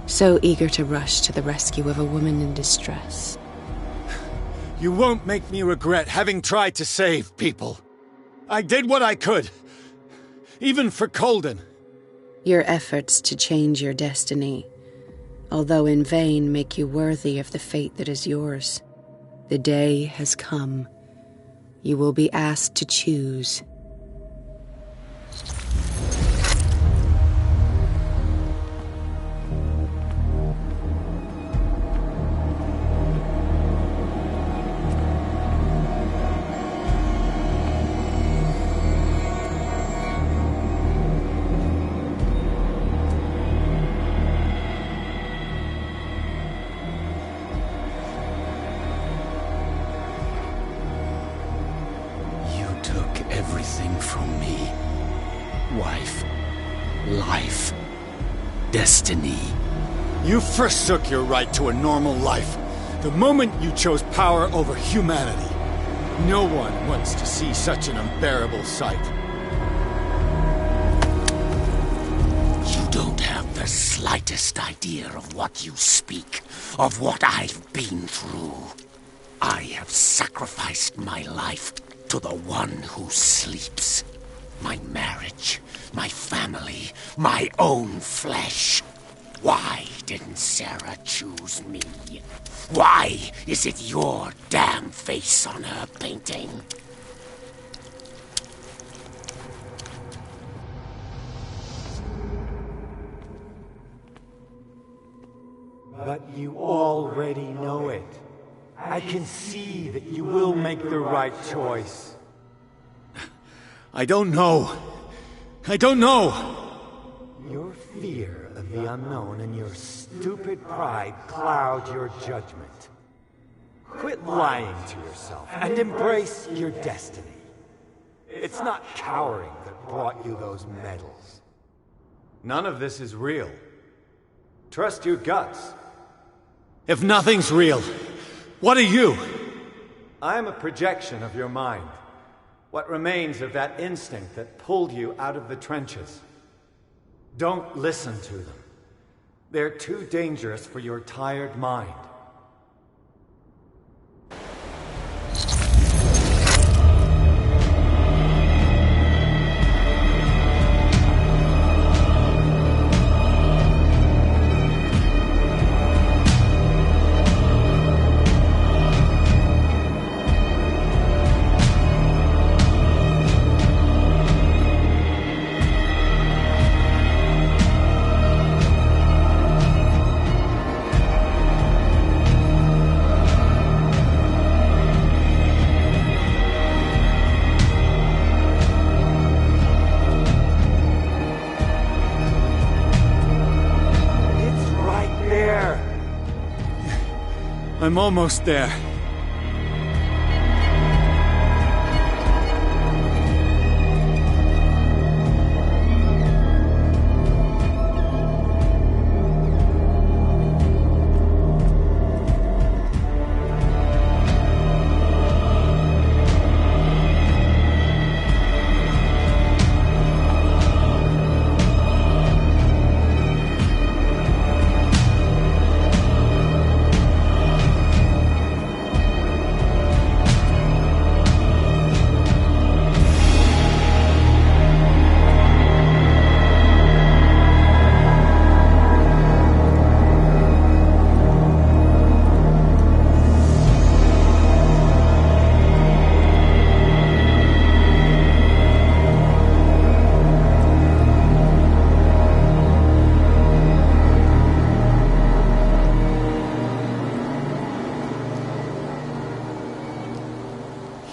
So eager to rush to the rescue of a woman in distress. You won't make me regret having tried to save people. I did what I could. even for Colden. Your efforts to change your destiny, although in vain, make you worthy of the fate that is yours. The day has come. You will be asked to choose. Everything from me. Wife, life, destiny. You forsook your right to a normal life the moment you chose power over humanity. No one wants to see such an unbearable sight. You don't have the slightest idea of what you speak, of what I've been through. I have sacrificed my life to the one who sleeps. My marriage, my family, my own flesh. Why didn't Sarah choose me? Why is it your damn face on her painting? But you already know it. I can see that you will make the right choice. I don't know. I don't know. Your fear of the unknown and your stupid pride cloud your judgment. Quit lying to yourself and embrace your destiny. It's not cowering that brought you those medals. None of this is real. Trust your guts. If nothing's real, what are you? I am a projection of your mind. What remains of that instinct that pulled you out of the trenches. Don't listen to them. They're too dangerous for your tired mind. I'm almost there.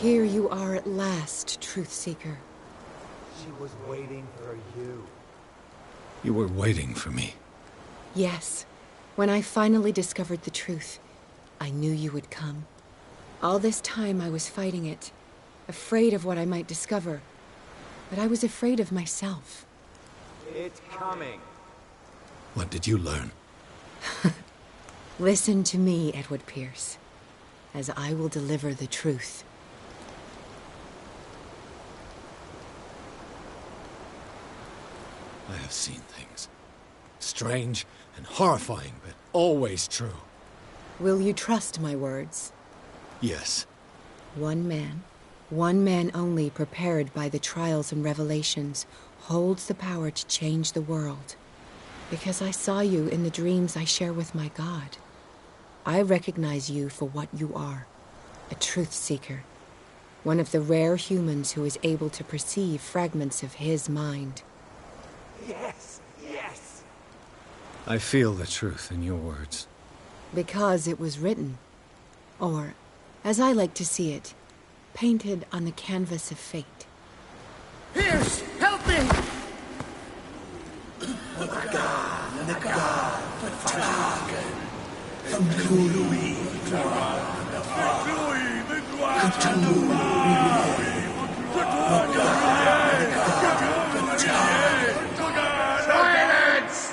Here you are at last, Truth Seeker. She was waiting for you. You were waiting for me. Yes. When I finally discovered the truth, I knew you would come. All this time I was fighting it, afraid of what I might discover. But I was afraid of myself. It's coming. What did you learn? Listen to me, Edward Pierce, as I will deliver the truth. I have seen things. Strange and horrifying, but always true. Will you trust my words? Yes. One man, One man only, prepared by the trials and revelations, holds the power to change the world. Because I saw you in the dreams I share with my God. I recognize you for what you are, a truth seeker. One of the rare humans who is able to perceive fragments of his mind. Yes, yes! I feel the truth in your words. Because it was written. Or, as I like to see it, painted on the canvas of fate. Pierce, help me! The god, Dragon, Cthulhu, Silence!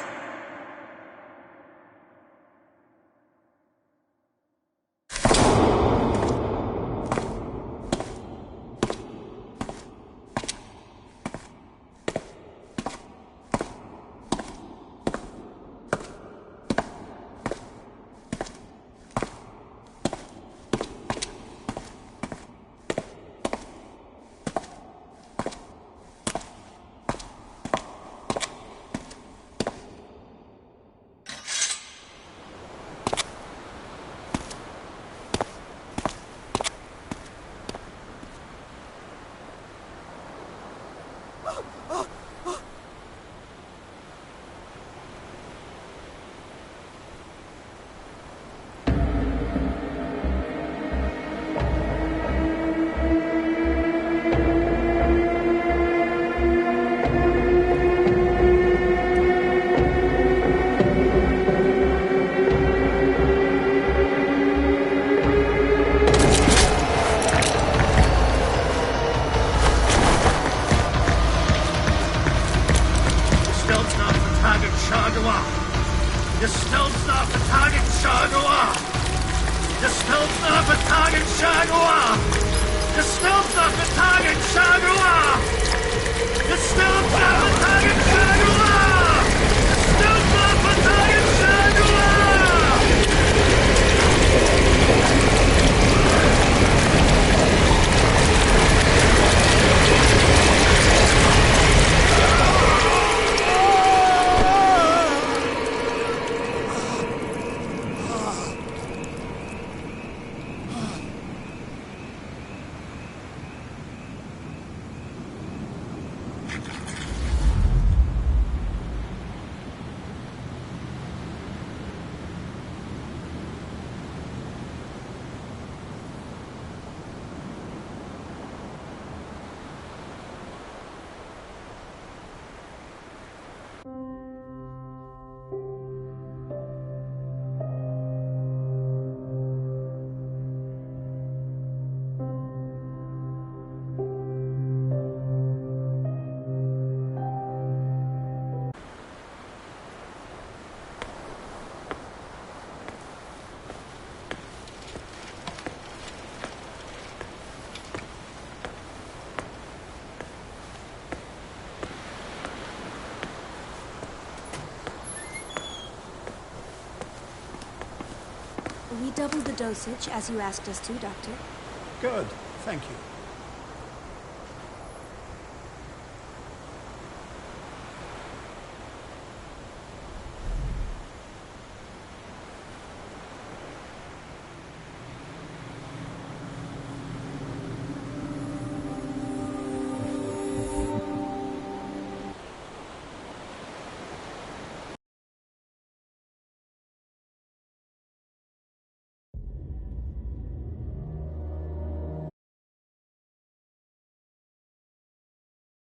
We doubled the dosage, as you asked us to, Doctor. Good, thank you.